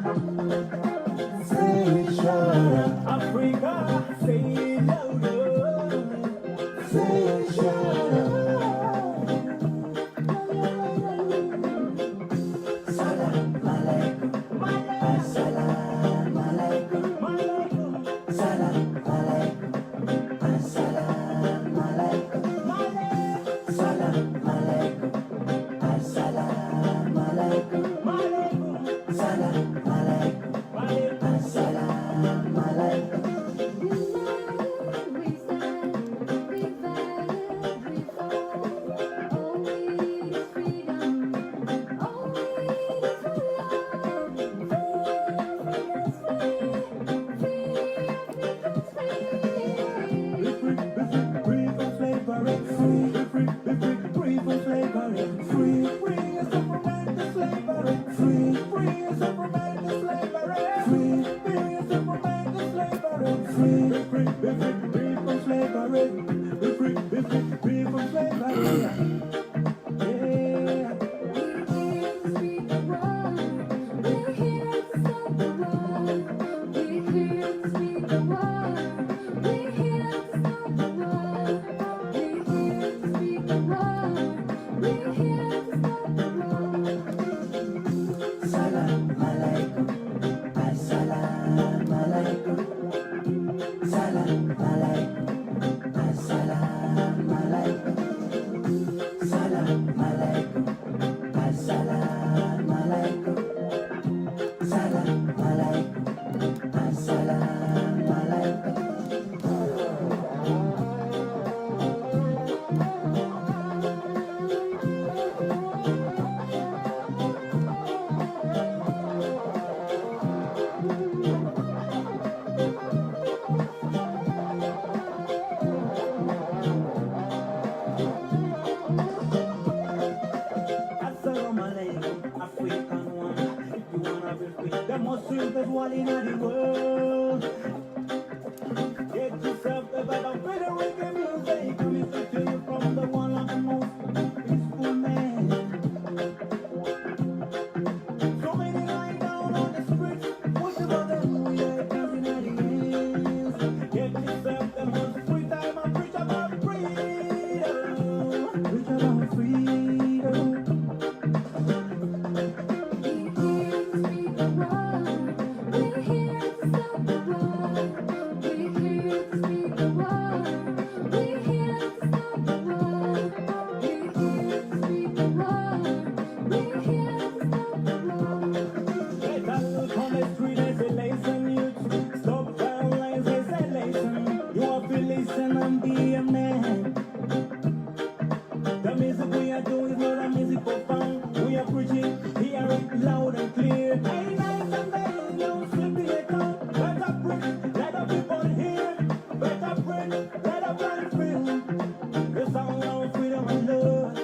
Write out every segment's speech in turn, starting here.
Say Shara, Africa, say it louder. Say Shara, Salam Alaikum, Assalam Alaikum, Salam Alaikum, Assalam Alaikum, Salam Alaikum, Assalam Alaikum, Salam Alaikum, Assalam Alaikum. The most sweetest one in the world. Get yourself a better reggae music. Coming straight to you from the one of the most peaceful man. So many lying down on the streets. What about them? We are dancing at the hills. Get yourself the most sweet time and preach about freedom. Preach about freedom. Listen and be a man. The music we are doing is not a music for fun. We are preaching, hear it loud and clear. Hey, night and day, no sleeping at home. Better preach, let the people hear. Better preach, let the blind feel. The sound of freedom and love.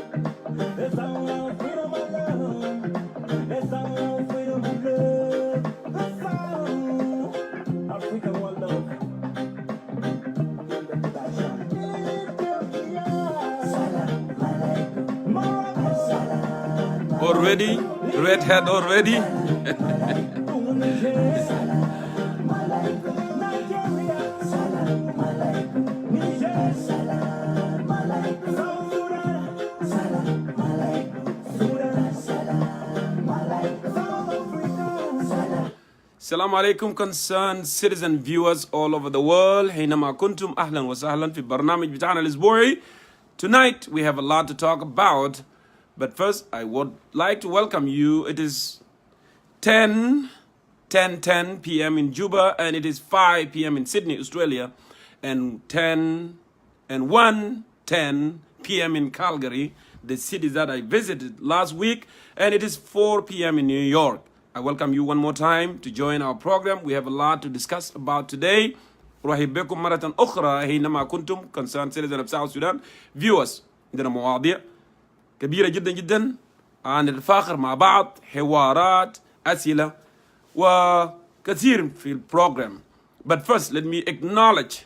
The sound of freedom and love. The sound of freedom and love. The sound of African one love. Already? Red hat already? Assalamu alaikum concerned citizen viewers all over the world. حينما كنتم أهلا وسهلا في برنامج بتاعنا الأسبوعي. Tonight we have a lot to talk about, but first I would like to welcome you. It is 10 p.m. in Juba, and it is 5 p.m. in Sydney, Australia, and 1:10 p.m. in Calgary, the city that I visited last week, and it is 4 p.m. in New York. I welcome you one more time to join our program. We have a lot to discuss about today. أرحب بكم مرة أخرى حينما كنتم concerned citizens of South Sudan viewers. عندنا مواضيع كبيرة جدا جدا نتفاخر مع بعض، حوارات، أسئلة وكثير في البروجرام. But first let me acknowledge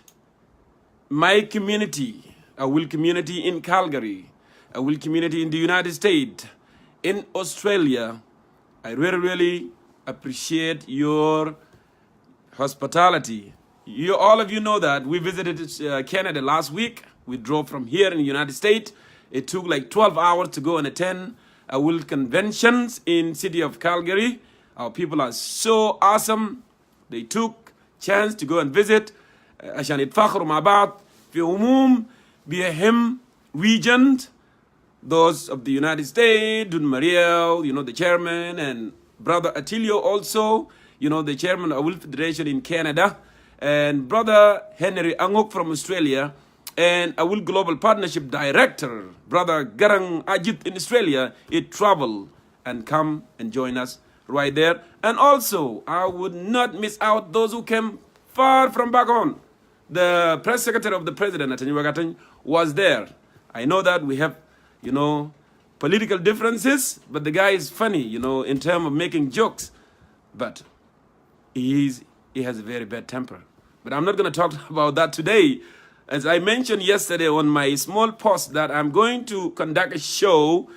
my community, a will community in Calgary, a will community in the United States, in Australia. I really appreciate your hospitality. All of you know that we visited Canada last week. We drove from here in the United States. It took like 12 hours to go and attend a World Conventions in city of Calgary. Our people are so awesome. They took chance to go and visit عشان يتفاخروا مع بعض في عموم بهم region. Those of the United States, Dun Mariel, the chairman, and brother Attilio also, the chairman of World Federation in Canada, and brother Henry Angok from Australia, and a World Global Partnership Director, brother Garang Ajit in Australia, it travel and come and join us right there. And also, I would not miss out those who came far from back home. The press secretary of the president, Atani Wagatany, was there. I know that we have political differences, but the guy is funny, in terms of making jokes. But he has a very bad temper. But I'm not going to talk about that today. As I mentioned yesterday on my small post that I'm going to conduct a show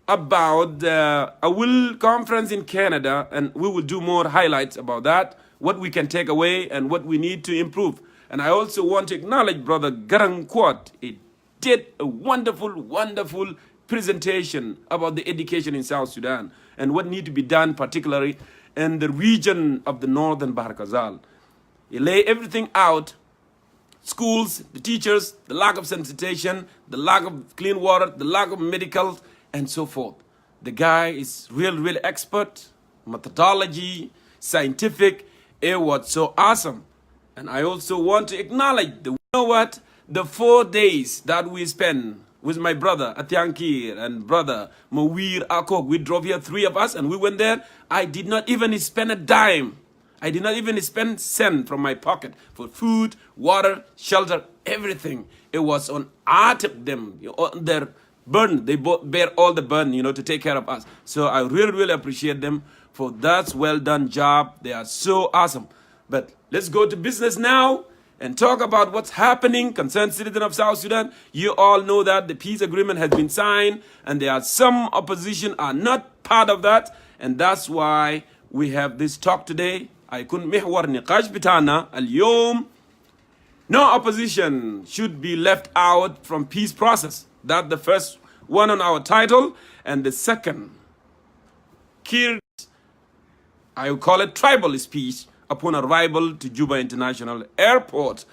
about a World Conference in Canada, and we will do more highlights about that, what we can take away and what we need to improve. And I also want to acknowledge Brother Garang Kwat. He did a wonderful, wonderful presentation about the education in South Sudan and what needs to be done, particularly in the region of the northern Bahr Ghazal. He lay everything out, schools, the teachers, the lack of sanitation, the lack of clean water, the lack of medical, and so forth. The guy is really expert, methodology, scientific. It was so awesome. And I also want to acknowledge the 4 days that we spent with my brother Atyankir and brother Mawir Akok. We drove here, 3 of us, and we went there. I did not even spend a dime. I did not even spend cent from my pocket for food, water, shelter, everything. It was on them, their burden. They bear all the burden, to take care of us. So I really appreciate them for that well done job. They are so awesome. But let's go to business now and talk about what's happening concerning citizens of South Sudan. You all know that the peace agreement has been signed, and there are some opposition are not part of that, and that's why we have this talk today. هيكون محور نقاش بتاعنا اليوم. No opposition should be left out from peace process. That's the first one on our title, and the second, Kir, I would call it tribal speech upon arrival to Juba International Airport,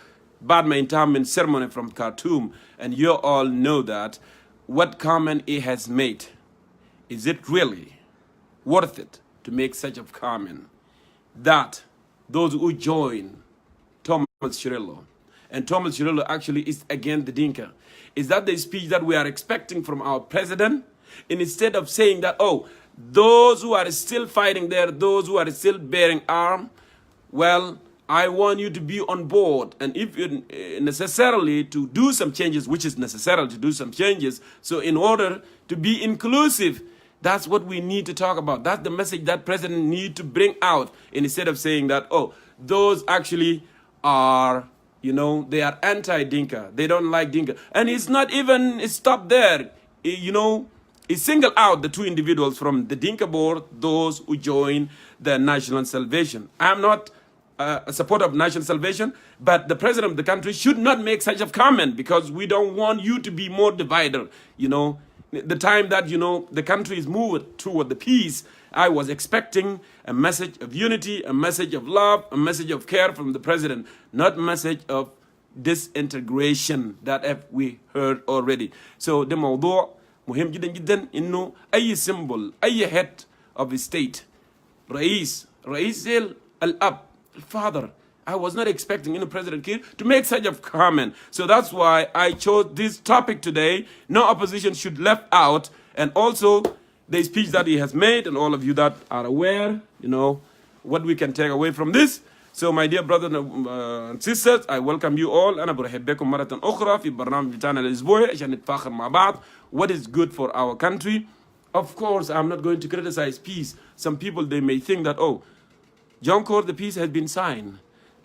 Badma interment ceremony from Khartoum. And you all know that what comment he has made. Is it really worth it to make such a comment? That those who join Thomas Shirillo, and Thomas Shirillo actually is against the Dinka. Is that the speech that we are expecting from our president? And instead of saying that, those who are still fighting there, those who are still bearing arms, well, I want you to be on board. And if you necessarily to do some changes, which is necessary to do some changes, so in order to be inclusive, that's what we need to talk about. That's the message that president need to bring out, instead of saying that, those actually are, they are anti-Dinka. They don't like Dinka. And it's not even stopped there. He singled out the 2 individuals from the Dinka board, those who join the National Salvation. I'm not a supporter of National Salvation, but the president of the country should not make such a comment, because we don't want you to be more divided, The time that, the country is moving toward the peace, I was expecting a message of unity, a message of love, a message of care from the president, not a message of disintegration that we heard already. So the mawdu' muhim jiddan jiddan inno ay symbol, ay head of the state, Rais al-Ab, father. I was not expecting President Kiir to make such a comment. So that's why I chose this topic today. No opposition should left out. And also the speech that he has made, and all of you that are aware, what we can take away from this. So my dear brothers and sisters, I welcome you all. أنا برحبكم مرة أخرى في برنامج بتاعنا الأسبوعي عشان نتفاخر مع بعض what is good for our country. Of course, I'm not going to criticize peace. Some people, they may think that, Jongkor, the peace has been signed.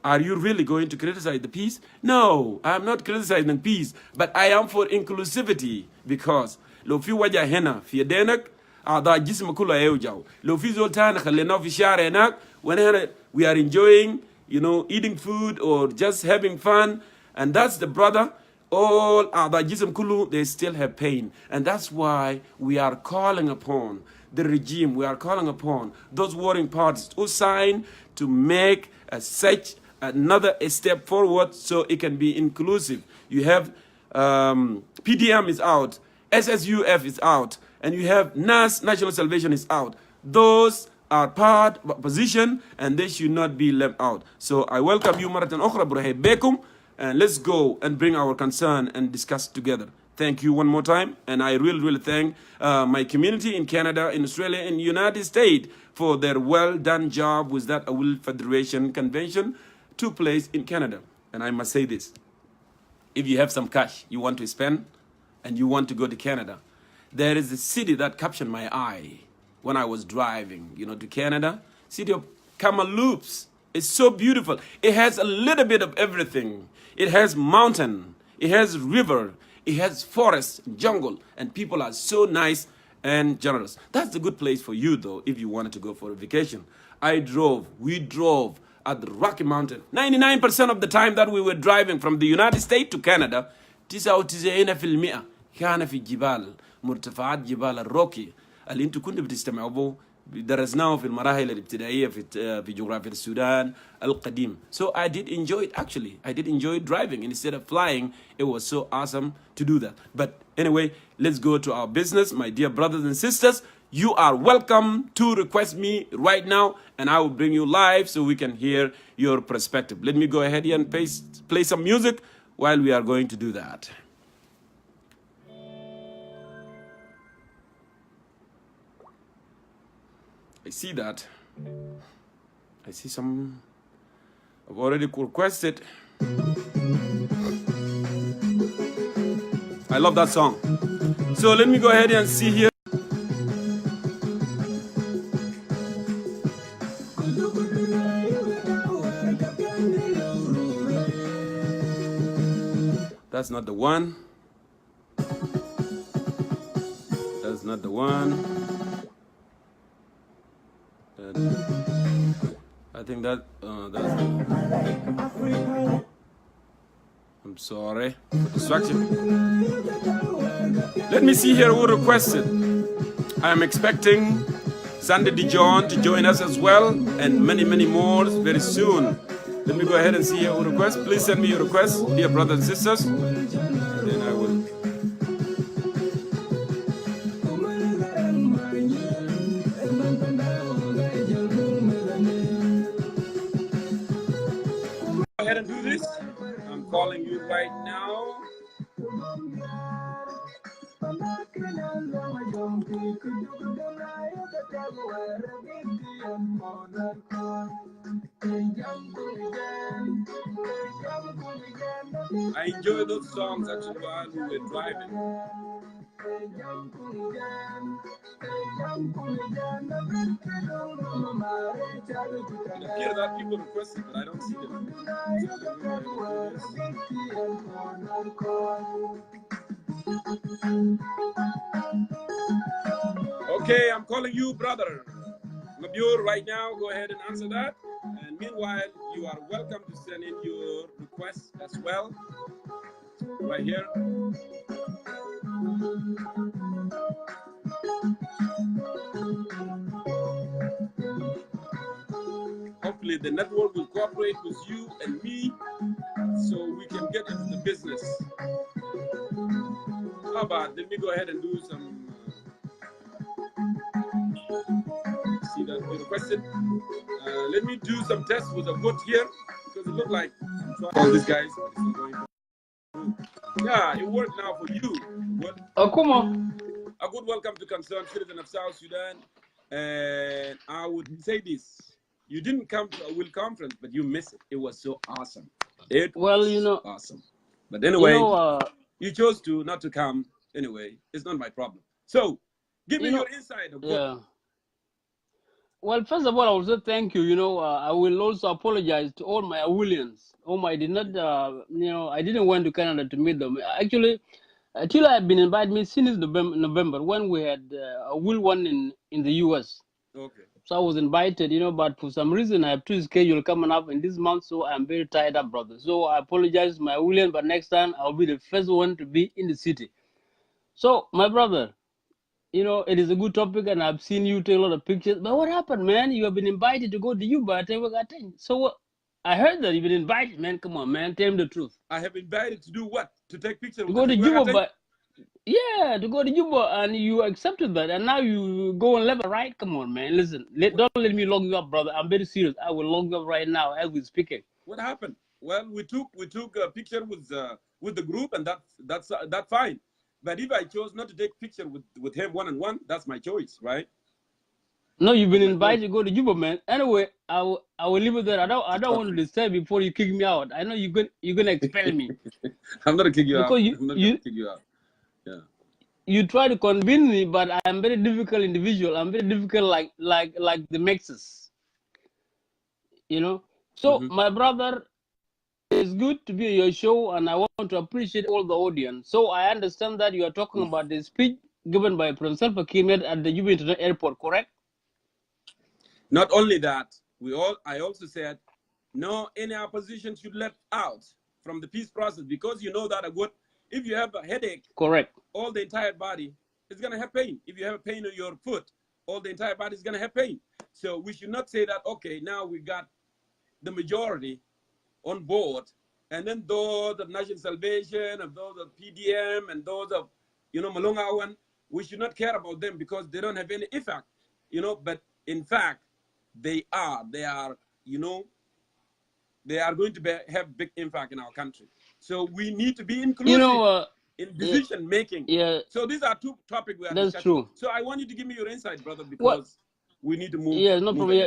Are you really going to criticize the peace? No, I'm not criticizing peace, but I am for inclusivity, because lo fi waja hena fi denak أعضاء جسم كله يوجعوا لو في زول تاني خليناه في الشارع هناك ونحن we are enjoying eating food or just having fun, and that's the brother. All أعضاء جسم كله they still have pain, and that's why we are calling upon the regime, we are calling upon those warring parties to sign to make such another step forward so it can be inclusive. You have PDM is out, SSUF is out, and you have NAS, National Salvation, is out. Those are part of opposition and they should not be left out. So I welcome you, Maratan Okhra Burhay Bekum, and let's go and bring our concern and discuss together. Thank you one more time, and I really thank my community in Canada, in Australia, in the United States for their well done job with that Awil Federation Convention took place in Canada. And I must say this, if you have some cash you want to spend and you want to go to Canada, there is a city that captured my eye when I was driving, to Canada, city of Kamloops. It's so beautiful. It has a little bit of everything. It has mountain, it has river, it has forest, jungle, and people are so nice and generous. That's a good place for you, though, if you wanted to go for a vacation. We drove at the Rocky Mountain. 99% of the time that we were driving from the United States to Canada, 99% كان في جبال مرتفعات جبال الروكي اللي انتوا كنتوا بتستمعوا به درسناه في المراحل الابتدائيه في جغرافيا السودان القديم. So I did enjoy it, actually. I did enjoy driving instead of flying. It was so awesome to do that. But anyway, let's go to our business. My dear brothers and sisters, you are welcome to request me right now, and I will bring you live so we can hear your perspective. Let me go ahead here and play some music while we are going to do that. I see that. I see some I've already requested. I love that song. So let me go ahead and see here. That's not the one. That's not the one. I think that's I'm sorry for distraction. Let me see here who requested. I am expecting Sandy Dijon to join us as well, and many more very soon. Let me go ahead and see here who requests. Please send me your requests, dear brothers and sisters. Then I will. Go ahead and do this. I'm calling you right now. I enjoy those songs actually while we were driving. It appears that people requested, but I don't see them. Okay, I'm calling you, brother Mabur, right now. Go ahead and answer that. And meanwhile, you are welcome to send in your requests as well. Right here. Hopefully the network will cooperate with you and me so we can get into the business. How about, let me go ahead and do some, see that you requested. Let me do some tests with a vote here because it looked like I'm trying all these guys, but it's not going to. Yeah, it worked now for you. What? Oh, come on. A good welcome to Concerned Citizen of South Sudan. And I would say this. You didn't come to a Will conference, but you missed it. It was so awesome. It was awesome. But anyway, you chose to not to come. Anyway, it's not my problem. So, give me your insight. Yeah. Well, first of all, I will say thank you. I will also apologize to all my Williams. I did not, I didn't went to Canada to meet them. Actually, Till I've been invited me since November when we had a will one in the US. Okay. So I was invited, but for some reason I have two schedule coming up in this month, so I'm very tired up, brother. So I apologize, my William, but next time I'll be the first one to be in the city. So, my brother, it is a good topic, and I've seen you take a lot of pictures. But what happened, man? You have been invited to go to Juba. So what? I heard that you've been invited, man. Come on, man. Tell me the truth. I have invited to do what? To take picture To with go the to Juba, Tengwagate? but yeah, to go to Juba, and you accepted that, and now you go and left, right? Come on, man. Listen, don't let me lock you up, brother. I'm very serious. I will lock you up right now as we're speaking. What happened? Well, we took a picture with the group, and that's fine. But if I chose not to take picture with him one-on-one, that's my choice, right? No, you've been invited to go to Juba, man. Anyway, I will leave it there. I don't want to disturb before you kick me out. I know you're gonna expel me. I'm not gonna kick you out. Because I'm not gonna kick you out. Yeah. You try to convince me, but I am very difficult individual. I'm very difficult like the Mexes. So my brother, it's good to be on your show, and I want to appreciate all the audience. So I understand that you are talking about the speech given by President Salva Kiir at the Juba International Airport, correct? Not only that, I also said, no, any opposition should left out from the peace process, because you know that if you have a headache, correct, all the entire body is gonna have pain. If you have a pain on your foot, all the entire body is gonna have pain. So we should not say that, okay, now we got the majority on board, and then those of National Salvation, and those of PDM, and those of Malongawan, we should not care about them because they don't have any effect, but in fact they are going to have big impact in our country. So we need to be inclusive in decision making. Yeah. So these are two topics we are discussing. That's true. So I want you to give me your insight, brother, because we need to move. Yeah, no problem.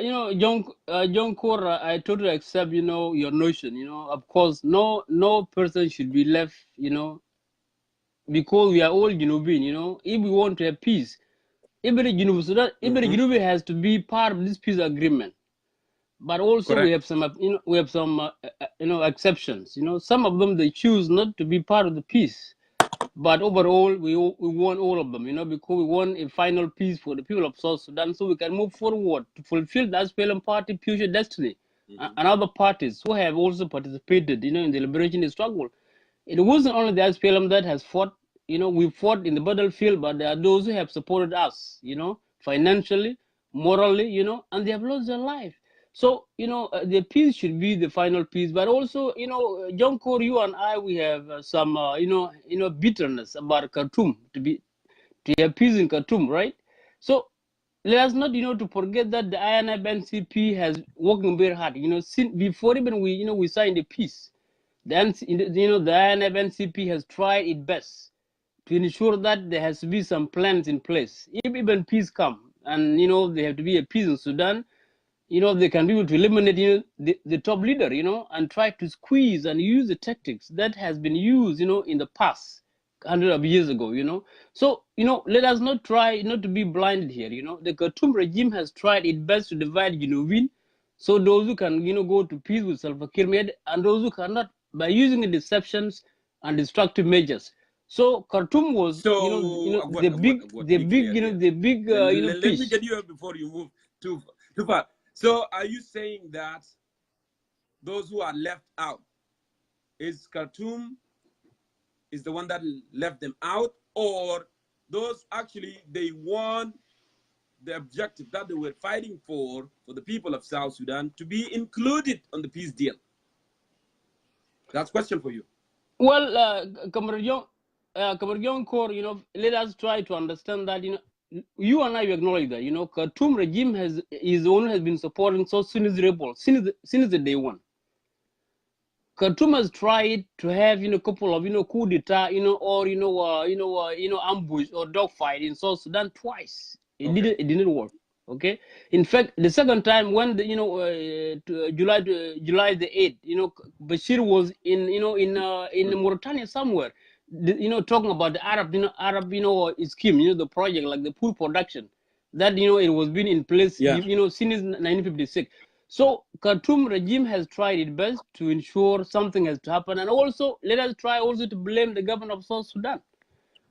Jongkor, I totally accept, your notion. Of course, no person should be left, because we are all Junubin. If we want to have peace, every Junubi has to be part of this peace agreement. But also Correct. we have some exceptions. Some of them they choose not to be part of the peace. But overall, we want all of them, because we want a final peace for the people of South Sudan, so we can move forward to fulfill the SPLM party future destiny, and other parties who have also participated, in the liberation struggle. It wasn't only the SPLM that has fought. We fought in the battlefield, but there are those who have supported us, financially, morally, and they have lost their life. So, the peace should be the final peace. But also, Jongkor, you and I, we have some, bitterness about Khartoum, to have peace in Khartoum, right? So let us not, to forget that the INF NCP has working very hard, since before even we signed the peace. The INF NCP has tried its best to ensure that there has to be some plans in place. If even peace come, and, there have to be a peace in Sudan, they can be able to eliminate the top leader, and try to squeeze and use the tactics that has been used, in the past, hundreds of years ago, So, let us not try not to be blinded here, The Khartoum regime has tried its best to divide Junubin, so those who can, go to peace with Salva Kiir, and those who cannot, by using the deceptions and destructive measures. So Khartoum was, the big, Let peace. me get you before you move too far. So are you saying that those who are left out, is Khartoum is the one that left them out, or those actually they want the objective that they were fighting for the people of South Sudan to be included on the peace deal? That's a question for you. Well, Jongkor, let us try to understand that, you and I acknowledge that, Khartoum regime has been supporting South Sudanese rebels since the day one. Khartoum has tried to have, a couple of, coup d'etat, or, ambush or dogfight in South Sudan twice. It didn't work. Okay. In fact, the second time when July the 8th, Bashir was in Mauritania somewhere, talking about the Arab scheme, the project, like the food production, that it was been in place, since 1956. So Khartoum regime has tried its best to ensure something has to happen, and also let us try also to blame the government of South Sudan.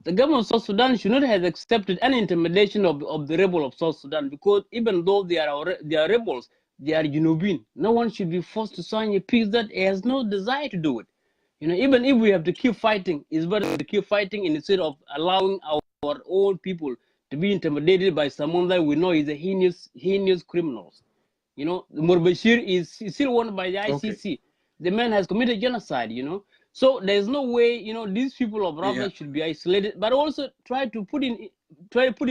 The government of South Sudan should not have accepted any intimidation of the rebel of South Sudan, because even though they are rebels, they are Junubin. No one should be forced to sign a peace that has no desire to do it. Even if we have to keep fighting, it's better to keep fighting instead of allowing our own people to be intimidated by someone that we know is a heinous criminals. Murbashir is still wanted by the Okay. ICC. The man has committed genocide. So there's no way, these people of Yeah. Rabia should be isolated, but also try to put in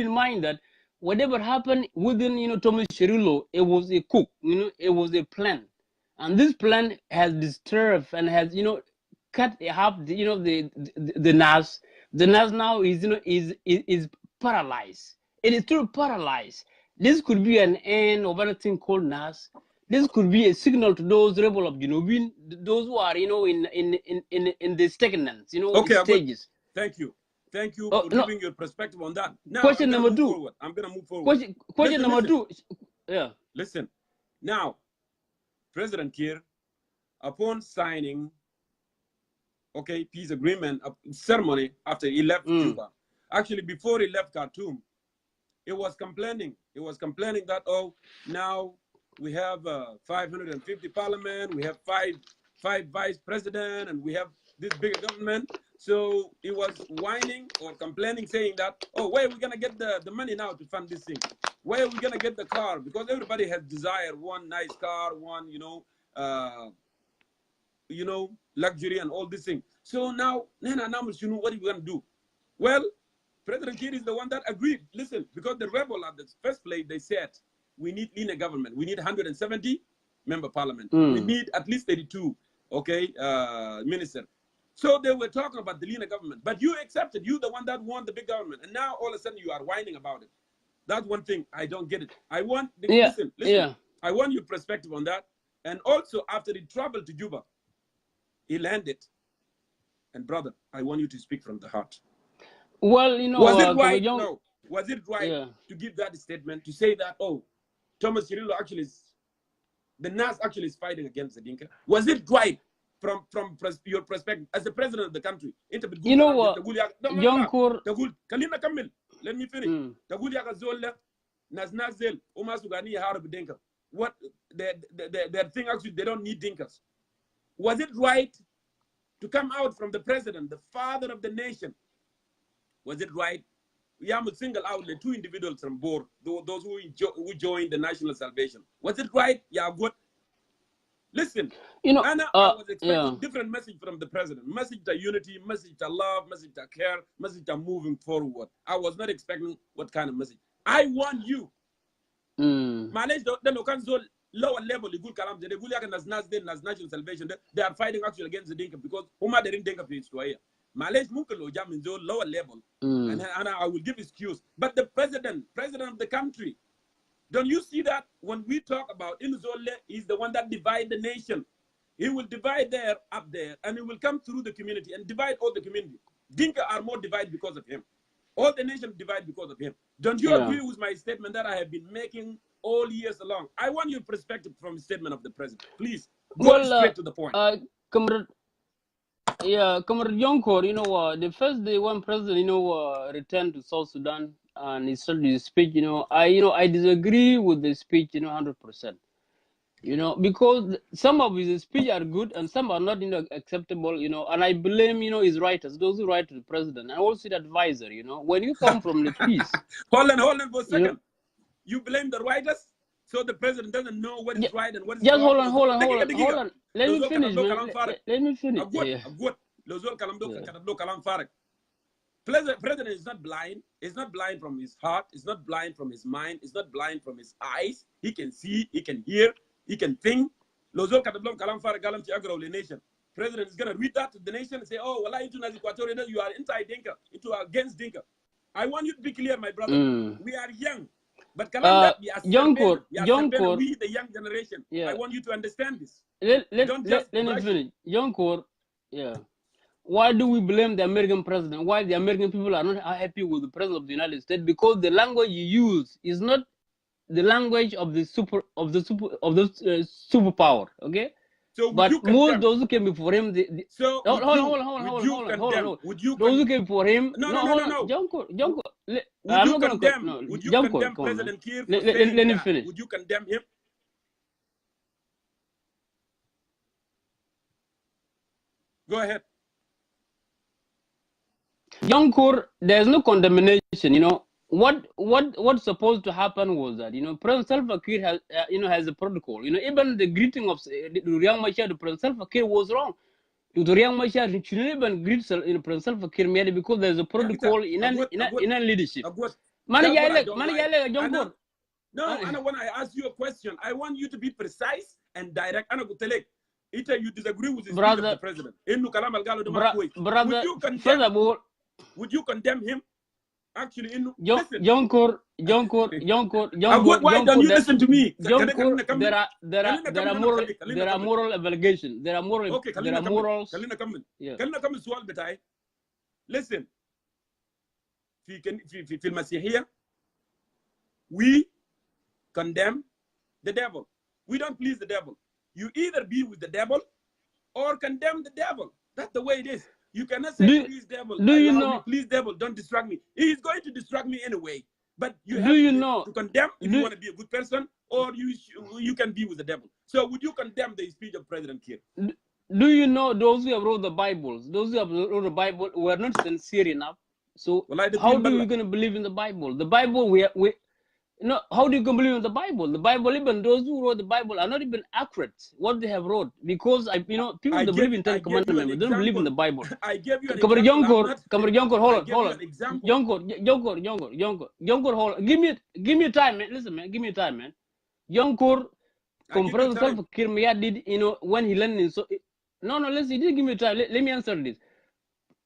mind that whatever happened within, Thomas Cirillo, it was a cook, it was a plan. And this plan has disturbed and has, cut half the NAS. The NAS now is paralyzed. It is still paralyzed. This could be an end of anything called NAS. This could be a signal to those rebel of Junubin, those who are, in the stagnant, Okay, stages. thank you. Thank you Oh, for no. giving your perspective on that. Now, Question I'm going number to move two. forward. I'm going to move forward. Question number Listen. two. Yeah. Listen. Now, President Kiir, upon signing, peace agreement ceremony after he left Juba, actually before he left Khartoum, it was complaining. It was complaining that, now we have 550 parliament, we have five vice president, and we have this bigger government. So it was whining or complaining, saying that, where are we gonna get the money now to fund this thing? Where are we gonna get the car? Because everybody has desire one nice car, one luxury and all this thing. So now, what are we gonna do? Well, President Kiir is the one that agreed. Listen, because the rebel at the first place, they said, we need leaner government. We need 170 member parliament. We need at least 32, minister. So they were talking about the leaner government. But you accepted. You the one that won the big government. And now all of a sudden you are whining about it. That's one thing. I don't get it. I want, listen. Yeah. I want your perspective on that. And also, after he traveled to Juba, he landed. And brother, I want you to speak from the heart. Well, was it right? No. Was it right to give that statement, to say that, Thomas Cirillo actually the NAS actually is fighting against the Dinka? Was it right from your perspective as the president of the country? You know what? Jongkor. Let me finish. What their thing actually, they don't need Dinkas. Was it right to come out from the president, the father of the nation? Was it right? We have a single out the two individuals from board, those who joined the National Salvation. Was it right? Yeah, good. Listen, I was expecting different message from the president. Message to unity, message to love, message to care, message to moving forward. I was not expecting what kind of message. I want you. Lower level, National Salvation, they are fighting actually against the Dinka because Huma didn't Dinka for Israel. Malaysia Munkalo Jam in lower level, and I will give excuse. But the president of the country, don't you see that when we talk about Inzole, he's the one that divide the nation. He will divide there, up there, and he will come through the community and divide all the community. Dinka are more divided because of him. All the nation divide because of him. Don't you agree with my statement that I have been making all years along? I want your perspective from the statement of the president. Please, go straight to the point. Comrade Jongkor, the first day when president, returned to South Sudan and he started his speech, I disagree with the speech, 100%. Because some of his speech are good and some are not, acceptable, and I blame, his writers, those who write to the president, and also the advisor, when you come from the peace. Hold on for a second. You blame the writers? So the president doesn't know what is right and what is wrong? Just hold on. Let me finish, man. Let me finish. President is not blind. He's not blind from his heart. He's not blind from his mind. He's not blind from his eyes. He can see. He can hear. He can think. Nation. President is going to read that to the nation and say, you are anti-Dinka, against Dinka. I want you to be clear, my brother. We are young. But Jongkor, we the young generation. I want you to understand this. Let me finish. Jongkor, why do we blame the American president? Why the American people are not happy with the president of the United States? Because the language you use is not the language of the superpower. Okay, So would But you most condemn? those who came before him, So hold would on. you would you Those who came before him, no, hold on, no. Jongkor, Would I'm you not gonna condemn? no, Would you Jongkor, condemn come on, man. President Kiir for saying Let me that? finish. Would you condemn him? Go ahead. Jongkor, there's no condemnation. You know what's supposed to happen was that President Salva Kiir has has a protocol. Even the greeting of Riang Machar to President Salva Kiir was wrong. To Riang Machar, he shouldn't even greet President Salva Kiir merely because there's a protocol in a leadership. Jongkor. No, Anna, when I ask you a question, I want you to be precise and direct. Anna Gutelek, either you disagree with the speech of the president. Brother, first of all, would you condemn him? Actually, listen. Jongkor. Why don't you listen to me? Jongkor, there are moral obligations. There are moral. Okay, there are morals. Yeah. Listen. في المسيحية, we condemn the devil. We don't please the devil. You either be with the devil or condemn the devil. That's the way it is. You cannot say please devil. Please devil, don't distract me. He's going to distract me anyway. But you have to condemn if you want to be a good person, or you can be with the devil. So would you condemn the speech of President Kiir? Do you know those who have wrote the Bibles? Those who have wrote the Bible were not sincere enough. So how do you going to believe in the Bible? The Bible, how do you can believe in the Bible? The Bible, even those who wrote the Bible are not even accurate what they have wrote, because people that believe in 10 Commandments, they don't believe in the Bible. I gave you an example. Jongkor, hold on. Jongkor, hold on. Give me time, man. Listen, man. Give me time, man. Jongkor, President Salva Kiir did, when he learned in listen, he didn't give me time. Let me answer this.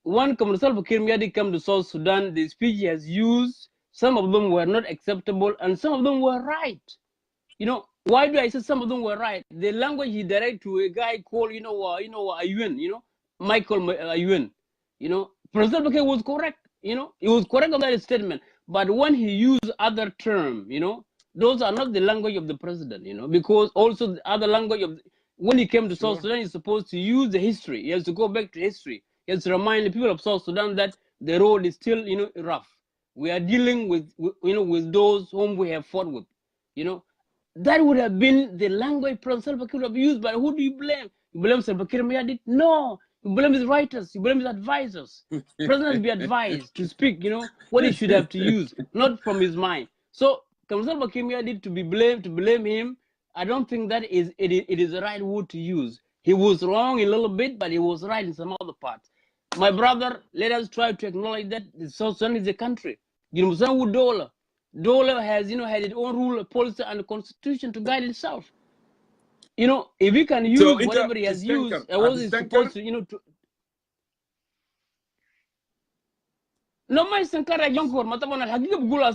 When Salva Kiir came to South Sudan, the speech he has used, some of them were not acceptable and some of them were right. Why do I say some of them were right? The language he directed to a guy called, Ayun, Michael Ayun, President Salva Kiir was correct, he was correct on that statement. But when he used other terms, those are not the language of the president, because also the other language of, when he came to South Sudan, he's supposed to use the history. He has to go back to history. He has to remind the people of South Sudan that the road is still, rough. We are dealing with those whom we have fought with, That would have been the language President Salva Kiir would have used. But who do you blame? You blame Salva Kiir Mayardit? No. You blame his writers. You blame his advisors. President be advised to speak, what he should have to use, not from his mind. So, Salva Kiir Mayardit to blame him, I don't think that it is the right word to use. He was wrong in a little bit, but he was right in some other parts. My brother, let us try to acknowledge that South Sudan is a country. Dola has, had its own rule, policy, and constitution to guide itself. If we can use whatever he has used, what is supposed to, No, my Sankara Jongkor, Matabana Hagiga Gula,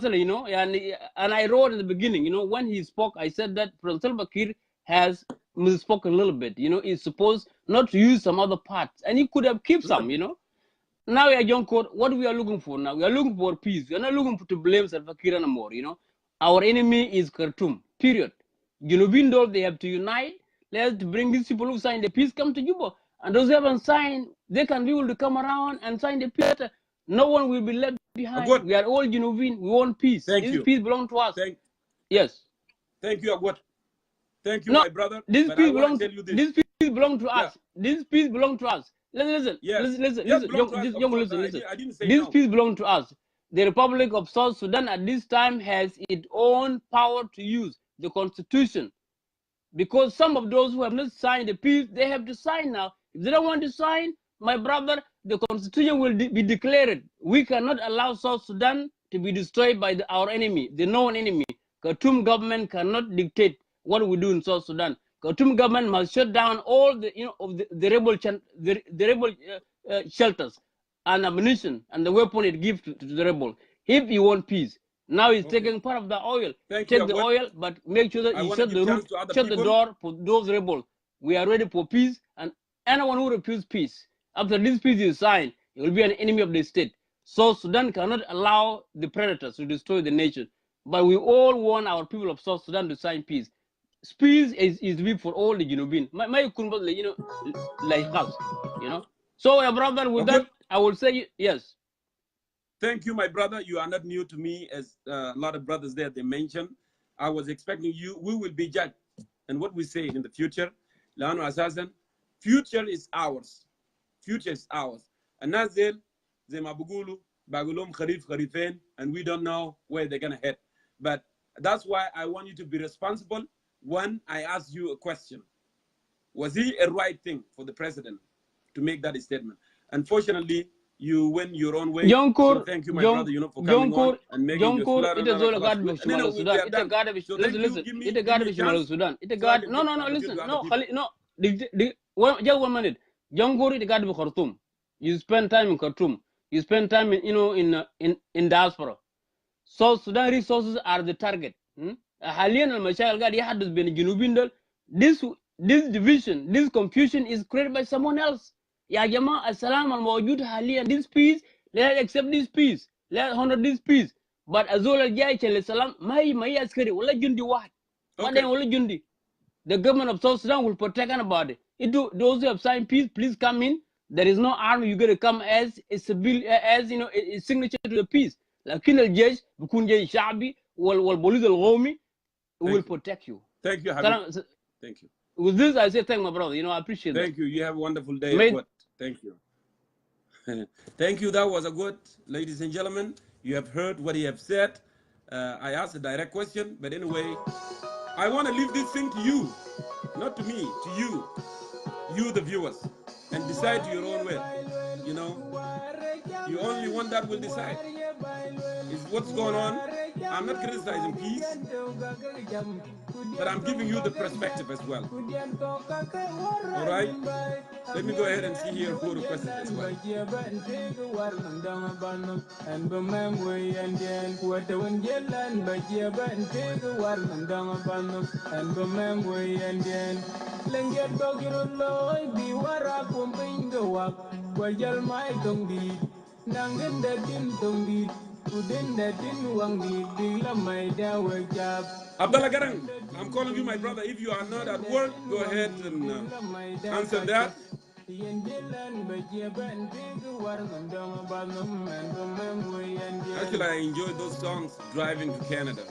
and I wrote in the beginning, when he spoke, I said that President Salva Kiir has misspoken a little bit. He's supposed not to use some other parts, and he could have kept some, Now, Jongkor, what we are looking for now, we are looking for peace. We are not looking to blame Salva Kiir anymore, Our enemy is Khartoum, period. Junubin, they have to unite. Let's bring these people who signed the peace, come to Juba. And those who haven't signed, they can be able to come around and sign the peace. No one will be left behind. Agud. We are all Junubin. We want peace. This peace belongs to us. Yes. Thank you, Agud. Thank you, my brother. This peace belongs to us. This peace belongs to us. Listen. I didn't say this peace belongs to us. The Republic of South Sudan at this time has its own power to use the constitution. Because some of those who have not signed the peace, they have to sign now. If they don't want to sign, my brother, the constitution will be declared. We cannot allow South Sudan to be destroyed by our enemy, the known enemy. Khartoum government cannot dictate what we do in South Sudan. Khartoum government must shut down all the rebel shelters and ammunition and the weapon it gives to the rebel. If you want peace, now he's taking part of the oil. Take the oil, but make sure that you shut the door for those rebels. We are ready for peace, and anyone who refuses peace, after this peace is signed, it will be an enemy of the state. South Sudan cannot allow the predators to destroy the nation. But we all want our people of South Sudan to sign peace. peace is to be for all the Junubin. My kunba, like us, So, brother, with Okay. that, I will say yes. Thank you, my brother. You are not new to me, as a lot of brothers there they mentioned. I was expecting you. We will be judged, and what we say in the future. Lano Assassin, future is ours. Future is ours. And Nazil, Zemabugulu, Bagulum, Kharif, Kharifain, and we don't know where they're gonna head. But that's why I want you to be responsible when I ask you a question. Was it a right thing for the president to make that statement? Unfortunately, you went your own way. So Jongkor, thank you, my brother, for coming on Jongkor, and making your Jongkor, it is all a class god good. of And then Shimal we Sudan. are It a done. god of So listen, thank you. listen. Give It me a god of a Shimal chance Sudan. It a so I god. can No, give no, the no. opportunity Listen. to other No, people. no. Just 1 minute. Jongkor is the god of Khartoum. You spend time in Khartoum. You spend time in diaspora. So Sudan resources are the target. حاليا المشاكل قاعد يحدث بين الجنوبين دول. This division, this confusion is created by someone else. يا جماعة السلام الموجود حاليا, this peace, let's accept this peace, let's honor this peace. But أزول الجاي يشيل السلام ما هي عسكري ولا جندي واحد. ما ده Okay. ولا جندي. The government of South Sudan will protect anybody. Those who have signed peace, please come in. There is no army. You're going to come as a civil, as a signature to the peace. لكن الجيش بيكون جيش شعبي والبوليس القومي will protect you. Thank you, Habib. Thank you. With this, I say thank my brother. I appreciate that. Thank you. You have a wonderful day. Thank you. Thank you. That was a good, ladies and gentlemen. You have heard what he have said. I asked a direct question, but anyway, I want to leave this thing to you, not to me, to you the viewers, and decide your own way. You only one that will decide. Is what's going on. I'm not criticizing peace, but I'm giving you the perspective as well. All right? Let me go ahead and see here who requested as well. Abdallah Garang, I'm calling you my brother. If you are not at work, go ahead and answer that. Actually, I enjoy those songs driving to Canada,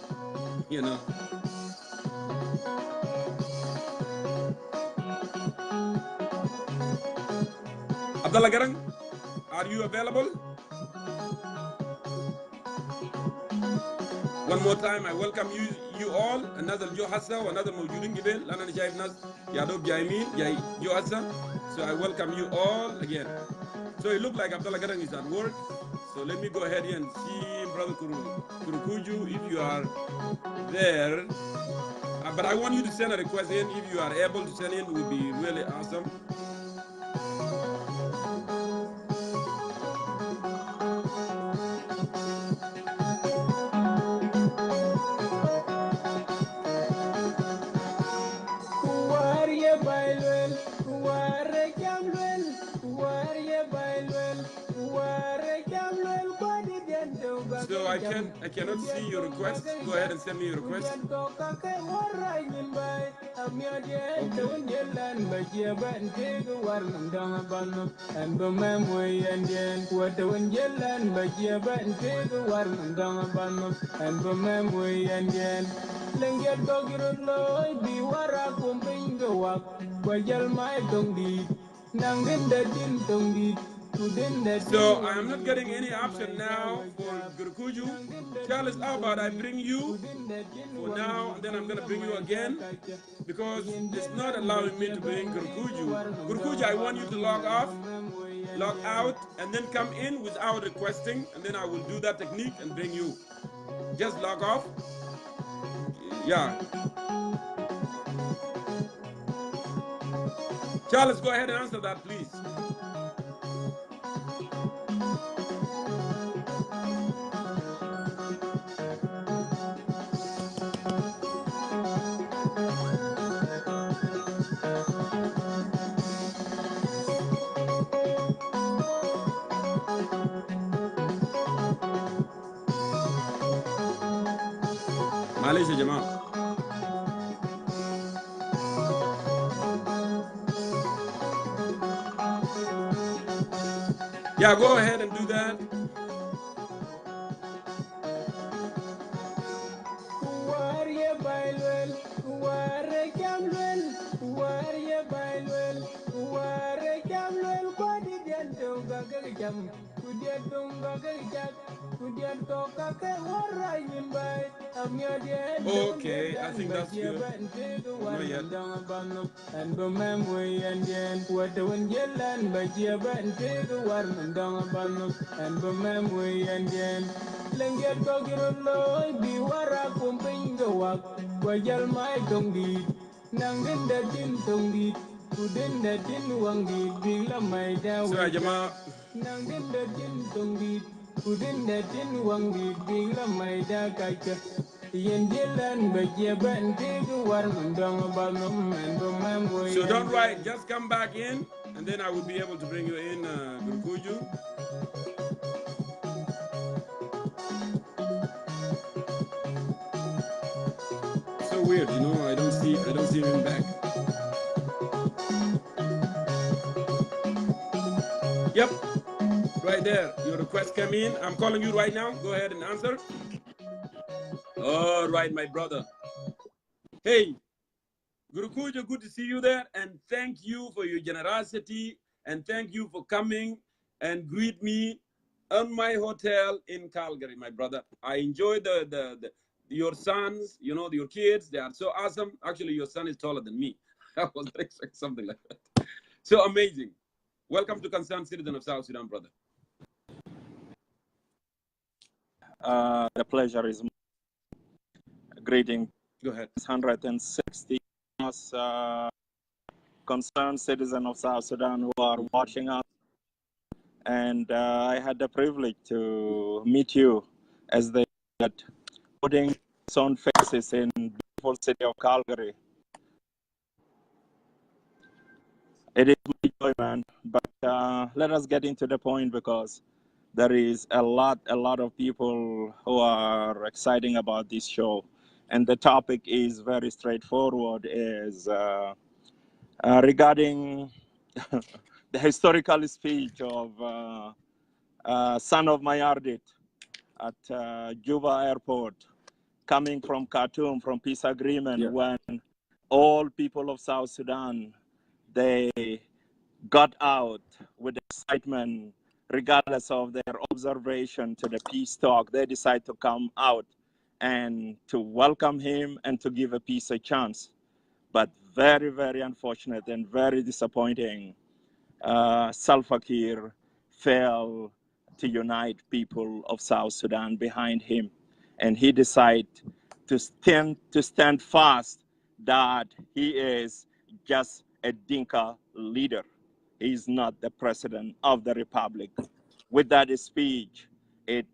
Abdallah Garang, are you available? One more time, I welcome you all. Another Joe Hassa, another Mawjudin Gibel, Lana Jaib Nas, Yadob Jaimin, Joe Hassa. So I welcome you all again. So it looks like Abdallah Garang is at work. So let me go ahead here and see Brother Kurukuju if you are there. But I want you to send a request in. If you are able to send in, it would be really awesome. So I cannot see your request. Go ahead and send me your request. So I am not getting any option now for Gurkuju. Charles, how about I bring you for now, and then I'm going to bring you again, because it's not allowing me to bring Gurkuju. Gurkuju, I want you to log out, and then come in without requesting, and then I will do that technique and bring you. Just log off. Yeah. Charles, go ahead and answer that, please. معلش يا جماعة. Yeah, go ahead and do that. Warrior Bailwell, Warrior Camwell, Warrior Bailwell, Warrior Camwell, Quadidian Togagam, Kudian Tongagak, Kudian Tokaka, Warrior by Amyadian, Okay, I think that's good. Not yet. and the memory and then what the one yelling by Jabba and take a war and down a bun and the memory and then Lenget Gogiro Loy be wara pumping the walk Wajal my tongue Nangan the tin tongue Kudin the tin wangi Bila my So, dawa Jama, Nangan the tin tongue Kudin the tin wangi Bila my da kacha Yen Jilan Bajaba and take a war and down a bun and the memory so don't write, just come back in, and then I will be able to bring you in, Gurkuju. So weird, you know, I don't see him back. Yep, right there. Your request came in. I'm calling you right now. Go ahead and answer. All right, my brother. Hey, Gurukujo, good to see you there, and thank you for your generosity, and thank you for coming and greet me on my hotel in Calgary, my brother. I enjoy the your sons, you know, your kids. They are so awesome. Actually, your son is taller than me. I was expecting something like that. So amazing. Welcome to Concerned Citizen of South Sudan, brother. The pleasure is greeting Go ahead. 160 concerned citizens of South Sudan who are watching us. And I had the privilege to meet you as they are putting their own faces in beautiful city of Calgary. It is my joy, man. But let us get into the point because there is a lot of people who are exciting about this show. And the topic is very straightforward, is regarding the historical speech of son of Mayardit at Juba airport, coming from Khartoum, from peace agreement, when all people of South Sudan, they got out with excitement, regardless of their observation to the peace talk. They decide to come out and to welcome him and to give a peace a chance. But very, very unfortunate and very disappointing. Salva Kiir failed to unite people of South Sudan behind him. And he decided to stand fast that he is just a Dinka leader. He is not the president of the republic. With that speech, it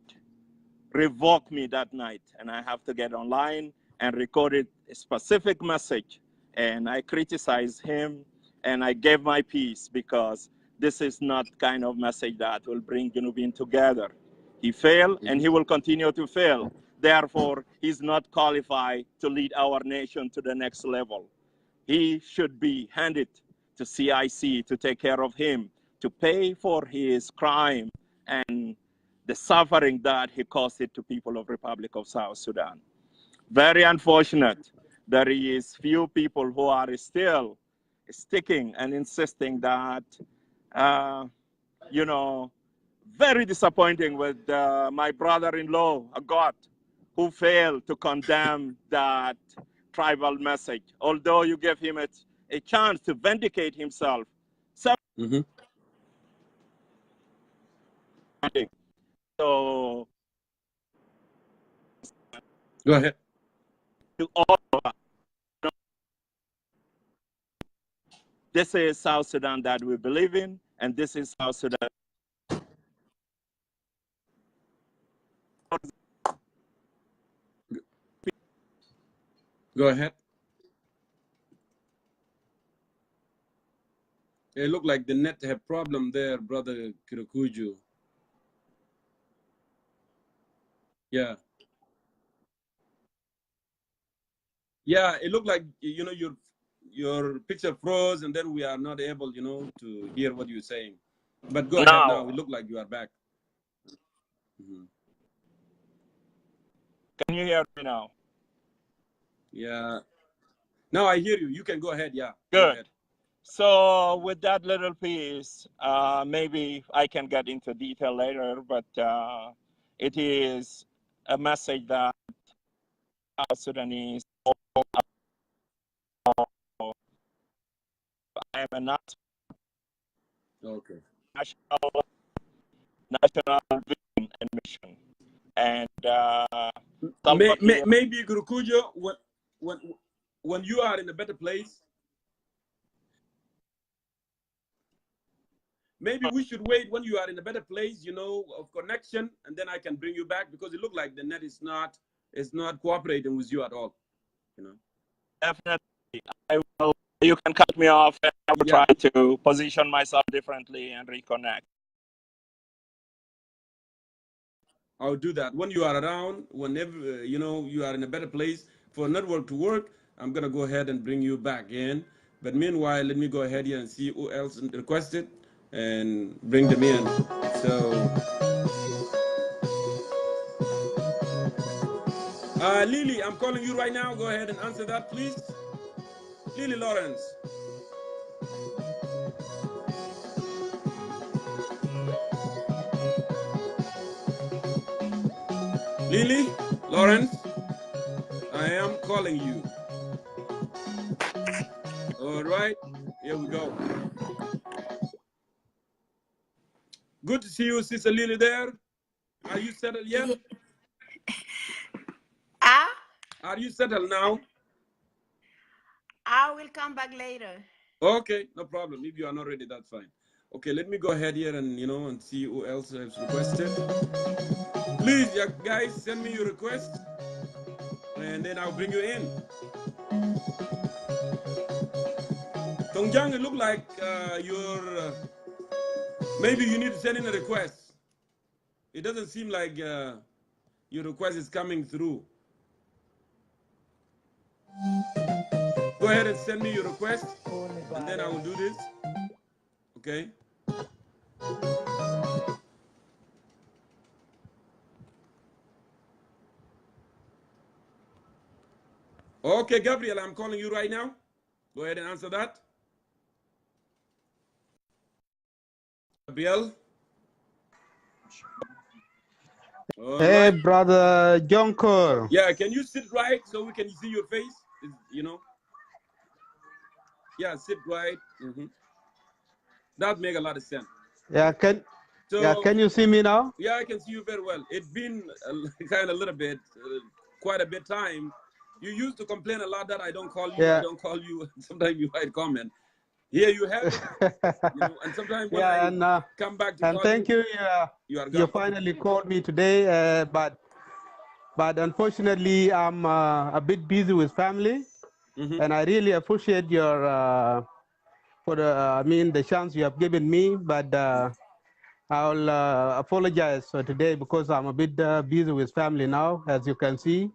revoked me that night, and I have to get online and recorded a specific message. And I criticized him, and I gave my piece because this is not kind of message that will bring Junubin together. He failed, and he will continue to fail. Therefore, he's not qualified to lead our nation to the next level. He should be handed to CIC to take care of him, to pay for his crime and the suffering that he caused it to people of Republic of South Sudan. Very unfortunate. There is few people who are still sticking and insisting that, you know, very disappointing with my brother-in-law, a God, who failed to condemn that tribal message. Although you gave him a chance to vindicate himself. So, Go ahead. to all of us, this is South Sudan that we believe in, and this is South Sudan. Go ahead. It look like the net have problem there, brother Kirukuju. Yeah. Yeah, it looked like, you know, your picture froze, and then we are not able, you know, to hear what you're saying. But go ahead now. Now, It looked like you are back. can you hear me now? Yeah. Now I hear you. You can go ahead. Yeah. Go Good. ahead. So with that little piece, maybe I can get into detail later, but it is a message that South Sudanese, I am a Okay. national vision and mission. And Salva Kiir, Maybe Gurukujo, when you are in a better place, maybe we should wait when you are in a better place, of connection, and then I can bring you back, because it looked like the net is not cooperating with you at all. definitely, I will. You can cut me off, and I will Yeah. try to position myself differently and reconnect. I'll do that when you are around. Whenever you are in a better place for network to work, I'm gonna go ahead and bring you back in. But meanwhile, let me go ahead here and see who else requested and bring them in. So, Lily, I'm calling you right now. Go ahead and answer that, please. Lily Lawrence. Lily Lawrence, I am calling you. All right, here we go. Good to see you, Sister Lily there. Are you settled yet? Are you settled now? I will come back later. Okay, no problem. If you are not ready, that's fine. Okay, let me go ahead here and and see who else has requested. Please, yeah, guys, send me your request, and then I'll bring you in. Tongjang, it look like maybe you need to send in a request. It doesn't seem like your request is coming through. Go ahead and send me your request, and then I will do this. Okay. Okay, Gabriel, I'm calling you right now. Go ahead and answer that. Gabriel. Hey, Right. brother Jongkor. Yeah, can you sit right so we can see your face? Yeah, sit right. That make a lot of sense. Yeah, So, can you see me now? yeah, I can see you very well. It's been kind of a little bit, quite a bit time. You used to complain a lot that I don't call you. Yeah. I don't call you. Sometimes you might comment. Here you have it. And sometimes when Yeah, I come back to and call thank you. you are You gone. finally called me today, but unfortunately I'm a bit busy with family, and I really appreciate your the chance you have given me, but I'll apologize for today because I'm a bit busy with family now. As you can see,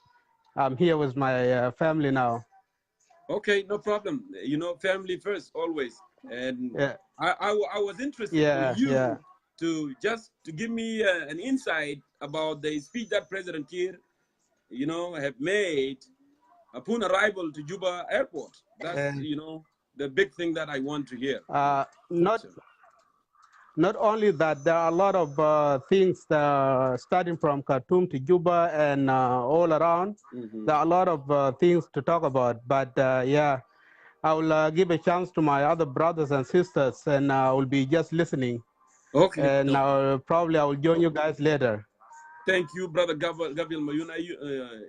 I'm here with my family now. Okay, no problem. Family first, always. And Yeah. I was interested for Yeah, yeah. you to give me an insight about the speech that President Kiir, have made upon arrival to Juba Airport. That's, And the big thing that I want to hear. not So, not only that, there are a lot of things starting from Khartoum to Juba and all around. There are a lot of things to talk about. But yeah, I will give a chance to my other brothers and sisters, and I will be just listening. okay. And probably I will join you guys later. Thank you, Brother Gabriel Mayuna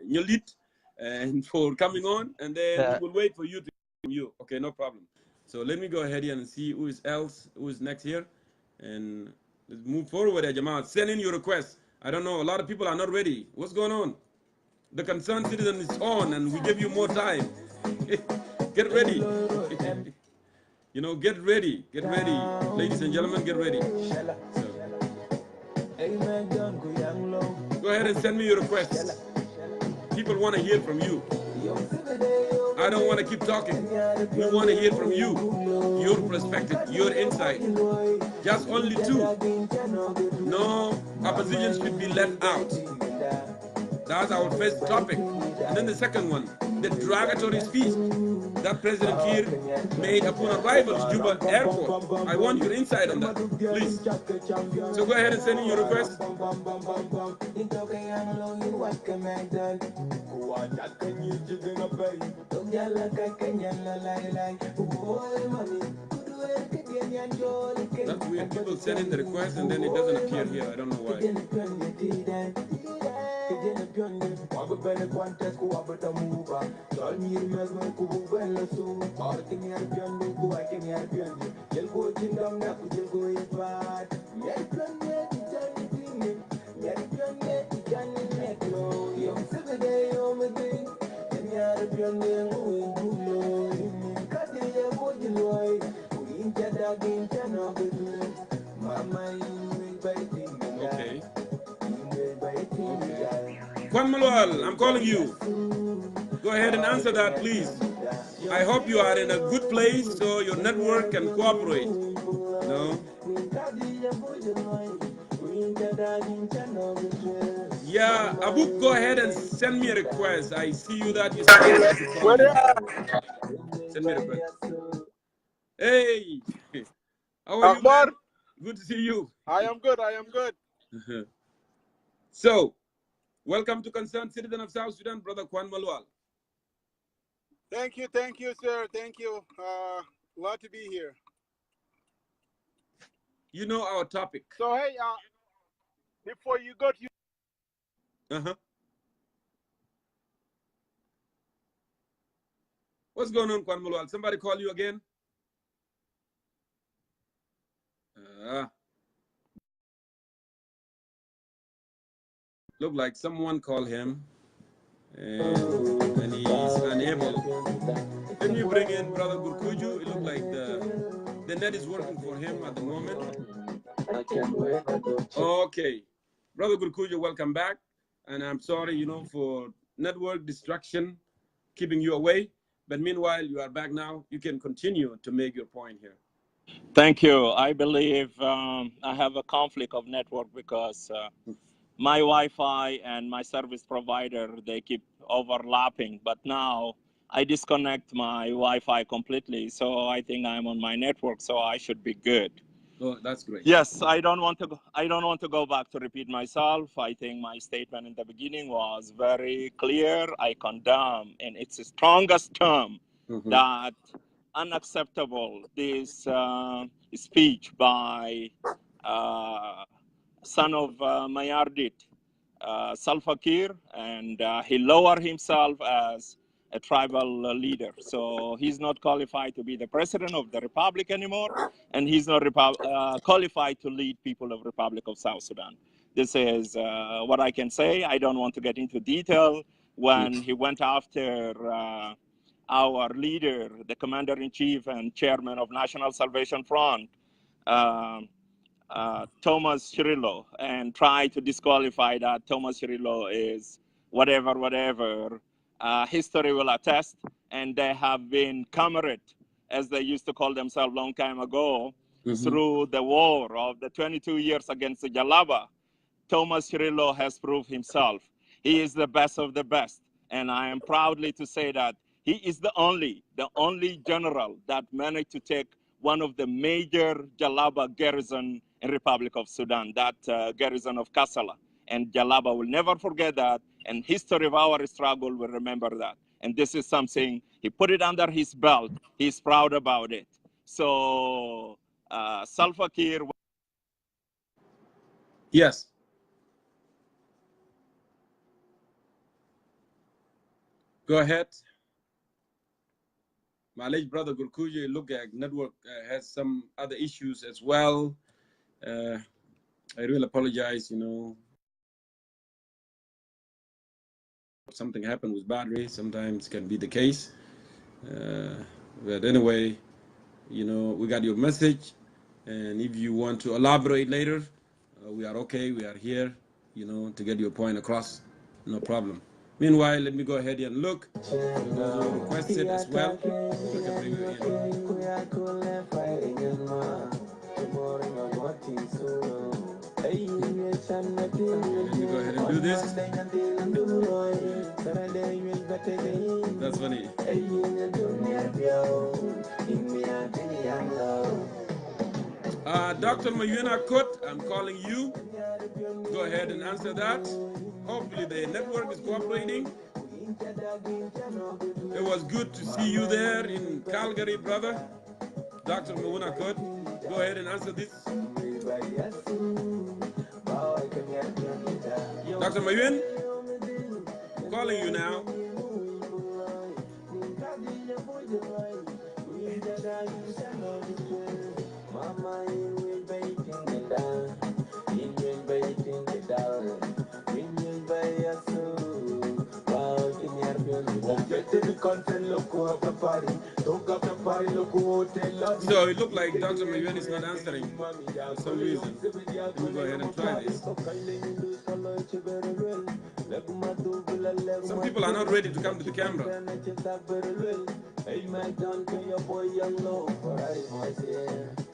Nyolit, and for coming on. And then we will wait for you to hear from you. Okay, no problem. So let me go ahead here and see who is next here. And let's move forward, Jamal. Send in your requests. I don't know. A lot of people are not ready. What's going on? The concerned citizen is on, and we give you more time. Get ready. Get ready. Get ready. Ladies and gentlemen, get ready. So, go ahead and send me your requests. People want to hear from you. I don't want to keep talking. We want to hear from you. your perspective, your insight. Just only two. No opposition should be left out. That's our first topic. And then the second one, the derogatory speech that President Kiir made upon arrival to Juba airport. I want your insight on that, please. So go ahead and send in your request. That's weird. People send in the request and then it doesn't appear here. I don't know why. Okay. Kwan Malwal, I'm calling you. Go ahead and answer that, please. I hope you are in a good place so your network can cooperate. No? Yeah, Abu, go ahead and send me a request. I see you that you send me a request. Hey, how are you, man? Good to see you. I am good. I am good. So, welcome to Concerned Citizen of South Sudan, Brother Kwan Malwal. Thank you, sir. Thank you. Glad to be here. You know our topic. So, hey, before you go to What's going on, Kwan Malwal? Somebody call you again? Look like someone called him and he's unable. Let me bring in Brother Gurkuju. It looks like the net is working for him at the moment. Okay. Brother Gurkuju, welcome back. And I'm sorry, you know, for network distraction, keeping you away. But meanwhile, you are back now. You can continue to make your point here. Thank you. I believe I have a conflict of network because my Wi-Fi and my service provider, they keep overlapping. But now I disconnect my Wi-Fi completely. So I think I'm on my network, so I should be good. Oh, that's great. Yes, I don't want to go back to repeat myself. I think my statement in the beginning was very clear. I condemn, and it's the strongest term, that unacceptable this speech by son of Mayardit, Salva Kiir, and he lowered himself as a tribal leader. So he's not qualified to be the president of the republic anymore, and he's not qualified to lead people of Republic of South Sudan. This is what I can say. I don't want to get into detail. When he went after our leader, the commander-in-chief and chairman of National Salvation Front, Thomas Cirillo, and try to disqualify that Thomas Cirillo is whatever. History will attest, and they have been comrade, as they used to call themselves long time ago, through the war of the 22 years against the Jalaba. Thomas Cirillo has proved himself. He is the best of the best, and I am proudly to say that he is the only general that managed to take one of the major Jalaba garrison in Republic of Sudan, that garrison of Kassala. And Jalaba will never forget that, and history of our struggle will remember that. And this is something, he put it under his belt. He's proud about it. So, Salva Kiir. Yes. Go ahead. My late brother Gurkuju, look at network has some other issues as well. I really apologize, you know. Something happened with battery, sometimes can be the case. But anyway, you know, we got your message. And if you want to elaborate later, we are okay, we are here, you know, to get your point across, no problem. Meanwhile, let me go ahead and look. Those who requested as well, we can bring you in. Let me go ahead and do this. That's funny. Dr. Mayuna Kot, I'm calling you. Go ahead and answer that. Hopefully the network is cooperating. It was good to see you there in Calgary, brother. Dr. Mayuna Kot, go ahead and answer this. Dr. Mayun, I'm calling you now. So it looked like Dr. Mayun is not answering for some reason. Let me go ahead and try this. Some people are not ready to come to the camera.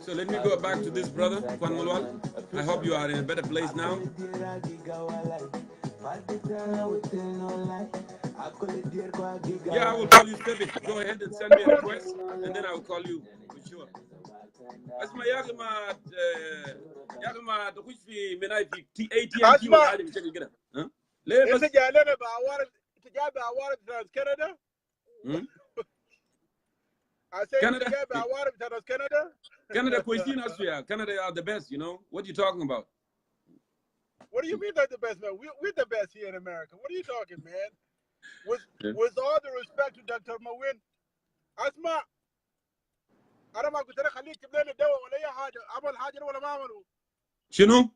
So let me go back to this brother, Kwan Mulwal. I hope you are in a better place now. Yeah, I will call you, Stevie. Go ahead and send me a request, and then I will call you for sure. Asma yagma تخش في مناي في AT&T ولا حاجه بشكل كده ها ليه بس انت جاي لنا بعوارض انت جاي بعوارض ترانس كندا Canada? Canada كويسين أسويا. Canada are the best, you know. What are you talking about? What do you mean they're the best, man? We're the best here in America. What are you talking, man? With all the respect to Dr. Mawin, Asma, أنا ما قلت لك خليك تجيب لنا دواء ولا أي حاجة، عمل حاجة ولا ما عملوا. شنو؟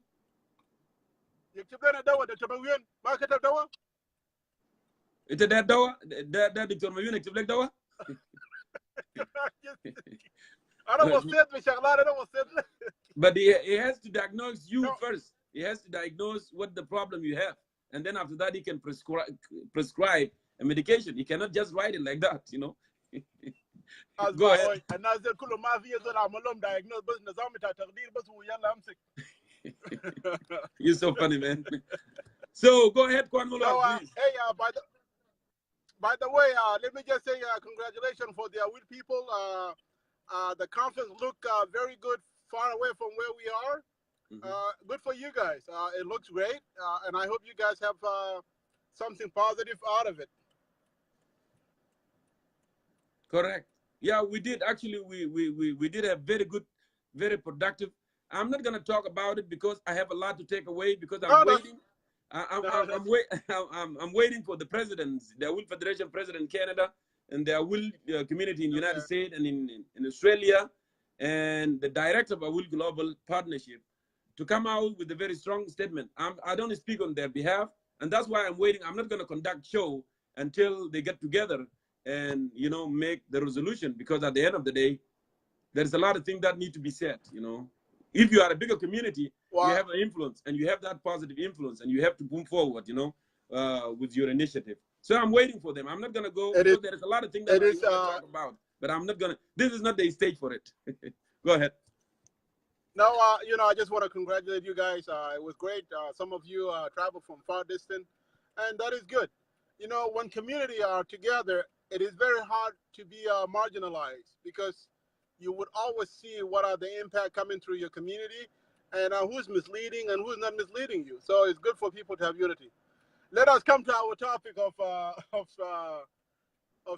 يكتب لنا دواء دكتور مawin ما كتب دواء؟ أنت ده دواء؟ ده دكتور مawin يكتب لك دواء؟ أنا وصيت بشغلات أنا وصيت. But he has to diagnose you first. He has to diagnose what the problem you have, and then after that he can prescribe a medication. He cannot just write it like that, you know. Go ahead. الناس دي كلهم ما في زول عمل لهم diagnose بس نظام بتاع تخدير بس ويلا أمسك. You're so funny, man. So go ahead, Kwan Mulwal, please. Hey, by the way, let me just say congratulations for the Awil people. The conference look very good, far away from where we are. Good for you guys. It looks great, and I hope you guys have something positive out of it. Correct. Yeah, we did actually. We did a very good, very productive. I'm not gonna talk about it because I have a lot to take away because I'm waiting. I'm waiting for the presidents, the Awil Federation President in Canada, and the Awil community in the United States and in Australia, and the director of Awil Global Partnership to come out with a very strong statement. I don't speak on their behalf, and that's why I'm waiting. I'm not going to conduct show until they get together and, you know, make the resolution, because at the end of the day, there's a lot of things that need to be said, you know. If you are a bigger community, you have an influence, and you have that positive influence, and you have to move forward, you know, with your initiative. So I'm waiting for them. I'm not going to go, because there's a lot of things that I want to talk about, but I'm not going to, this is not the stage for it. Go ahead. No, you know, I just want to congratulate you guys. It was great. Some of you traveled from far distance, and that is good. You know, when community are together, it is very hard to be marginalized, because you would always see what are the impact coming through your community, and who's misleading and who's not misleading you. So it's good for people to have unity. Let us come to our topic of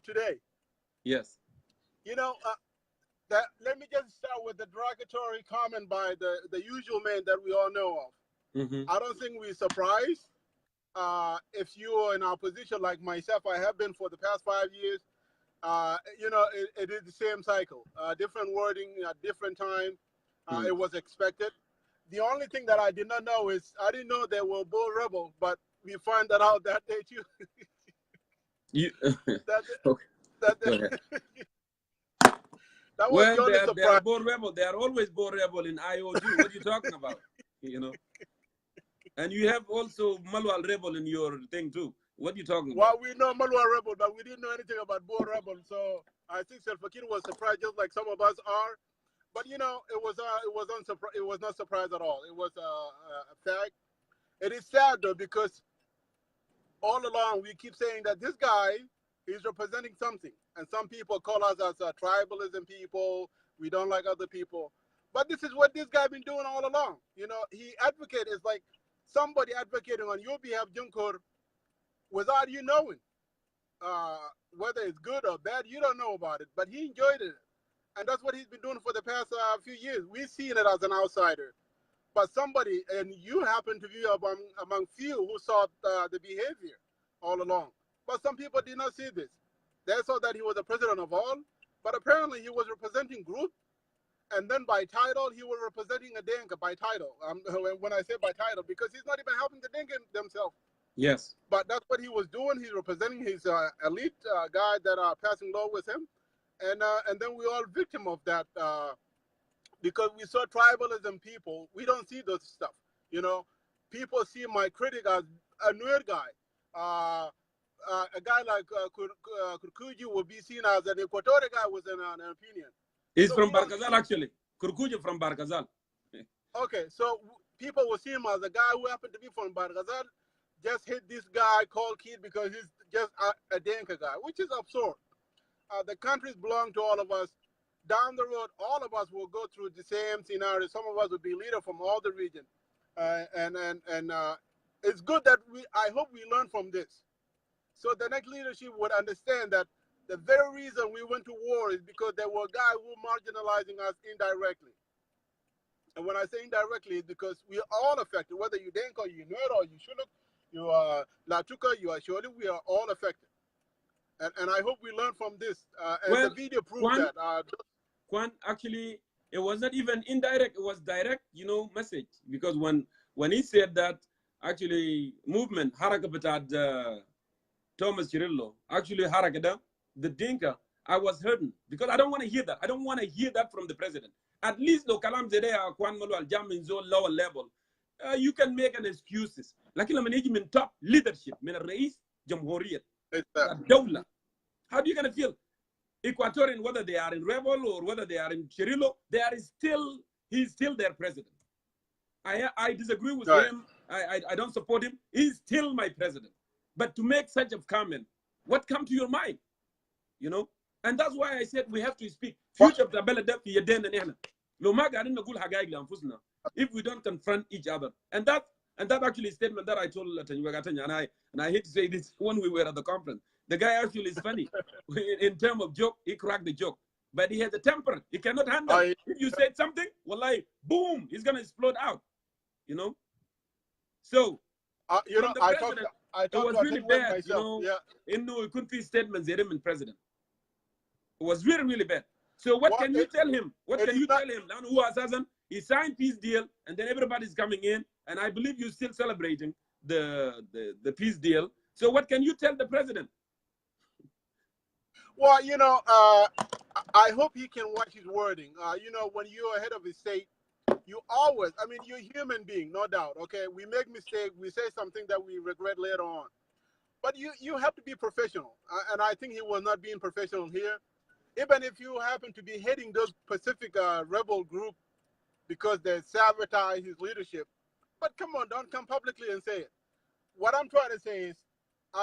today. Yes. You know, let me just start with the derogatory comment by the usual man that we all know of. I don't think we're surprised. If you are in our position like myself, I have been for the past 5 years. You know, it is the same cycle, different wording at different time. It was expected. The only thing that I did not know is I didn't know they were bull rebel, but we find that out that day too. That was well, the only surprise. They are bull rebel. They are always bull rebel in IOG. What are you talking about? You know. And you have also Malwal rebel in your thing too. What are you talking about? Well, we know Malwa rebel, but we didn't know anything about bull rebel. So I think Salva Kiir was surprised, just like some of us are. But you know, it was not surprise at all. It was a fact. It is sad though, because all along we keep saying that this guy is representing something, and some people call us as tribalism people. We don't like other people, but this is what this guy been doing all along. You know, he advocated. It's like somebody advocating on your behalf, Jongkor, without you knowing. Whether it's good or bad, you don't know about it, but he enjoyed it. And that's what he's been doing for the past few years. We've seen it as an outsider. But somebody, and you happen to be among few who saw the behavior all along. But some people did not see this. They saw that he was the president of all, but apparently he was representing group. And then by title, he was representing a Dinka by title. When I say by title, because he's not even helping the Dinka themselves. Yes. But that's what he was doing. He's representing his elite guy that are passing law with him. And then we all victim of that because we saw tribalism people. We don't see those stuff. You know, people see my critic as a nerd guy. A guy like Kurkuji will be seen as an Equatorial guy with an opinion. He's So from we don't Barkazal, see- actually. Kurkuja from Barkazal. Okay, so people will see him as a guy who happened to be from Bargazal, just hit this guy called Kid because he's just a Dinka guy, which is absurd. The countries belong to all of us. Down the road, all of us will go through the same scenario. Some of us will be leader from all the region, and it's good that I hope we learn from this, so the next leadership would understand that the very reason we went to war is because there were guys who were marginalizing us indirectly. And when I say indirectly, it's because we are all affected, whether you Dinka, you Nuer, or you Shuluk, you are Latuka, you are Sholi, we are all affected. And I hope we learn from this. And Well, the video proves Kwan, that. Kwan, actually, it was not even indirect, it was direct, you know, message. Because when he said that, actually, movement, Harakabat Thomas Cirillo, actually, Harakada, the Dinka, I was hurting. Because I don't want to hear that. I don't want to hear that from the president. At least, lo kalam zede Kwan Malu al Jam in zone lower level, you can make an excuses. Like in management top leadership, min Rais Jamhuriyat, Dawla. How are you gonna feel? Equatorian, whether they are in rebel or whether they are in Cirillo, he's still their president. I disagree with him. I don't support him. He's still my president. But to make such a comment, what come to your mind? You know? And that's why I said we have to speak. Future of the Beladef, Yaden and Yana. If we don't confront each other. And that actually is a statement that I told Latanya, and I hate to say this when we were at the conference. The guy actually is funny. In terms of joke, he cracked the joke. But he has a temper. He cannot handle it. If you said something, wallahi, boom, he's going to explode out. You know? So, you know, I talked it was really bad. Myself. You know, in no, it couldn't be statements, they didn't president. It was really, really bad. So what can you tell him? What can you tell him? He signed peace deal, and then everybody's coming in, and I believe you're still celebrating the peace deal. So what can you tell the president? Well, you know, I hope he can watch his wording. You know, when you're ahead of his state, you always, I mean, you're a human being, no doubt, okay? We make mistakes, we say something that we regret later on. But you have to be professional, and I think he was not being professional here. Even if you happen to be heading those Pacific rebel group because they sabotage his leadership, but come on, don't come publicly and say it. What I'm trying to say is,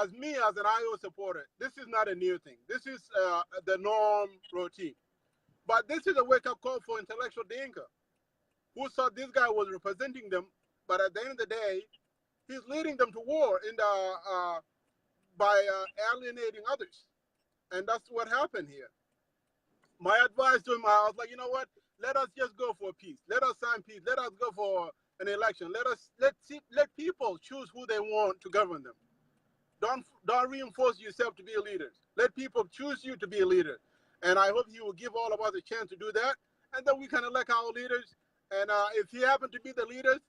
as me as an IO supporter, this is not a new thing. This is the norm routine. But this is a wake-up call for intellectual Dinka, who saw this guy was representing them, but at the end of the day, he's leading them to war by alienating others. And that's what happened here. My advice to him, I was like, you know what? Let us just go for peace. Let us sign peace. Let us go for an election. Let people choose who they want to govern them. Don't reinforce yourself to be a leader. Let people choose you to be a leader. And I hope he will give all of us a chance to do that. And then we can elect our leaders. And if he happened to be the leaders,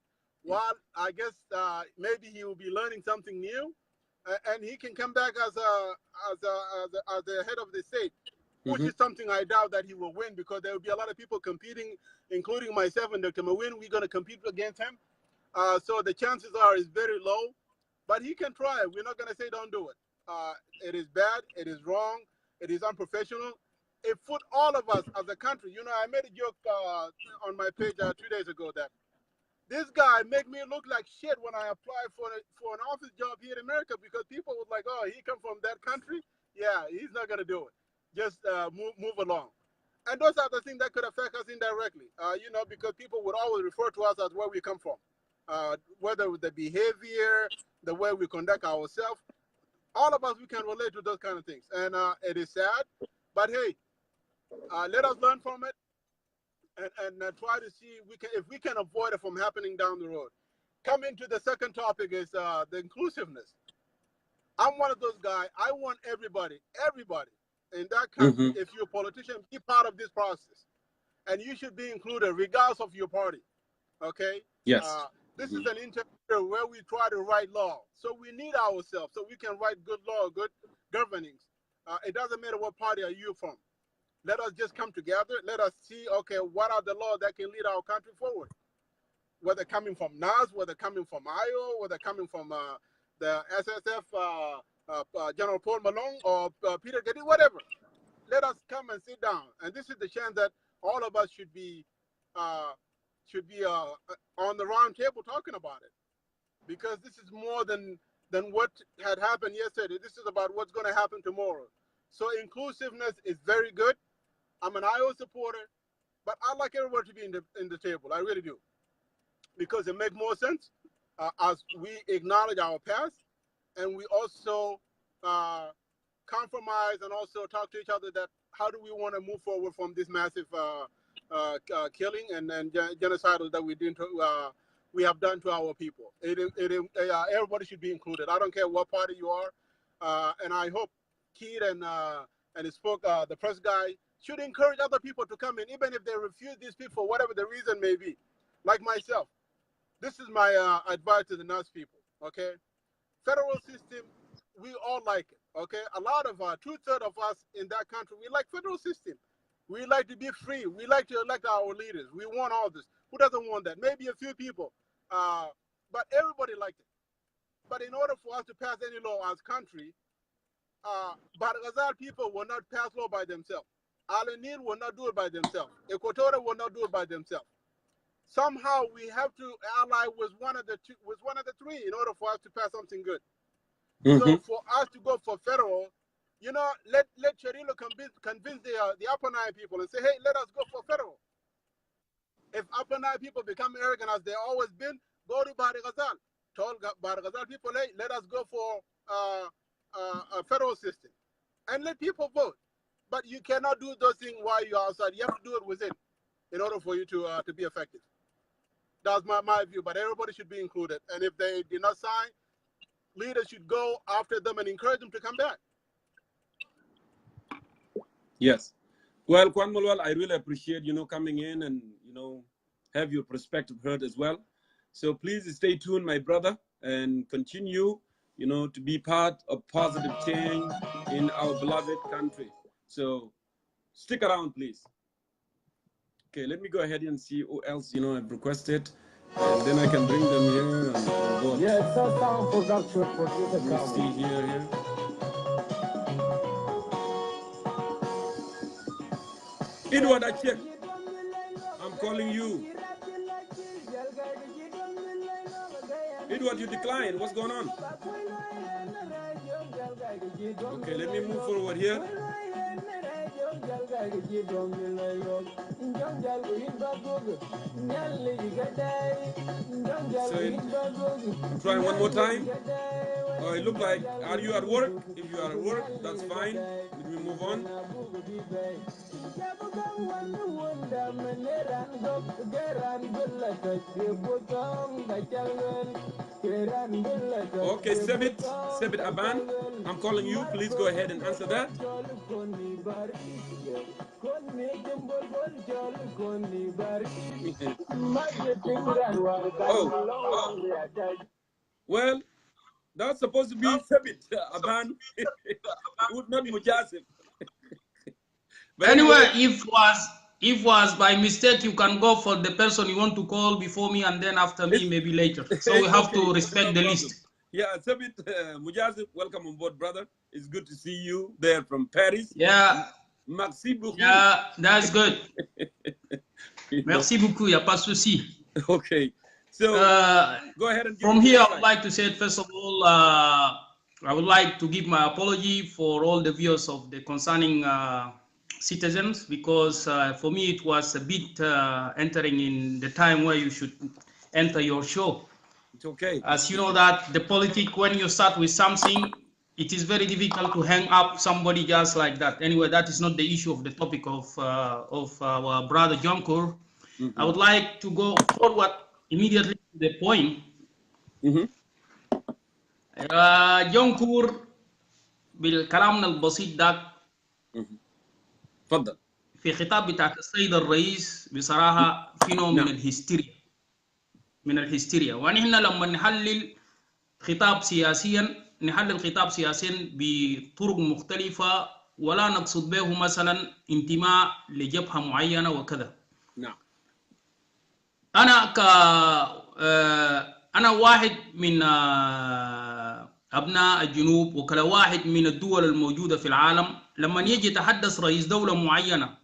well, I guess maybe he will be learning something new. And he can come back as the head of the state. Which is something I doubt that he will win, because there will be a lot of people competing, including myself and Dr. Mawin. We're going to compete against him. So the chances are is very low, but he can try. We're not going to say don't do it. It is bad. It is wrong. It is unprofessional. it put all of us as a country. You know, I made a joke on my page 2 days ago that this guy make me look like shit when I apply for an office job here in America, because people was like, oh, he come from that country. Yeah, he's not gonna do it. Just move along. And those are the things that could affect us indirectly. You know, because people would always refer to us as where we come from, whether with the behavior, the way we conduct ourselves. All of us, we can relate to those kind of things, and it is sad. But hey, let us learn from it. And try to see if we can avoid it from happening down the road. Coming to the second topic is the inclusiveness. I'm one of those guys. I want everybody in that country, if you're a politician, be part of this process. And you should be included regardless of your party, okay? Yes. This is an interview where we try to write law. So we need ourselves so we can write good law, good governance. It doesn't matter what party are you from. Let us just come together. Let us see, okay, what are the laws that can lead our country forward? Whether coming from NAS, whether coming from Mayol, whether coming from the SSF, General Paul Malone, or Peter Geddy, whatever. Let us come and sit down. And this is the chance that all of us should be on the round table talking about it. Because this is more than what had happened yesterday. This is about what's going to happen tomorrow. So inclusiveness is very good. I'm an IO supporter, but I like everybody to be in the table. I really do, because it makes more sense as we acknowledge our past, and we also compromise and also talk to each other that how do we want to move forward from this massive killing and genocidal that we have done to our people. Everybody should be included. I don't care what party you are, and I hope Keith and he spoke, the press guy, should encourage other people to come in, even if they refuse these people for whatever the reason may be. Like myself, this is my advice to the NAS people, okay? Federal system, we all like it, okay? A lot of 2/3 of us in that country, we like federal system. We like to be free. We like to elect our leaders. We want all this. Who doesn't want that? Maybe a few people, but everybody liked it. But in order for us to pass any law as country, Barghazal people will not pass law by themselves. Al-Nil will not do it by themselves. Equatorial will not do it by themselves. Somehow we have to ally with one of the three in order for us to pass something good. So for us to go for federal, you know, let Cherilo convince the Upper Nile people and say, hey, let us go for federal. If Upper Nile people become arrogant as they always been, go to Barghazal. Told Barghazal people, hey, let us go for a federal system, and let people vote. But you cannot do those things while you're outside. You have to do it within in order for you to be effective. That's my view, but everybody should be included. And if they did not sign, leaders should go after them and encourage them to come back. Yes. Well, Kwan Mulwal, I really appreciate, coming in and, have your perspective heard as well. So please stay tuned, my brother, and continue, to be part of positive change in our beloved country. So stick around, please. Okay, let me go ahead and see who else, I've requested. And then I can bring them here and vote. Yeah, it's a sound production for the Let's see here. Edward, I check. I'm calling you. Edward, you declined. What's going on? Okay, let me move forward here. So I'm trying one more time. Oh, it looks like, are you at work? If you are at work, that's fine. Let me move on. Okay, Sebit Aban, I'm calling you. Please go ahead and answer that. Well, that's supposed to be Sebit Aban. It would not be Mujasib. But anyway, if was by mistake, you can go for the person you want to call before me and then after me, maybe later. So we have to respect the list. Yeah, Sabit Mujasib, welcome on board, brother. It's good to see you there from Paris. Yeah, Merci beaucoup. Yeah, that's good. Merci beaucoup. Il n'y a pas de souci. Okay. So go ahead and give from me here, the I would like to say, first of all, I would like to give my apology for all the viewers of the concerning citizens, because for me it was a bit entering in the time where you should enter your show. It's okay. As you know that the politics, when you start with something, it is very difficult to hang up somebody just like that. Anyway, that is not the issue of the topic of our brother Jongkor. I would like to go forward immediately to the point. جونكور بالكلام البسيط ده تفضل. في خطاب بتاع السيد الرئيس بصراحة في نوع من الهستيريا، ونحن لما نحلل خطاب سياسيا نحلل خطاب سياسيا بطرق مختلفة، ولا نقصد به مثلا انتماء لجبهة معينة وكذا. نعم. أنا واحد من أبناء الجنوب، وكلا واحد من الدول الموجودة في العالم، لما يجي يتحدث رئيس دولة معينة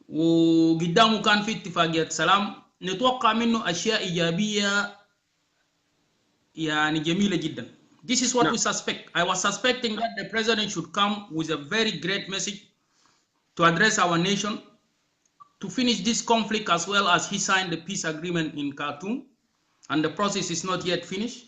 وقدامه كان في اتفاقية سلام، نتوقع منه أشياء إيجابية يعني جميلة جدا. This is what we suspect. I was suspecting that the president should come with a very great message to address our nation, to finish this conflict, as well as he signed the peace agreement in Khartoum, and the process is not yet finished.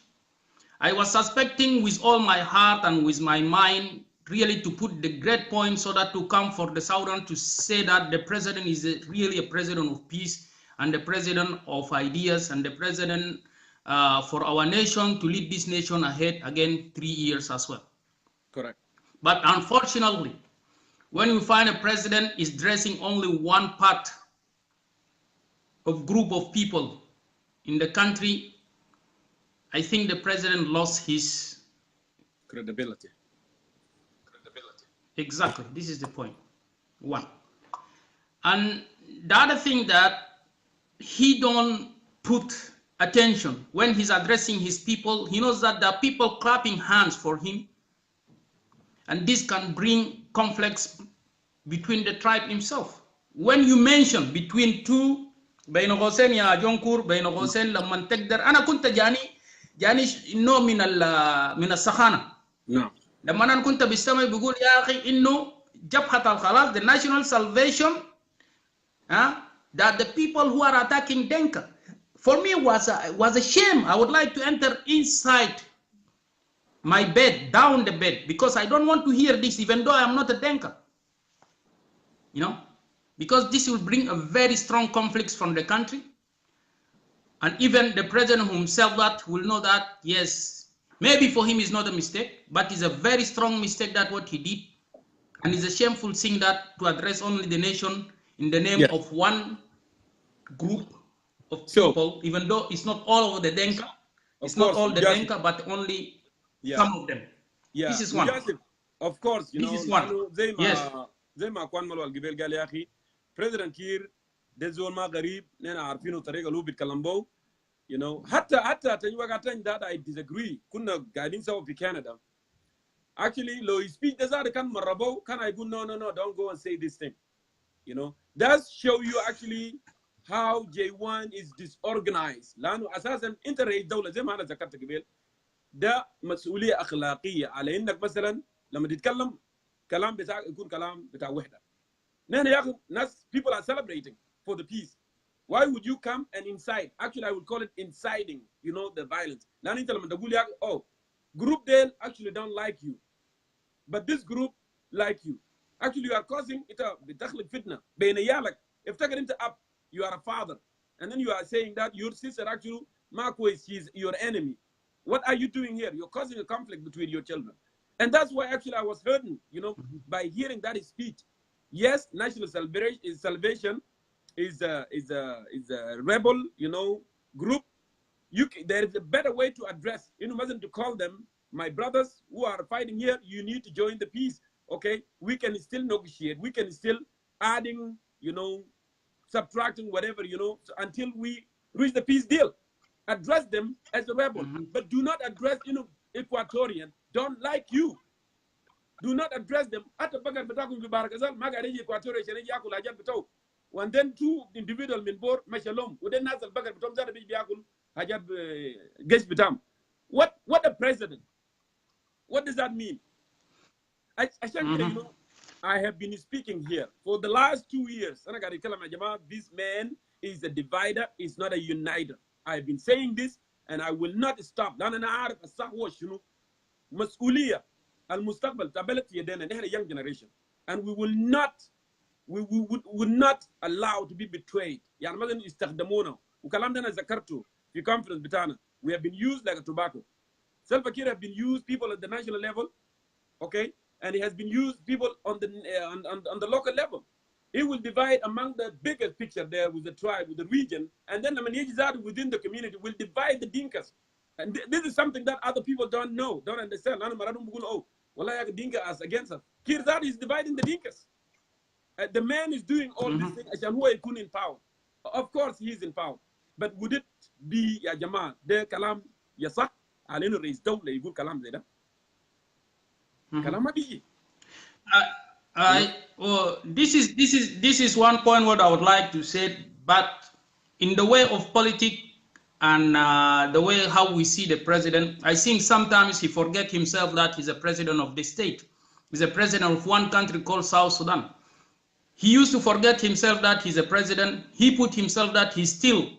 I was suspecting with all my heart and with my mind really to put the great point so that to come for the Southern to say that the president is really a president of peace and the president of ideas and the president for our nation to lead this nation ahead again 3 years as well. Correct. But unfortunately, when we find a president is dressing only one part of group of people in the country, I think the president lost his credibility. Exactly. This is the point. One. And the other thing that he don't put attention when he's addressing his people, he knows that there are people clapping hands for him, and this can bring conflicts between the tribe himself. When you mention between two بين قوسين يا جونكور بين قوسين لما تقدر أنا كنت جاني إنه من السخانة. نعم. لما أنا كنت بستمع بيقول يا أخي إنه جبهة الخلاص the national salvation that the people who are attacking Denka. For me was a shame. I would like to enter inside my bed, down the bed, because I don't want to hear this, even though I am not a Denka. You know, because this will bring a very strong conflicts from the country. And even the president himself that will know that, yes, maybe for him it's not a mistake, but it's a very strong mistake that what he did. And it's a shameful thing that to address only the nation in the name of one group of people, even though it's not all over the Denka, it's not all the Denka, but only some of them. Yeah. This is one. Of course, you know, this is one. زي ما كان ملو القبيل قال يا أخي President كير ده زول ما غريب نحن عارفينه الطريقة اللي هو بيتكلم بو you know حتى تاني وقت that I disagree كنا قاعدين سوا في كندا actually لو speech ده زاد كان مرة بو كان يقول no don't go and say this thing you know that show you actually how J1 is disorganized لأنه أساسا أنت رئيس دولة زي ما أنا ذكرت قبل ده مسؤولية أخلاقية على إنك مثلا لما تتكلم كلام بتاع يكون كلام بتاع وحدة. نحن يا أخي ناس people are celebrating for the peace. Why would you come and incite? Actually, I would call it inciting, you know, the violence. لأن أنت لما تقول يا أخي oh group they actually don't like you, but this group like you. Actually, you are causing it بتخلق فتنة بين عيالك. افتكر أنت up, you are a father, and then you are saying that your sister actually Marquez, she's your enemy. What are you doing here? You're causing a conflict between your children. And that's why actually I was hurting, you know, by hearing that speech. Yes, national salvation is a rebel, you know, group. There is a better way to address, you know, wasn't to call them my brothers who are fighting here. You need to join the peace. Okay, we can still negotiate. We can still adding, you know, subtracting whatever, you know, until we reach the peace deal. Address them as a rebel, but do not address, you know, Equatorian don't like you. Do not address them. Ata bagar bitakum fi barakazal ma gari Equatorial shene yakul hajat bitaw. And then 2 individual min bor mashalom. Uden nasal bagar bitam zara bi yakul hajat gesh bitam. What a president? What does that mean? I you know, I have been speaking here for the last 2 years. And I got to tell my this man is a divider, is not a uniter. I have been saying this and I will not stop. Mas'uliyah al-mustaqbal tabalat yadena nahna young generation, and we would not allow to be betrayed. يعني مثلا استخدمونا وكلام ده انا ذكرته في conference بتاعنا. We have been used like a tobacco. Salva Kiir have been used people at the national level, okay, and he has been used people on the local level. He will divide among the biggest picture there with the tribe, with the region, and then the managers within the community will divide the Dinkas. And this is something that other people don't know, don't understand. Oh, Dinka as against us. Kirzad is dividing the Dinkas. The man is doing all these things in power. Of course, he is in power. But would it be, ya Jama, the kalam yasah? Alenu reis dawla yigul kalam zeda. Kalam ma biji. This is one point what I would like to say, but in the way of politics and the way how we see the president, I think sometimes he forgets himself that he's a president of the state. He's a president of one country called South Sudan. He used to forget himself that he's a president. He put himself that he's still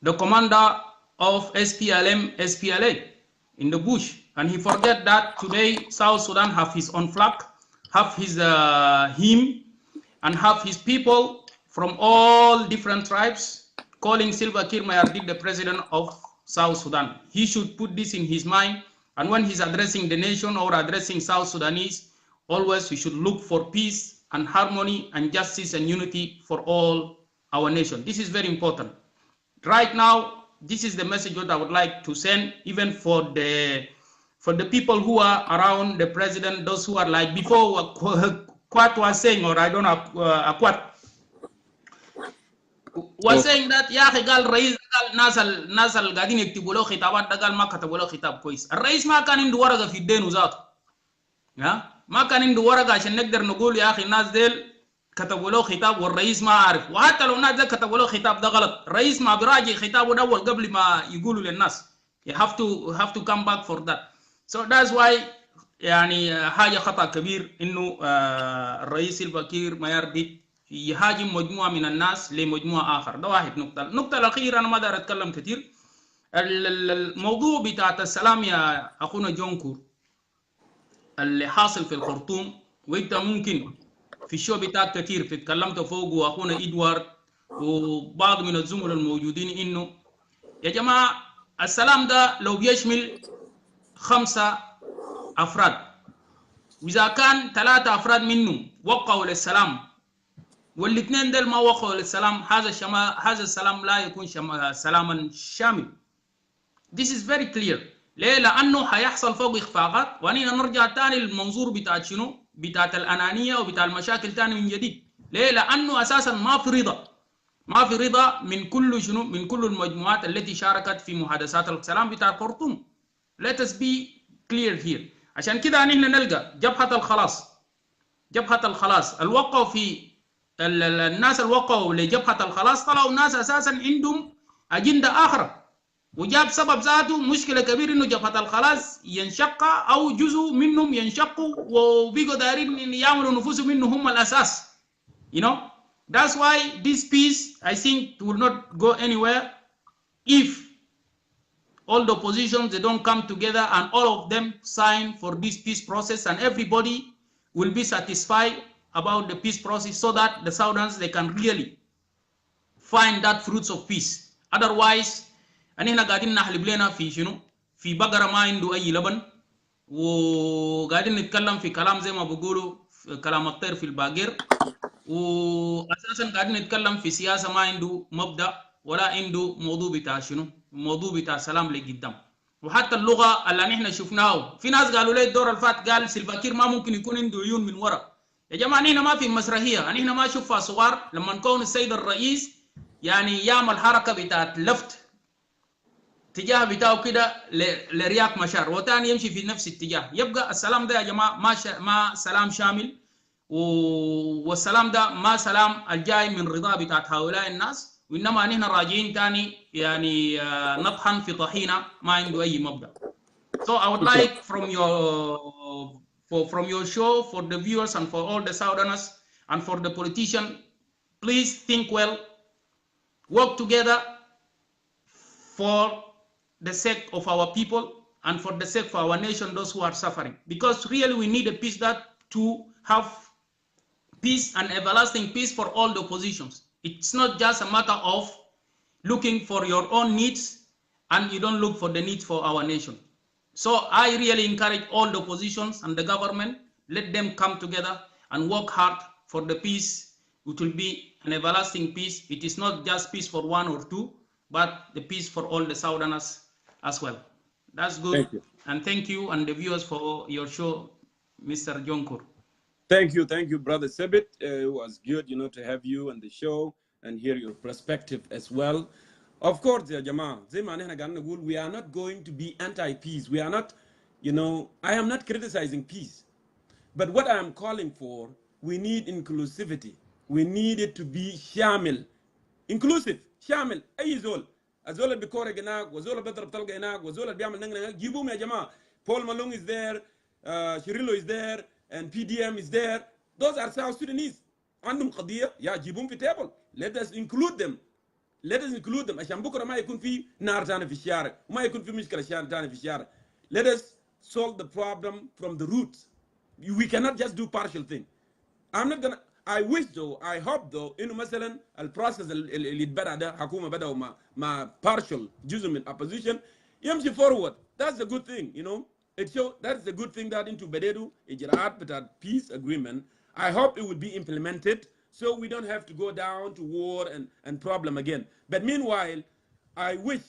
the commander of SPLM, SPLA in the bush. And he forget that today South Sudan have his own flag, have his hymn, and have his people from all different tribes calling Salva Kiir Mayardit the president of South Sudan. He should put this in his mind, and when he's addressing the nation or addressing South Sudanese, always we should look for peace and harmony and justice and unity for all our nation. This is very important. Right now, this is the message that I would like to send, even for the people who are around the president, those who are like before Kwat was saying, or I don't know, Kwat was saying that يا أخي قال رئيس قال ناس قاعدين يكتبوا له خطابات ده قال ما كتبوا له خطاب كويس. الرئيس ما كان عنده ورقة في الدين وذاته. ما كان عنده ورقة عشان نقدر نقول يا أخي الناس ديل كتبوا له خطاب والرئيس ما عارف. وحتى لو الناس ديل كتبوا له خطاب ده غلط. الرئيس ما بيراجع خطابه ده قبل ما يقولوا للناس. You have to come back for that. So that's why يعني حاجة خطأ كبير إنه الرئيس سيلفا كير مايرديت يهاجم مجموعة من الناس لمجموعة آخر. ده واحد نقطة. النقطة الأخيرة أنا ما دار أتكلم كثير. الموضوع بتاعت السلام يا أخونا جونكور اللي حاصل في الخرطوم، وإنت ممكن في الشو بتاعك كثير في تكلمت فوق وأخونا إدوارد وبعض من الزملاء الموجودين إنه يا جماعة السلام ده لو بيشمل 5 أفراد وإذا كان 3 أفراد منهم وقعوا للسلام والاثنين دول ما وقعوا للسلام، هذا السلام لا يكون سلاما شامل. This is very clear. ليه؟ لأنه هيحصل فوق إخفاقات، وأننا نرجع تاني للمنظور بتاعت شنو؟ بتاعت الأنانية وبتاع المشاكل تاني من جديد. ليه؟ لأنه أساسا ما في رضا من كل شنو؟ من كل المجموعات التي شاركت في محادثات السلام بتاع الخرطوم. Let us be clear here. عشان كده نحن نلقى جبهة الخلاص الوقعوا في الناس الوقعوا لجبهة الخلاص طلعوا ناس أساسا عندهم أجندة آخر، وجاب سبب ذاته مشكلة كبيرة إنه جبهة الخلاص ينشق أو جزء منهم ينشقوا وبيقوا دايرين يعملوا نفوسهم إنه هم الأساس. You know, that's why this peace I think will not go anywhere if all the oppositions they don't come together and all of them sign for this peace process and everybody will be satisfied about the peace process so that the Saudans they can really find that fruits of peace. Otherwise أننا قاعدين نحلب لنا في شنو؟ في بقرة ما عنده أي لبن، وقاعدين نتكلم في كلام زي ما بقولوا كلام الطير في الباقر، وأساسا قاعدين نتكلم في سياسة ما عنده مبدأ ولا عنده موضوع بتاع شنو؟ موضوع بتاع سلام لقدام. وحتى اللغة اللي نحن شفناه في ناس قالوا لي الدور الفات قال سيلفا كير ما ممكن يكون عنده عيون من ورا. يا جماعة نحن ما في مسرحية، نحن ما نشوفها صغار لما نكون السيد الرئيس يعني يعمل حركة بتاعت لفت اتجاه بتاعه كده لرياك مشار، وتاني يمشي في نفس الاتجاه. يبقى السلام ده يا جماعه ما سلام شامل، والسلام ده ما سلام الجاي من رضا بتاعت هؤلاء الناس، وانما نحن راجعين تاني يعني نطحن في طحينه ما عنده اي مبدا. So I would like from your show, for the viewers and for all the Southerners and for the politicians, please think well, work together for the sake of our people and for the sake of our nation, those who are suffering. Because really we need a peace, that to have peace and everlasting peace for all the oppositions. It's not just a matter of looking for your own needs and you don't look for the needs for our nation. So I really encourage all the oppositions and the government, let them come together and work hard for the peace. It will be an everlasting peace. It is not just peace for one or two, but the peace for all the Southerners as well. That's good. Thank you. And thank you and the viewers for your show, Mr. Jongkor. Thank you, Brother Sebit. It was good, to have you on the show and hear your perspective as well. Of course, ya Jama, we are not going to be anti-peace. We are not, I am not criticizing peace. But what I am calling for, we need inclusivity. We need it to be shamil. Inclusive, shamil, أي زول. الزول اللي بيكورق هناك وزول اللي بيضرب طلقة هناك وزول اللي بيعمل نغنغ هناك جيبوهم يا جماعة. Paul Malong is there, Shirillo is there, and PDM is there. Those are South Sudanese. عندهم قضية يا جيبوهم في table. Let us include them. Let us include them. عشان بكرة ما يكون في نار تاني في الشارع وما يكون في مشكلة تاني في الشارع. Let us solve the problem from the roots. We cannot just do partial thing. I'm not gonna. I wish though, I hope though, إنه مثلا البروسس اللي اتبدأ ده حكومة بدأوا مع partial جزء من opposition يمشي forward. That's a good thing, It shows that's a good thing that into بدأوا إجراءات بتاع peace agreement. I hope it will be implemented so we don't have to go down to war and problem again. But meanwhile, I wish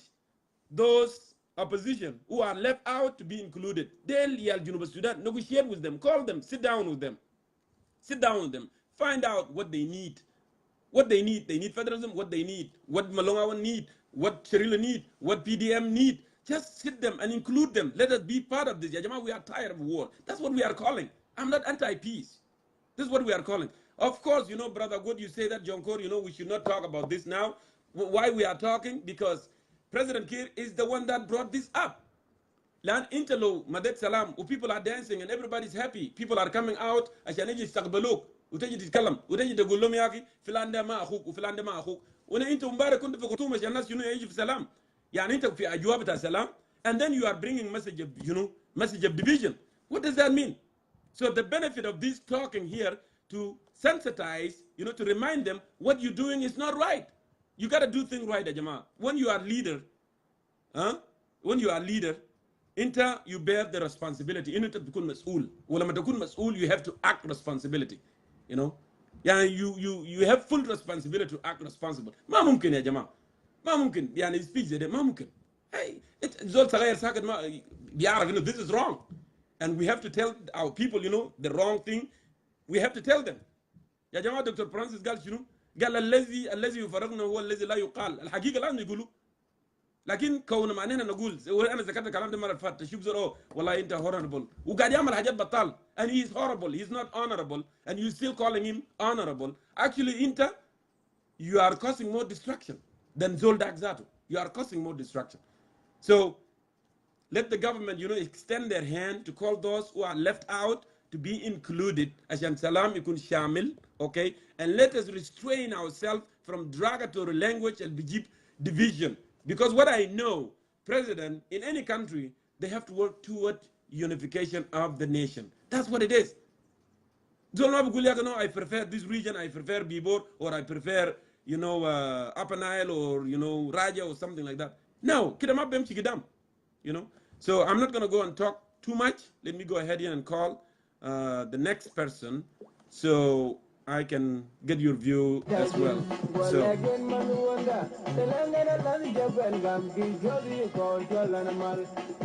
those opposition who are left out to be included. They'll Sudan, negotiate with them, call them, sit down with them. Sit down with them. Find out what they need. What they need. They need federalism, what they need. What Malongawan need. What Shirillo need. What PDM need. Just sit them and include them. Let us be part of this. Yajama, we are tired of war. That's what we are calling. I'm not anti-peace. This is what we are calling. Of course, Brother Good, you say that, Jongkor, we should not talk about this now. Why we are talking? Because President Kiir is the one that brought this up. Lan interlo madet salam, people are dancing and everybody's happy. People are coming out عشان يجي يستقبلوك وتجي تتكلم وتجي تقول لهم يا اخي فلان ده ما اخوك وفلان ده ما اخوك. وانا انت مبارك كنت في خرطوم عشان الناس يجي في سلام. يعني انت في اجواء بتاع سلام and then you are bringing message of message of division. What does that mean? So the benefit of this talking here to sensitize, to remind them what you're doing is not right. You got to do things right, Ajama. When you are leader, you bear the responsibility. انت تكون مسؤول. ولما تكون مسؤول, you have to act responsibility. يعني you have full responsibility to act responsible. ما ممكن يا جماعة. ما ممكن يعني speech زي ده ما ممكن. Hey, زول صغير ساكت ما بيعرف this is wrong. And we have to tell our people, the wrong thing. We have to tell them. يا جماعة دكتور فرانسيس قال شنو؟ قال الذي يفرقنا هو الذي لا يقال. الحقيقة لازم يقولوا. لكن كون معنانا نقول وانا ذكرت الكلام ده مره فاتت تشوف زول والله انت هوربل وقاعد يعمل حاجات بطال and he is horrible, he is not honorable and you still calling him honorable. Actually انت you are causing more destruction than زول ده ذاته. You are causing more destruction. So let the government extend their hand to call those who are left out to be included عشان سلام يكون شامل, okay, and let us restrain ourselves from derogatory language and بيجيب division. Because what I know, president, in any country, they have to work toward unification of the nation. That's what it is. I prefer this region, I prefer Bibor, or I prefer, Upper Nile, or, Raja, or something like that. No, So I'm not going to go and talk too much. Let me go ahead here and call the next person. So I can get your view as well. So,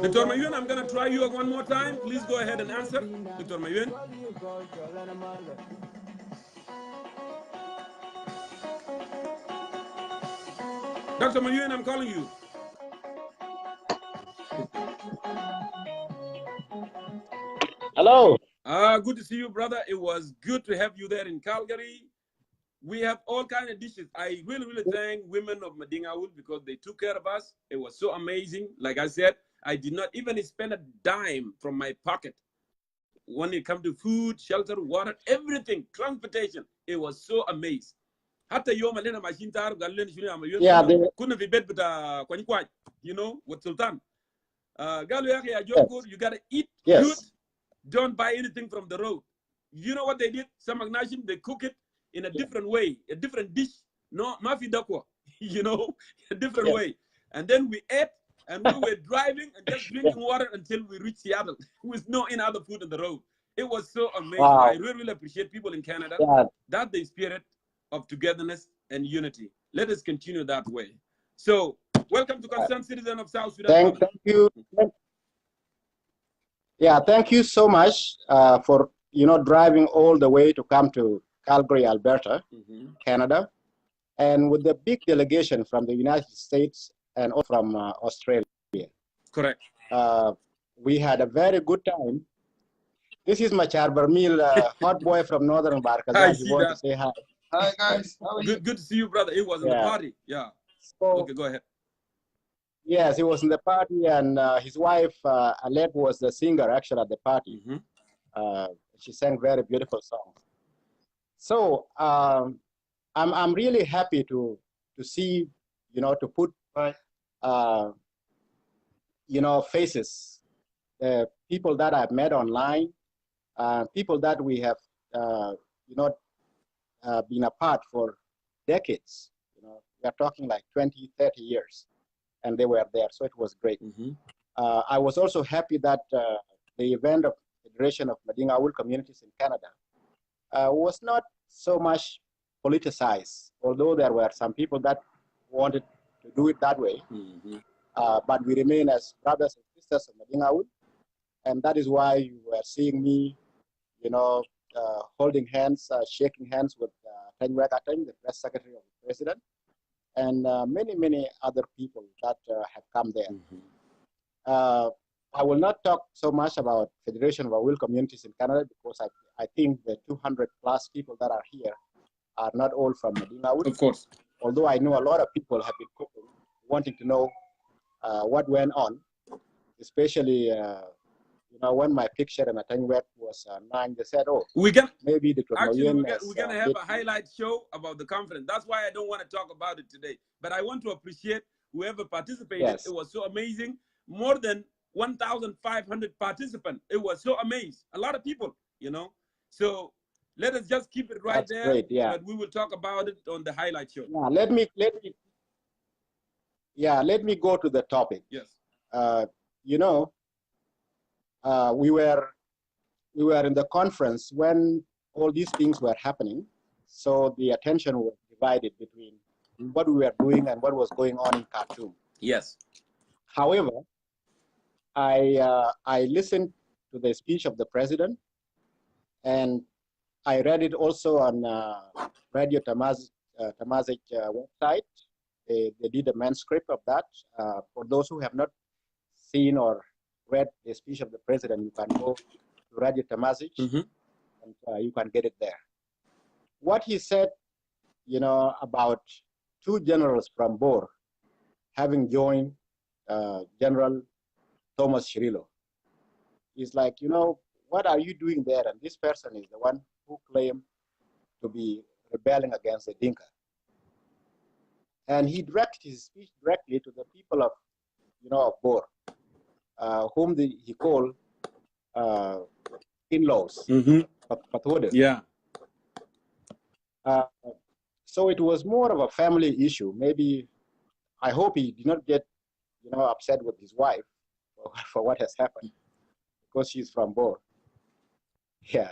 Dr. Mayun, I'm going to try you one more time. Please go ahead and answer. Dr. Mayun. Dr. Mayun, I'm calling you. Hello. Good to see you, brother. It was good to have you there in Calgary. We have all kind of dishes. I really, really thank women of Madingaul because they took care of us. It was so amazing. Like I said, I did not even spend a dime from my pocket. When it comes to food, shelter, water, everything, transportation, it was so amazing. Hatta yoma lena machine tar galen shuni ama Yeah. kuna fi bet bita kwany kwany, you know, with Sultan. Galu yake ya Yes. Jongkor, you gotta eat Yes. good. Don't buy anything from the road. You know what they did? Some Agnashim, they cook it in a different way, a different dish. No, mafi dakwa, you know, a different Yes. way. And then we ate and we were driving and just drinking water until we reached Seattle with no any other food on the road. It was so amazing. Wow. I really, really appreciate people in Canada. Yeah. That's the spirit of togetherness and unity. Let us continue that way. So, welcome to concerned citizen of South Sudan. Thank you. Yeah, thank you so much for driving all the way to come to Calgary, Alberta, Canada, and with the big delegation from the United States and also from Australia. Correct. We had a very good time. This is Machar Barmil, hot boy from Northern Barkazal. He wants to say hi. Hi guys, how are you? Good to see you, brother. It was in the party. Yeah. So, okay, go ahead. Yes, he was in the party, and his wife, Alette, was the singer actually at the party. She sang very beautiful songs. So I'm really happy to see, to put, faces, people that I've met online, people that we have, been apart for decades. We are talking like 20, 30 years. And they were there, so it was great. I was also happy that the event of Federation of Madingaul Communities in Canada was not so much politicized, although there were some people that wanted to do it that way. But we remain as brothers and sisters of Madingaul, and that is why you were seeing me, holding hands, shaking hands with Tanyuek Ateng, the press secretary of the president, and many, many other people that have come there. I will not talk so much about Federation of Awil Communities in Canada because I think the 200 plus people that are here are not all from Madingaul. Of course. Although I know a lot of people have been wanting to know what went on, especially when my picture and Atanyuek was 9, they said, oh, maybe the actually we're gonna have a highlight show about the conference. That's why I don't want to talk about it today. But I want to appreciate whoever participated. Yes. It was so amazing. More than 1,500 participants. It was so amazing. A lot of people, So let us just keep it right That's there. Great, yeah. But we will talk about it on the highlight show. Yeah, let me go to the topic. Yes. We were in the conference when all these things were happening, so the attention was divided between what we were doing and what was going on in Khartoum. Yes. However, I listened to the speech of the president, and I read it also on Radio Tamazic website. They did a manuscript of that. For those who have not seen or read the speech of the president, you can go to Radio Tamazic and you can get it there. What he said, about 2 generals from Bor having joined General Thomas Shirilo. He's like, what are you doing there? And this person is the one who claimed to be rebelling against the Dinka. And he directed his speech directly to the people of, of Bor, whom he called in-laws. Yeah. So it was more of a family issue. Maybe, I hope he did not get, upset with his wife for what has happened, because she's from Bor. Yeah.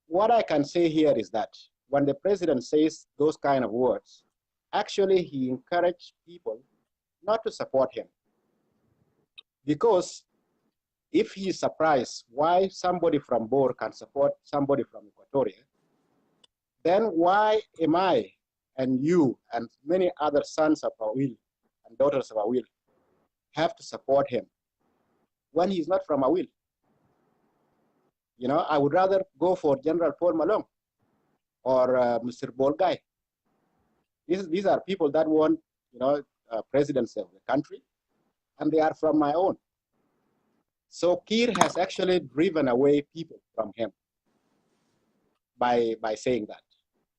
What I can say here is that when the president says those kind of words, actually he encouraged people not to support him. Because if he is surprised why somebody from Bor can support somebody from Equatoria, then why am I and you and many other sons of Awil and daughters of Awil have to support him when he's not from Awil. You know, I would rather go for General Paul Malone or Mr. Bolgai. These are people that want, you know, presidency of the country, and they are from my own. So Kiir has actually driven away people from him by saying that.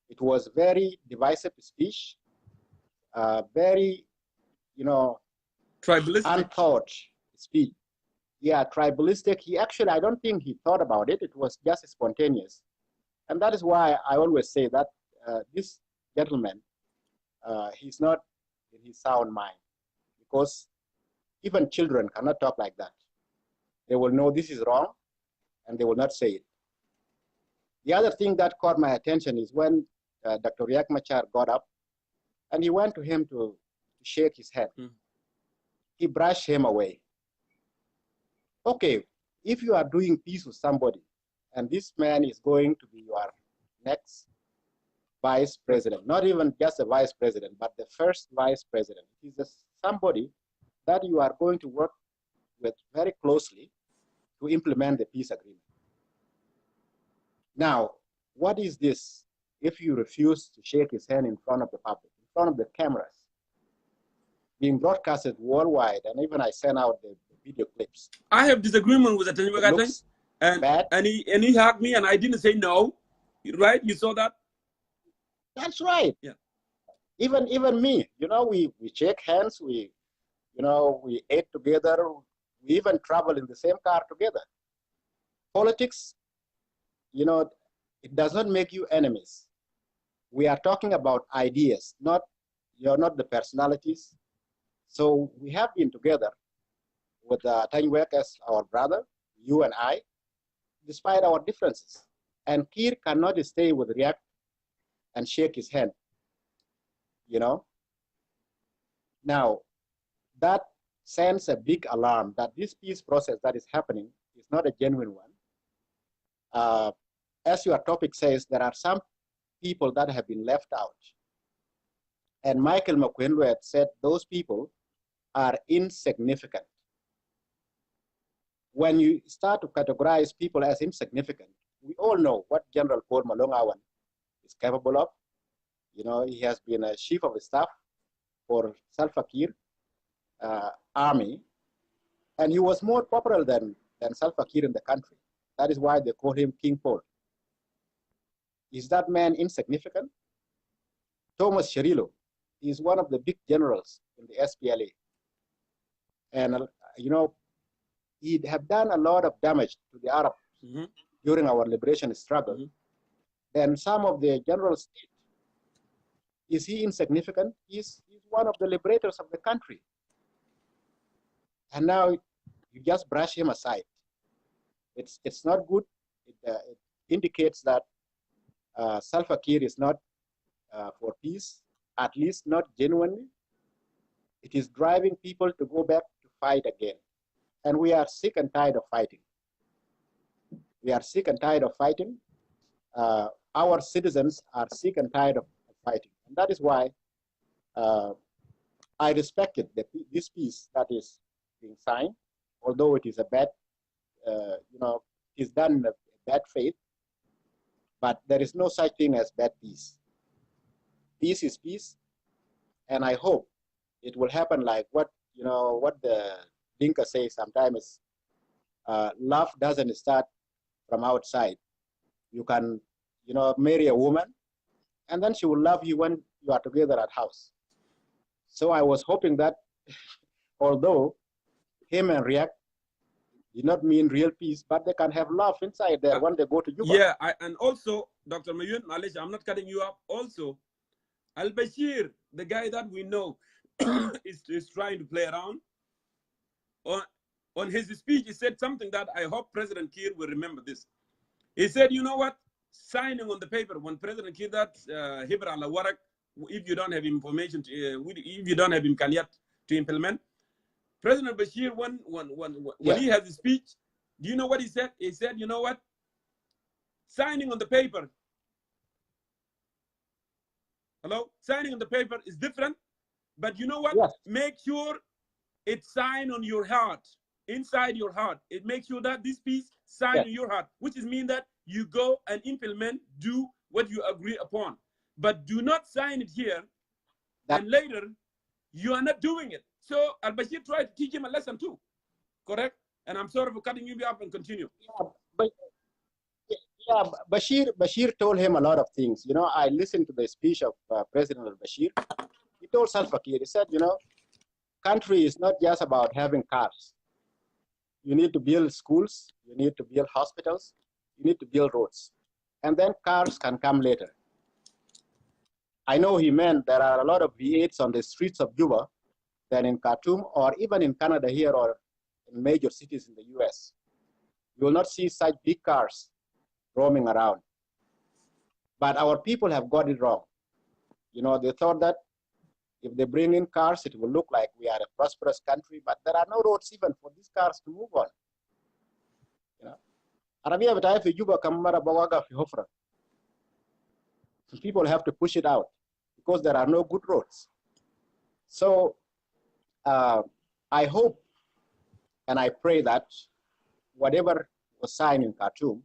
It was very divisive speech, very, you know, tribalistic, unthought speech. Yeah, tribalistic. He actually, I don't think he thought about it. It was just spontaneous. And that is why I always say that this gentleman, he's not in his sound mind, because even children cannot talk like that. They will know this is wrong, and they will not say it. The other thing that caught my attention is when Dr. Riek Machar got up, and he went to him to shake his hand. He brushed him away. Okay, if you are doing peace with somebody, and this man is going to be your next vice president, not even just a vice president, but the first vice president. He's somebody that you are going to work with very closely to implement the peace agreement. Now, what is this if you refuse to shake his hand in front of the public, in front of the cameras, being broadcasted worldwide, and even I sent out the video clips. I have disagreement with Atanyuagatay, and he hugged me, and I didn't say no. Right? You saw that? That's right. Yeah. Even me, you know, we shake hands, we ate together, we even travel in the same car together. Politics, you know, it does not make you enemies. We are talking about ideas, you're not the personalities. So we have been together with Tanyuek as our brother, you and I, despite our differences. And Kiir cannot stay with Riek and shake his hand, you know. Now, that sends a big alarm that this peace process that is happening is not a genuine one. As your topic says, there are some people that have been left out. And Michael Makuenlu had said those people are insignificant. When you start to categorize people as insignificant, we all know what General Paul Malong is capable of. You know, he has been a chief of staff for Salva Kiir army, and he was more popular than Salva Kiir in the country. That is why they call him King Paul. Is that man insignificant? Thomas Shirillo is one of the big generals in the SPLA. And, you know, he have done a lot of damage to the Arabs during our liberation struggle. Then some of the generals did. Is he insignificant? He's one of the liberators of the country. And now you just brush him aside. It's not good. It indicates that Salva Kiir is not for peace, at least not genuinely. It is driving people to go back to fight again. And we are sick and tired of fighting. We are sick and tired of fighting. Our citizens are sick and tired of fighting. And that is why I respected this peace that is being signed, although it is a bad, you know, it's done in a bad faith. But there is no such thing as bad peace. Peace is peace, and I hope it will happen like what the Dinka says sometimes. Love doesn't start from outside. You can, you know, marry a woman, and then she will love you when you are together at house. So I was hoping that, although him and Riek did not mean real peace, but they can have love inside there when they go to Juba. Yeah, and also, Dr. Mayun, Malaysia, I'm not cutting you up. Also, Al-Bashir, the guy that we know, is trying to play around. On his speech, he said something that I hope President Kiir will remember this. He said, you know what? Signing on the paper, when President Kiir that Hibra al-Warak, if you don't have information, if you don't have imkaniyat to implement, President Bashir, when he has his speech, do you know what he said? He said, you know what? Signing on the paper. Hello? Signing on the paper is different, but you know what? Yes. Make sure It's sign on your heart, inside your heart. It makes sure that this peace sign on your heart, which is mean that you go and implement, do what you agree upon. But do not sign it here, and later you are not doing it. So al-Bashir tried to teach him a lesson too, correct? And I'm sorry for cutting you off, and continue. Bashir told him a lot of things. You know, I listened to the speech of President al-Bashir. He told Salva Kiir, he said, you know, country is not just about having cars. You need to build schools, you need to build hospitals, you need to build roads. And then cars can come later. I know he meant there are a lot of V8s on the streets of Juba than in Khartoum or even in Canada here or in major cities in the US. You will not see such big cars roaming around. But our people have got it wrong. You know, they thought that if they bring in cars, it will look like we are a prosperous country, but there are no roads even for these cars to move on. You know, Arabia betaya fi Juba kamara bawaga fi hofra. People have to push it out because there are no good roads. So I hope and I pray that whatever was signed in Khartoum,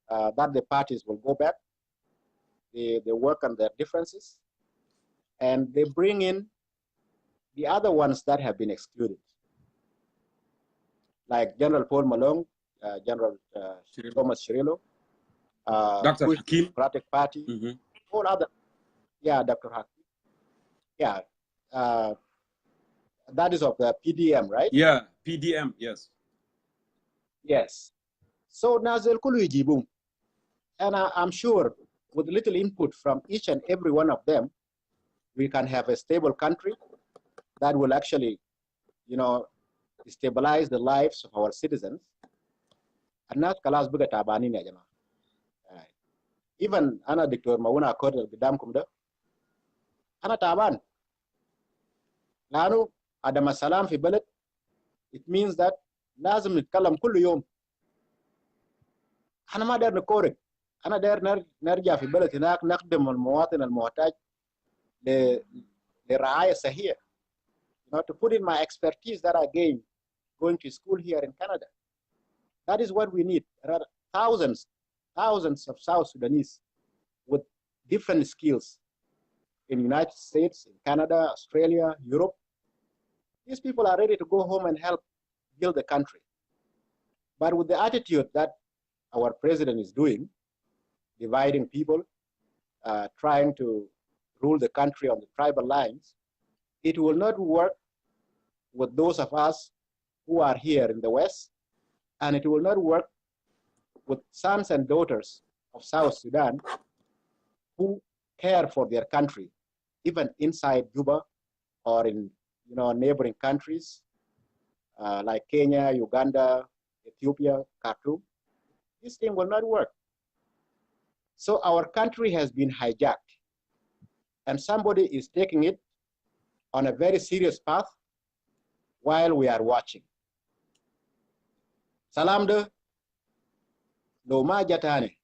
that the parties will go back, they work on their differences, and they bring in the other ones that have been excluded, like General Paul Malone, General Thomas Cirillo, Dr. Hakim, Democratic Party, all other, Dr. Hakim, that is of the PDM, right? Yeah, PDM, yes. Yes. So Nazil Kulu Ijibum, and I'm sure with little input from each and every one of them, we can have a stable country that will actually, you know, stabilize the lives of our citizens. And not kalas buga tabani na jama. Even ana Dr. Mauna Kodal Bidam Kumda, ana taban. Lanu adama salam fi balad, it means that lazim nitkalam kullu yom. Ana ma der nakorek. Ana der nerja fi balad hinak nakdem al-muwatin al-muhtaj لرعاية صحية, you know, to put in my expertise that I gained going to school here in Canada. That is what we need. There are thousands of South Sudanese with different skills in the United States, in Canada, Australia, Europe. These people are ready to go home and help build the country. But with the attitude that our president is doing, dividing people, trying to rule the country on the tribal lines, it will not work with those of us who are here in the West, and it will not work with sons and daughters of South Sudan who care for their country, even inside Juba or in, you know, neighboring countries like Kenya, Uganda, Ethiopia, Khartoum. This thing will not work. So our country has been hijacked, and somebody is taking it on a very serious path while we are watching. Salam de Loma Jatane,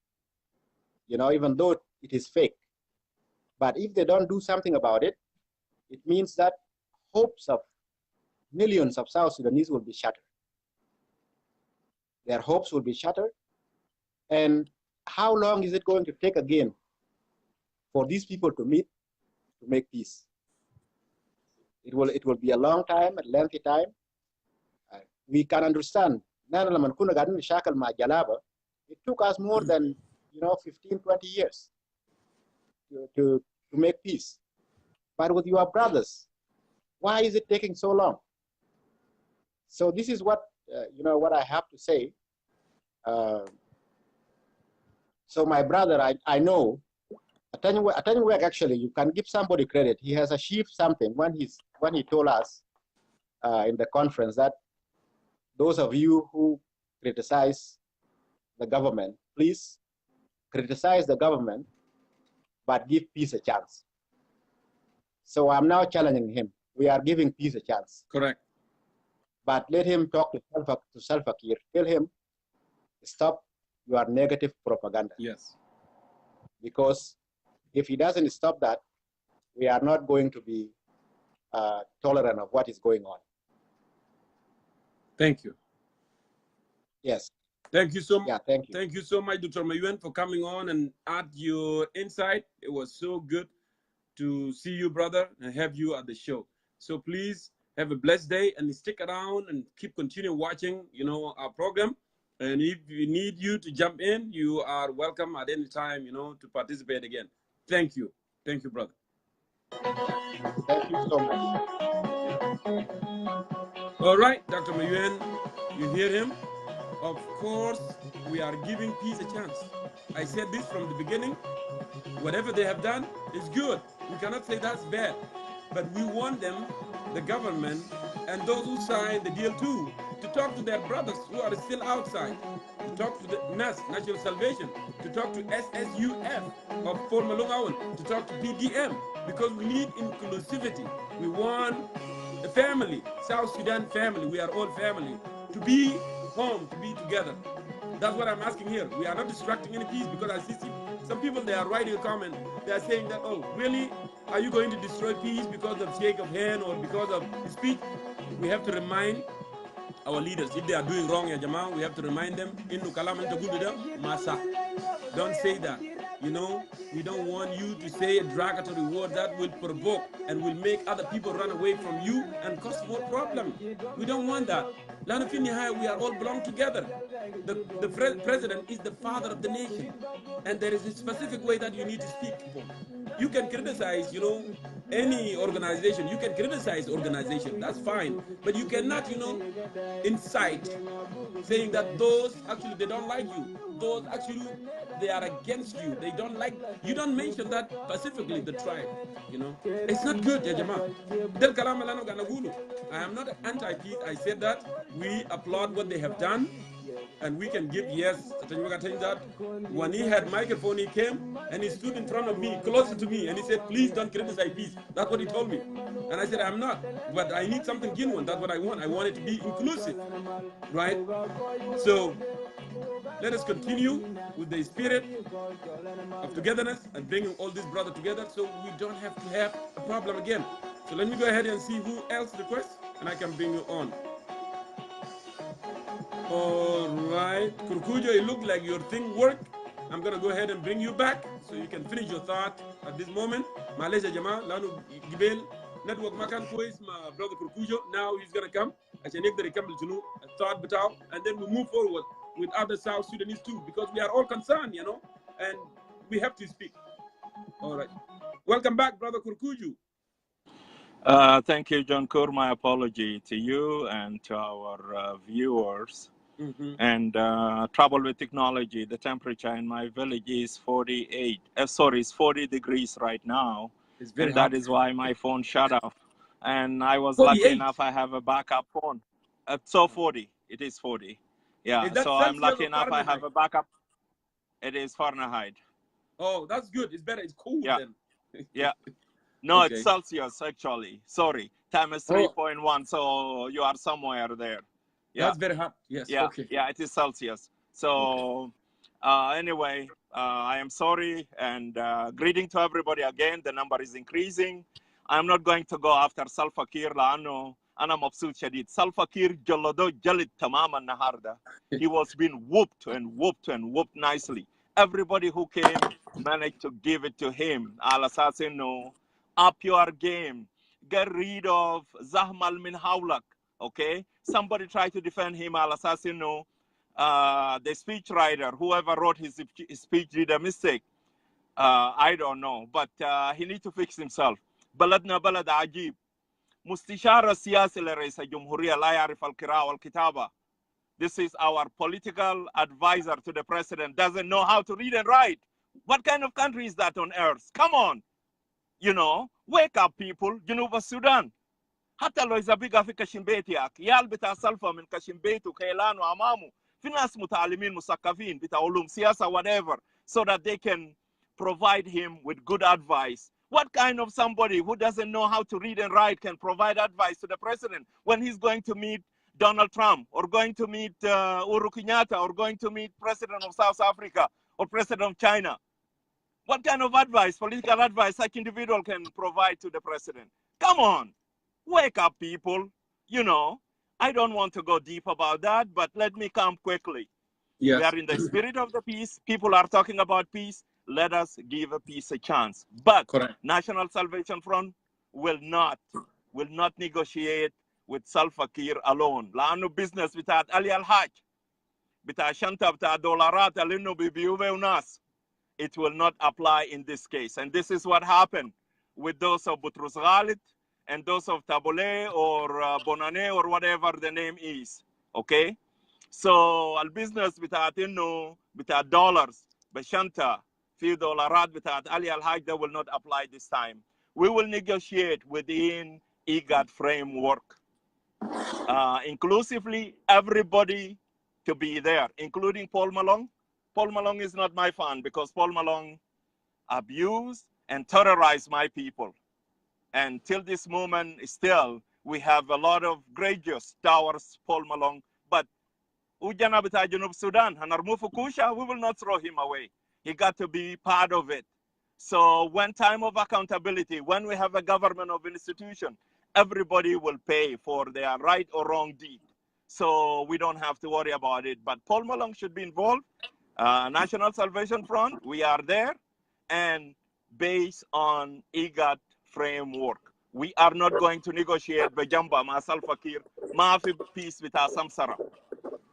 you know, even though it is fake. But if they don't do something about it, it means that hopes of millions of South Sudanese will be shattered. Their hopes will be shattered. And how long is it going to take again for these people to meet to make peace? It will be a long time, a lengthy time. We can understand. It took us more than 15, 20 years to make peace. But with your brothers, why is it taking so long? So this is what what I have to say. So my brother, I know. Atanyuwek, actually, you can give somebody credit. He has achieved something when he told us in the conference that those of you who criticize the government, please criticize the government, but give peace a chance. So I'm now challenging him. We are giving peace a chance. Correct. But let him talk to Salva Kiir. Tell him, stop your negative propaganda. Yes. Because if he doesn't stop that, we are not going to be tolerant of what is going on. Thank you. Yes. Thank you so much. Yeah, thank you. Thank you so much, Dr. Mayuen, for coming on and add your insight. It was so good to see you, brother, and have you at the show. So please have a blessed day and stick around and keep continue watching, our program. And if we need you to jump in, you are welcome at any time, to participate again. Thank you. Thank you, brother. Thank you so much. All right, Dr. Mayuen, you hear him? Of course, we are giving peace a chance. I said this from the beginning. Whatever they have done is good. We cannot say that's bad. But we want them, the government, and those who signed the deal too, to talk to their brothers who are still outside, to talk to the NAS, National Salvation, to talk to SSUF of Paul Malungawan, to talk to PDM, because we need inclusivity. We want a family, South Sudan family, we are all family, to be home, to be together. That's what I'm asking here. We are not distracting any peace, because I see some people, they are writing a comment. They are saying that, oh, really? Are you going to destroy peace because of shake of hand or because of speech? We have to remind our leaders, if they are doing wrong, ya Jama, we have to remind them, don't say that. We don't want you to say a derogatory word that will provoke and will make other people run away from you and cause more problem. We don't want that. We are all belong together. The president is the father of the nation, and there is a specific way that you need to speak for. You can criticize, any organization. You can criticize organization. That's fine, but you cannot, incite, saying that those actually they don't like you. Those actually they are against you. They don't like. You don't mention that specifically, the tribe. It's not good, ya Jama. Del kalam alano ganagulu. I am not anti-peace. I said that we applaud what they have done, and we can give yes. That when he had microphone, he came and he stood in front of me, closer to me, and he said, "Please don't criticize peace." That's what he told me, and I said, "I'm not, but I need something genuine. That's what I want. I want it to be inclusive, right?" So let us continue with the spirit of togetherness and bringing all these brothers together, so we don't have to have a problem again. So let me go ahead and see who else requests, and I can bring you on. All right, Kurkujo, it looked like your thing worked. I'm gonna go ahead and bring you back so you can finish your thought at this moment. Malaysia Jama, Lanu Gibel, Network Makan Kois, my brother Kurkujo. Now he's gonna come. I can make the recouple to a thought batal, and then we move forward with other South Sudanese too, because we are all concerned, and we have to speak. All right. Welcome back, brother Kurkuju. Thank you, Jongkor. My apology to you and to our viewers. And trouble with technology. The temperature in my village is 40 degrees right now. It's very and hot. that is why my phone shut off. And I was 48. lucky enough I have a backup phone. So 40, it is 40. Yeah, so I'm lucky enough I have a backup. It is Fahrenheit. Oh, that's good. It's better. It's cool then. Yeah. No, Okay. it's Celsius actually. Sorry. Time is 3.1, so you are somewhere there. Yeah. That's very hot. Yes. Yeah. Okay. Yeah, it is Celsius. So anyway, I am sorry, and greeting to everybody again. The number is increasing. I'm not going to go after Salva Kiir لأنه أنا مبسوط شديد. Salva Kiir جلده جلد تماما النهارده. He was being whooped and whooped and whooped nicely. Everybody who came managed to give it to him. على أساس إنه up your game. Get rid of Zahmal min hawlak. Okay? Somebody tried to defend him, al assassino. The speechwriter, whoever wrote his speech, did a mistake. I don't know, but he needs to fix himself. بلدنا بلد عجيب. مستشار السياسي لرئيس الجمهورية لا يعرف القراءة والكتابة. This is our political advisor to the president, doesn't know how to read and write. What kind of country is that on earth? Come on. Wake up, people. جنوب السودان. حتى لو إذا بقى في كشمبيت ياك يال بتاع سلفة من كشمبيت وكيلان وأمامه في ناس متعلمين مثقفين بتاع علوم سياسة whatever, so that they can provide him with good advice. What kind of somebody who doesn't know how to read and write can provide advice to the president when he's going to meet Donald Trump or going to meet Uhuru Kenyatta or going to meet President of South Africa or President of China? What kind of advice, political advice, such individual can provide to the president? Come on. Wake up, people. I don't want to go deep about that, but let me come quickly. Yes. We are in the spirit of the peace. People are talking about peace. Let us give a peace a chance. But Correct. National Salvation Front will not negotiate with Salva Kiir alone. لأنه business بتاعت علي الحاج بتاع شنطة بتاع دولارات اللي إنه بيبيعوها وناس. It will not apply in this case. And this is what happened with those of Butrus Ghalit and those of Tabule or Bonane or whatever the name is. Okay? So البزنس بتاعت إنه بتاع dollars بشنطة few دولارات بتاعت علي الحاج that will not apply this time. We will negotiate within IGAD framework, inclusively everybody to be there, including Paul Malong. Paul Malong is not my fan because Paul Malong abused and terrorized my people. And till this moment, still, we have a lot of grudges towards Paul Malong. But Ujana bita Junub Sudan, Hanarmufu Kusha, we will not throw him away. He got to be part of it. So when time of accountability, when we have a government of institution, everybody will pay for their right or wrong deed. So we don't have to worry about it. But Paul Malong should be involved. National Salvation Front, we are there. And based on IGAD framework, we are not going to negotiate Bajamba, Ma Salva Kiir, Maafi peace with our Samsara.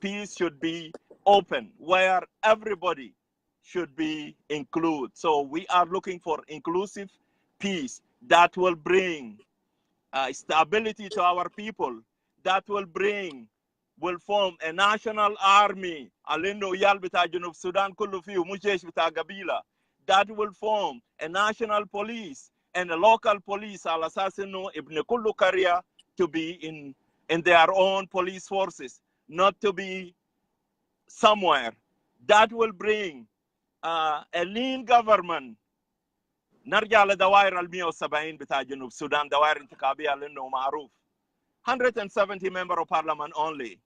Peace should be open, where everybody should be included. So we are looking for inclusive peace that will bring stability to our people, that will form a national army, Alindo Yal bita Junub Sudan kullu fiu, Mujesh bita Gabila, that will form a national police and a local police, al assassino ibn kullu Karia, to be in their own police forces, not to be somewhere. That will bring a lean government. نرجع لدوائر ال 170 بتاع جنوب السودان دوائر انتخابيه لانه معروف 170 member of parliament only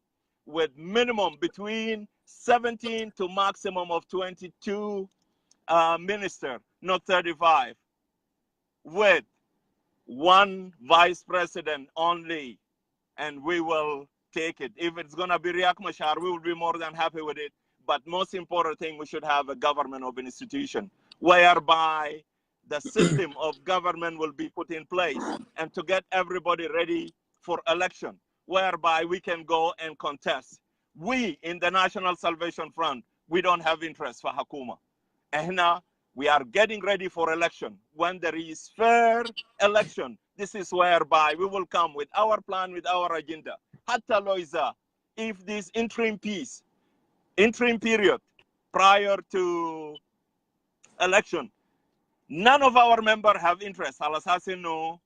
with minimum between 17 to maximum of 22 minister, not 35, with one vice president only, and we will take it. If it's going to be Riek Machar, we will be more than happy with it. But most important thing, we should have a government of institution whereby the system of government will be put in place and to get everybody ready for election, whereby we can go and contest. We in the National Salvation Front, we don't have interest for Hakuma. And now we are getting ready for election. When there is fair election, this is whereby we will come with our plan, with our agenda. Hatta Loiza, if this interim period prior to election, none of our members have interest, Alasasino,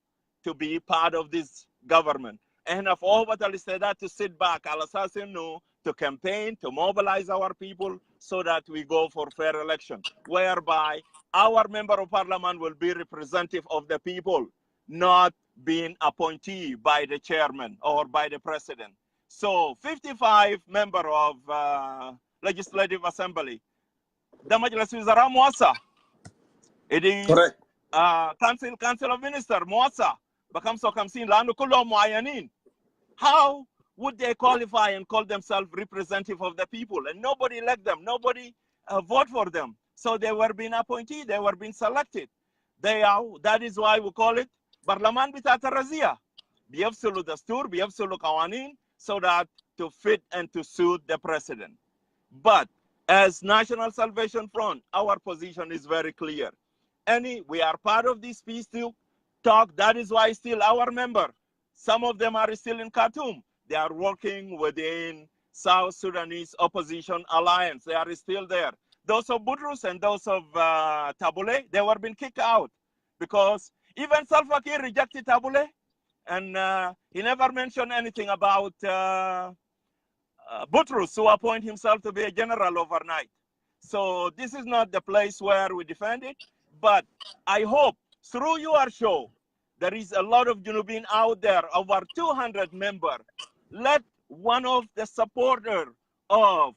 to be part of this government. And of all what I said, that to sit back, Alasasino, to campaign, to mobilize our people so that we go for fair election, whereby our member of parliament will be representative of the people, not being appointee by the chairman or by the president. So 55 member of Legislative Assembly, the Majlis Wizara Muasa. It is Correct. Council of Ministers, Muasa, becomes so kamsin lanu kullo muayanin. How would they qualify and call themselves representative of the people? And nobody elect them, nobody vote for them. So they were being appointed, they were being selected. That is why we call it Barlaman Bitata Razia. Biyafsulu Dastur, Biyafsulu Kawanin, so that to fit and to suit the president. But as National Salvation Front, our position is very clear. We are part of this peace talk. That is why still our member, some of them are still in Khartoum. They are working within South Sudanese Opposition Alliance. They are still there. Those of Budrus and those of Tabule, they were being kicked out because even Salva Kiir rejected Tabule, and he never mentioned anything about Butrus, who appointed himself to be a general overnight. So this is not the place where we defend it. But I hope through your show, there is a lot of Junubin out there, over 200 members. Let one of the supporters of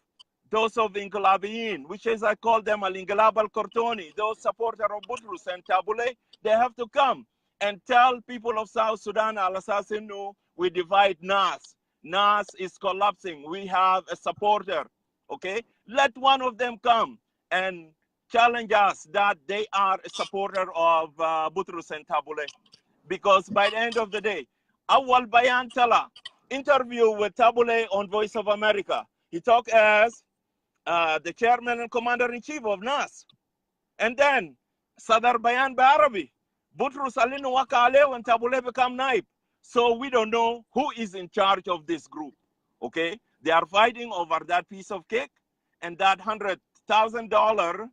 those of Inglabiyin, which is I call them Al-Inglab al-Kortoni, those supporters of Butrus and Tabule, they have to come and tell people of South Sudan, Al-Assassinu, we divide Nas. NAS is collapsing. We have a supporter, okay? Let one of them come and challenge us that they are a supporter of Butrus and Tabule. Because by the end of the day, Awal Bayan Tala interview with Tabule on Voice of America. He talked as the chairman and commander-in-chief of NAS. And then Sadar Bayan Barabi, Butrus Alinu Wakale when Tabule become Naib. So we don't know who is in charge of this group, okay? They are fighting over that piece of cake and that $100,000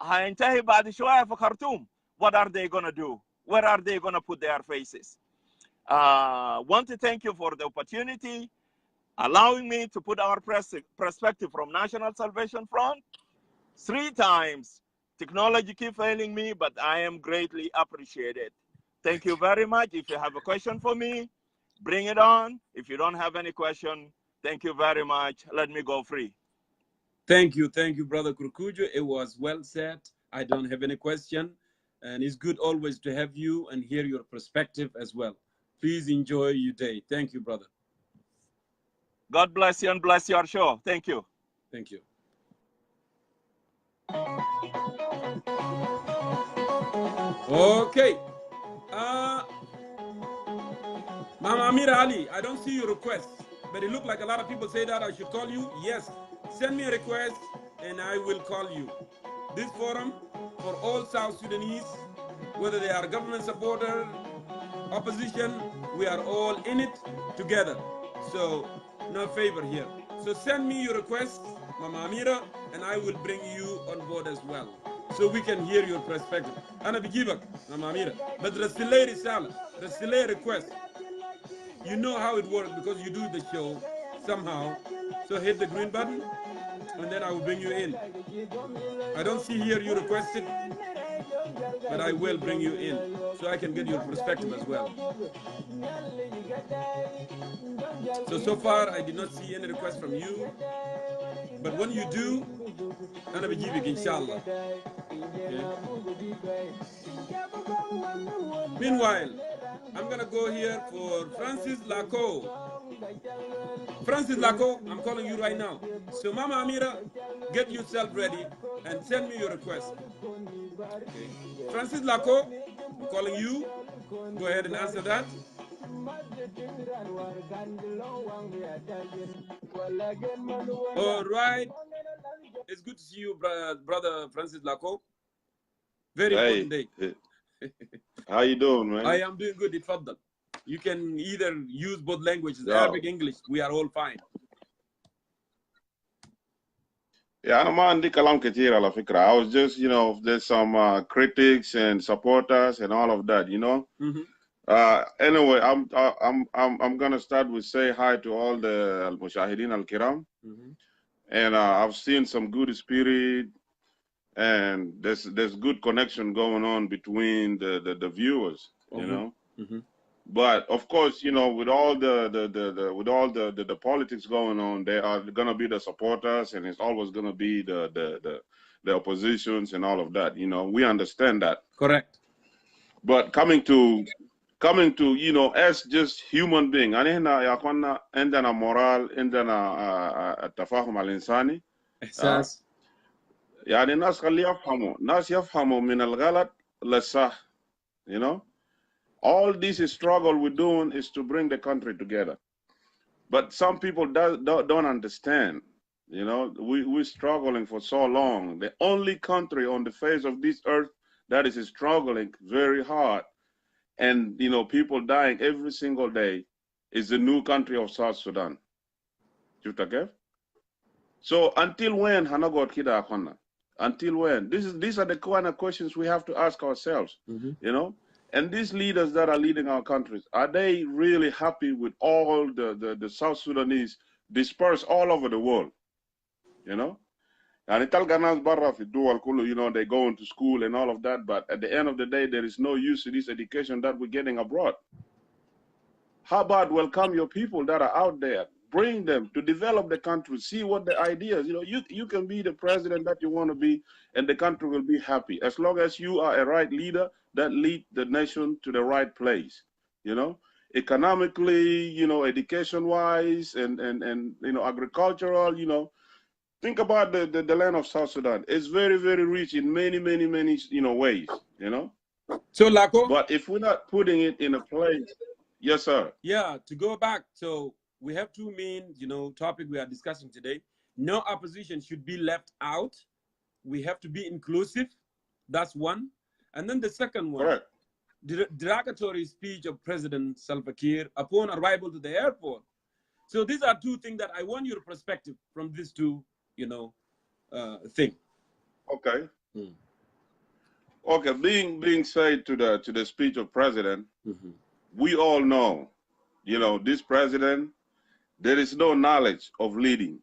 هينتهي بعد شوية في Khartoum. What are they going to do? Where are they going to put their faces? Want to thank you for the opportunity, allowing me to put our perspective from National Salvation Front. 3 times. Technology keep failing me, but I am greatly appreciated. Thank you very much. If you have a question for me, bring it on. If you don't have any question, thank you very much. Let me go free. Thank you, Brother Kurkujo. It was well said. I don't have any question. And it's good always to have you and hear your perspective as well. Please enjoy your day. Thank you, brother. God bless you and bless your show. Thank you. Thank you. Okay. Mama Amira Ali, I don't see your request, but it looked like a lot of people say that I should call you. Yes, send me a request and I will call you. This forum for all South Sudanese, whether they are government supporter, opposition, we are all in it together. So no favor here. So send me your request, Mama Amira, and I will bring you on board as well, so we can hear your perspective. أنا بجيبك Mama Amira, but رسل لي رسالة, رسل لي request. You know how it works because you do the show somehow. So hit the green button, and then I will bring you in. I don't see here you requested, but I will bring you in so I can get your perspective as well. So far, I did not see any request from you, but when you do, أنا بجيبك إن شاء الله. Meanwhile, I'm gonna go here for Francis Laco. Francis Laco, I'm calling you right now. So Mama Amira, get yourself ready and send me your request. Okay. Francis Laco, I'm calling you. Go ahead and answer that. All right. It's good to see you, brother Francis Laco. Very important day. How you doing, man? I am doing good. Itfaddal. You can either use both languages, Arabic, English. We are all fine. Yeah, أنا ما عندي كلام كتير على فكرة. I was just, you know, there's some critics and supporters and all of that, you know. Anyway, I'm gonna start with say hi to all the al-mushahidin al-kiram, and I've seen some good spirit, and there's good connection going on between the viewers, you know. But of course, you know, with all the politics going on, there are gonna be the supporters, and it's always gonna be the oppositions and all of that. You know, we understand that. Correct. But coming to you know, as just human being, أنا يا عندنا moral, عندنا التفاهم الإنساني. إحساس. يعني الناس ناس يفهموا من الغلط للصح, you know. All this struggle we're doing is to bring the country together. But some people don't understand, you know. We're struggling for so long. The only country on the face of this earth that is struggling very hard, and, you know, people dying every single day, is the new country of South Sudan. So until when, Hanagot Kida Akona? Until when? These are the kind of questions we have to ask ourselves, you know. And these leaders that are leading our countries, are they really happy with all the South Sudanese dispersed all over the world? You know? And you know, they go into school and all of that, but at the end of the day, there is no use to this education that we're getting abroad. How about welcome your people that are out there, bring them to develop the country, see what the ideas, you know, you can be the president that you want to be, and the country will be happy as long as you are a right leader that lead the nation to the right place, you know. economically, education-wise, and agricultural, think about the land of South Sudan. It's very, very rich in many, many, many, ways, So, Lako? But if we're not putting it in a place, yes, sir. Yeah, to go back, so we have two main, topic we are discussing today. No opposition should be left out. We have to be inclusive. That's one. And then the second one, Correct. The derogatory speech of President Salva Kiir upon arrival to the airport. So these are two things that I want your perspective from these two, thing. Okay. Okay, being said to the speech of President, we all know, this president, there is no knowledge of leading,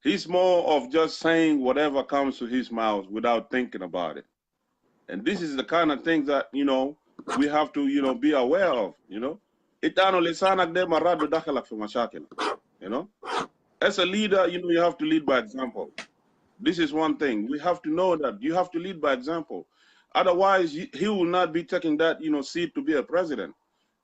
He's more of just saying whatever comes to his mouth without thinking about it. And this is the kind of things that, we have to, be aware of, Itano lisanak de maradu dakhalak fi mashakil, As a leader, you have to lead by example. This is one thing. We have to know that you have to lead by example. Otherwise, he will not be taking that, seat to be a president.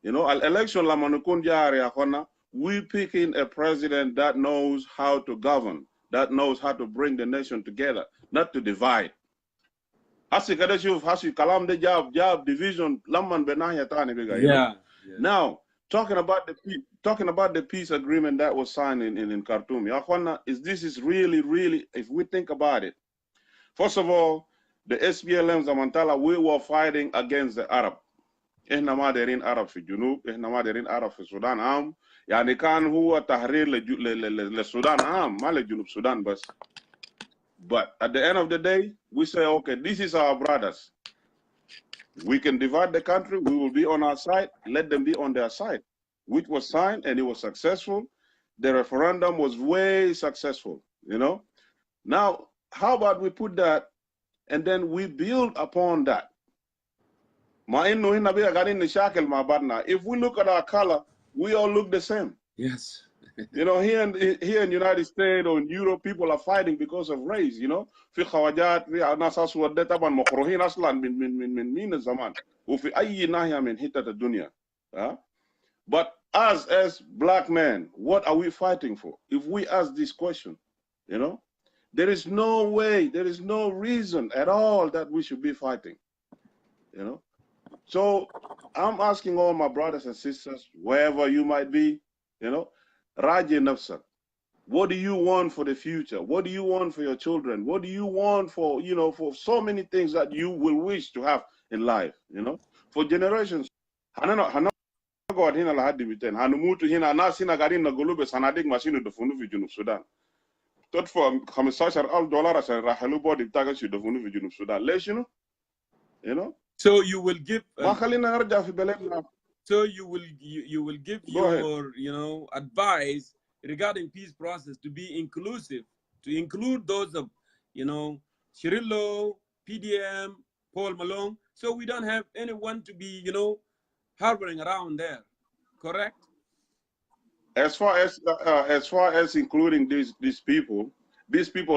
Election la manukun jari, we picking a president that knows how to govern, that knows how to bring the nation together, not to divide. Hasi kada shuf hasi kalam de job division lamman benahya tani biga. Yeah. Now, talking about the peace agreement that was signed in Khartoum, this is really, if we think about it, first of all, the SPLM Zamantala, we were fighting against the Arab. إحنا ما دايرين عرب في الجنوب، إحنا ما دايرين عرب في السودان عام، يعني كان هو تحرير للسودان عام ما لجنوب السودان بس. But at the end of the day, we say, okay, this is our brothers. We can divide the country, we will be on our side, let them be on their side, which was signed and it was successful. The referendum was way successful, Now, how about we put that and then we build upon that? If we look at our color, we all look the same. Yes. Here in the United States or in Europe, people are fighting because of race, في خواجات في ناس أسود ده طبعا مكروهين أصلا من الزمان وفي أي ناحية من حتة الدنيا. But us as black men, what are we fighting for? If we ask this question, there is no way, there is no reason at all that we should be fighting, So I'm asking all my brothers and sisters, wherever you might be, Raji Nafsa, what do you want for the future? What do you want for your children? What do you want for, for so many things that you will wish to have in life, for generations. God hina la hadi miten hanumutu hina nasina garin na golube sanadik mashinu dofunu fi junub Sudan. Tot for $15,000 asan rahelu body taga shi dofunu fi junub Sudan. Lesh So you will give. So you will give your advice regarding peace process to be inclusive, to include those of Cirillo, PDM, Paul Malone, so we don't have anyone to be harboring around there. Correct? As far as including these people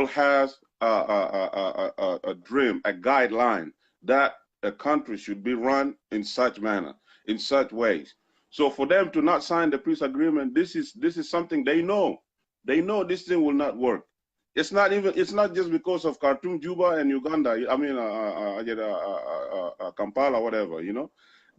has a dream, a guideline that a country should be run in such manner, in such ways. So for them to not sign the peace agreement, this is something they know. They know this thing will not work. It's not just because of Khartoum, Juba, and Uganda. I mean, Kampala, whatever.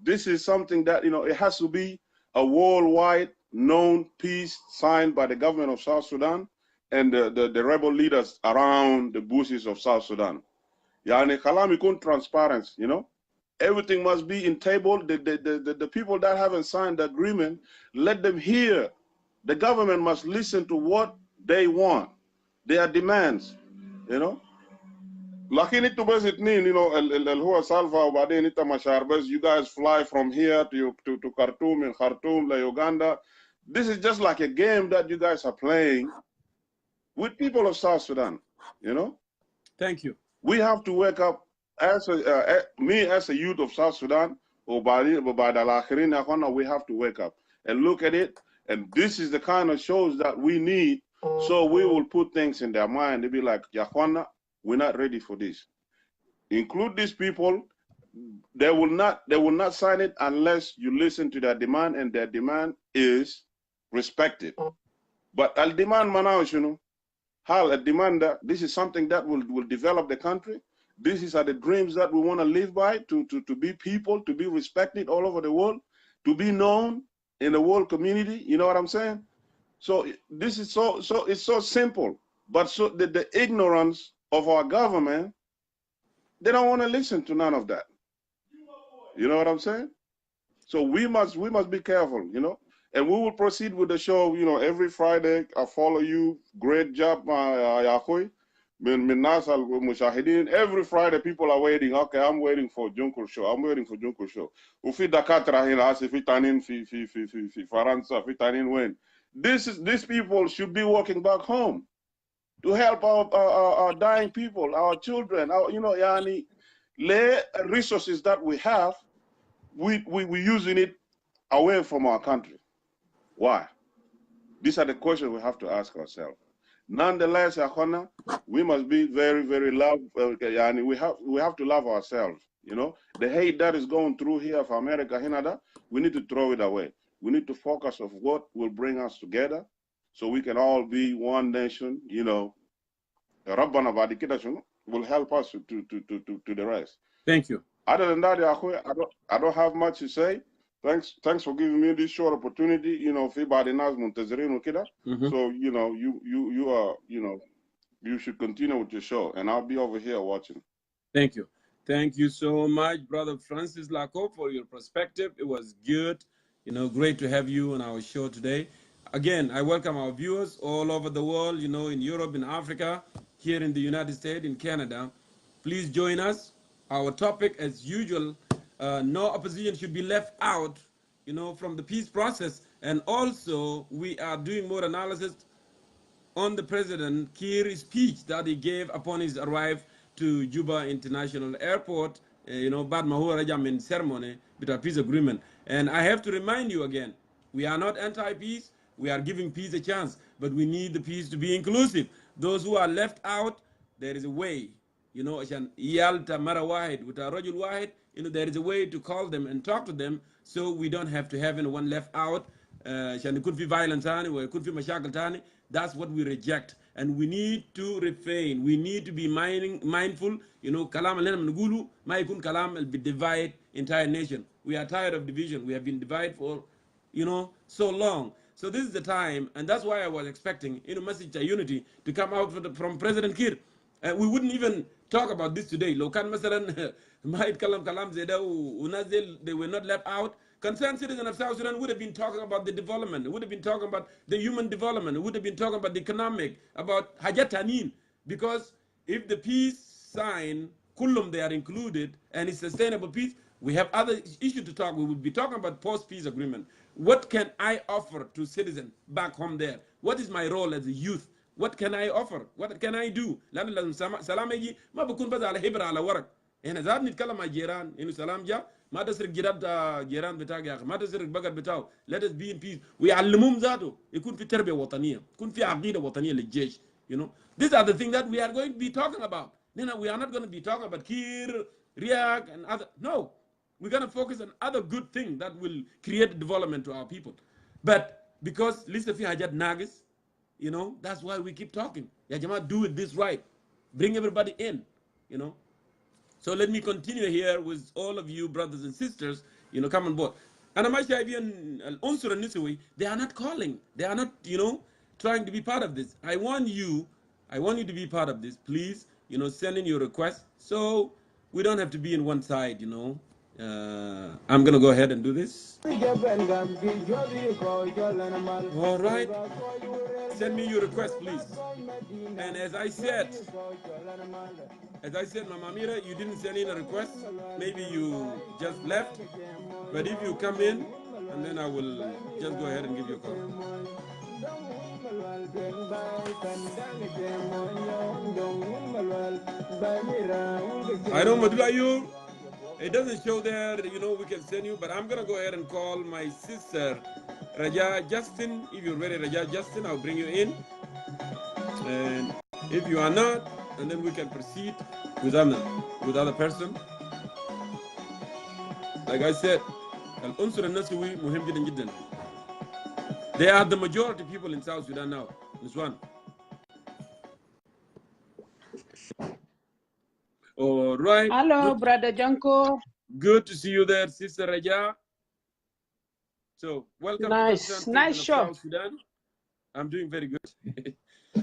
This is something that it has to be a worldwide known peace signed by the government of South Sudan and the rebel leaders around the bushes of South Sudan. Yani kalam ikun transparent, Everything must be in table. The people that haven't signed the agreement, let them hear. The government must listen to what they want, their demands, Lakini tu bas itnin, huwa salva وبعدين انت مشاعر بس you guys fly from here to Khartoum and Khartoum to Uganda. This is just like a game that you guys are playing with people of South Sudan, Thank you. We have to wake up as me as a youth of South Sudan, we have to wake up and look at it. And this is the kind of shows that we need. So we will put things in their mind. They'll be like, Yahwana, we're not ready for this. Include these people. they will not sign it unless you listen to their demand, and their demand is respected. But al demand manaus, hal a demand that this is something that will develop the country. These are the dreams that we want to live by, to be people, to be respected all over the world, to be known in the world community. You know what I'm saying? So this is it's so simple, but so the ignorance of our government, they don't want to listen to none of that. You know what I'm saying? So we must be careful, and we will proceed with the show, every Friday. I follow you. Great job, Yahoy. Every Friday, people are waiting. Okay, I'm waiting for Jongkor show. I'm waiting for Jongkor show. Ufi Dakatra hina asi fitanin fi Faransa fitanin when. These people should be working back home to help our dying people, our children, yani resources that we have. We using it away from our country. Why? These are the questions we have to ask ourselves. Nonetheless, we must be very, very love. And we have to love ourselves. The hate that is going through here for America, we need to throw it away. We need to focus on what will bring us together, so we can all be one nation. Rabbana Badikidashun will help us to the rest. Thank you. Other than that, I don't have much to say. Thanks for giving me this short opportunity. So you should continue with your show, and I'll be over here watching. Thank you. Thank you so much, Brother Francis Lako, for your perspective. It was good. Great to have you on our show today. Again, I welcome our viewers all over the world, in Europe, in Africa, here in the United States, in Canada. Please join us. Our topic, as usual, no opposition should be left out, from the peace process. And also, we are doing more analysis on the President Kiir's speech that he gave upon his arrival to Juba International Airport, Bad Mahura Jamin ceremony with a peace agreement. And I have to remind you again, we are not anti-peace. We are giving peace a chance, but we need the peace to be inclusive. Those who are left out, there is a way. There is a way to call them and talk to them, so we don't have to have anyone left out. It could be violence, or it could be mashakal. That's what we reject, and we need to refrain. We need to be mindful. Kalam alenam nugulu, maikun kalam will divide entire nation. We are tired of division. We have been divided for, so long. So this is the time, and that's why I was expecting, message of unity to come out from President Kiir. We wouldn't even talk about this today. Lokan masalan mahit kalam zeda unazil, they were not left out. Concerned citizens of South Sudan would have been talking about the development. Would have been talking about the human development. Would have been talking about the economic, about hajat tanin. Because if the peace sign, kullum they are included, and it's sustainable peace, we have other issues to talk. We would be talking about post-peace agreement. What can I offer to citizens back home there? What is my role as a youth? What can I offer? What can I do? لأن سلام يجي ما بكون بس على هبر على ورق. هنا زاد نتكلم مع جيران إنه سلام جاء ما تسرق جيران بتاعك يا أخي ما تسرق بقر بتاعه. Let us be in peace. ويعلمهم ذاته يكون في تربية وطنية. يكون في عقيدة وطنية للجيش. These are the things that we are going to be talking about. We are not going to be talking about Kiir, Riak, and other. No, we're going to focus on other good things that will create development to our people. But because Lisa fi hajat nagis, that's why we keep talking. Ya Jama, do it this right. Bring everybody in, So let me continue here with all of you brothers and sisters, come on board. And they are not calling. They are not, trying to be part of this. I want you to be part of this. Please, send in your request so we don't have to be in one side, I'm going to go ahead and do this. All right. Send me your request, please. And as I said, Mama Mira, you didn't send in a request. Maybe you just left. But if you come in, and then I will just go ahead and give you a call. I don't know, you. It doesn't show there, we can send you, but I'm going to go ahead and call my sister, Raja Justin. If you're ready, Raja Justin, I'll bring you in. And if you are not, and then we can proceed with other person. Like I said, العنصر النسوي مهم جدا جدا. They are the majority of people in South Sudan now. This one. All right. Hello, Brother Jongkor. Good to see you there, Sister Raja. So, welcome Nice, to nice of show. South Sudan. I'm doing very good.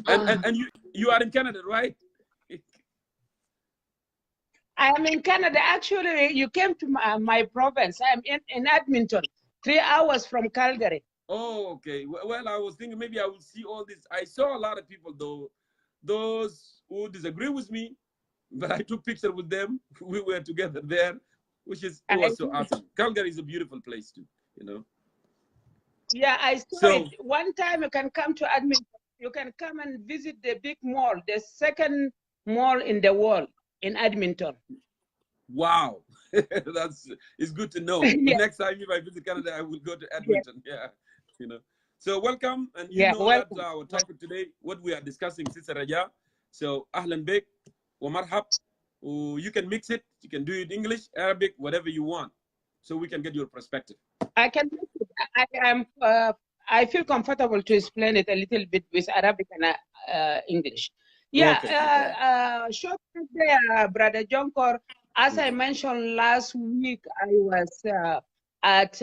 and you are in Canada, right? I am in Canada. Actually, you came to my province. I'm in Edmonton, 3 hours from Calgary. Oh, okay. Well, I was thinking maybe I will see all this. I saw a lot of people, though, those who disagree with me, but I took pictures with them. We were together there, which is it was so awesome. Calgary is a beautiful place too, you know. Yeah, I saw it. One time you can come to Edmonton. You can come and visit the big mall, the second mall in the world in Edmonton. Wow, it's good to know. Yeah. Next time if I visit Canada, I will go to Edmonton. Yeah, you know. So welcome, and you know welcome. that our topic today, what we are discussing, Sister Raja. So ahlan bek wa marhab. You can mix it. You can do it English, Arabic, whatever you want, so we can get your perspective. I can mix it. I feel comfortable to explain it a little bit with Arabic and English. Yeah, okay. short there, Brother Jongkor. As I mentioned last week, I was at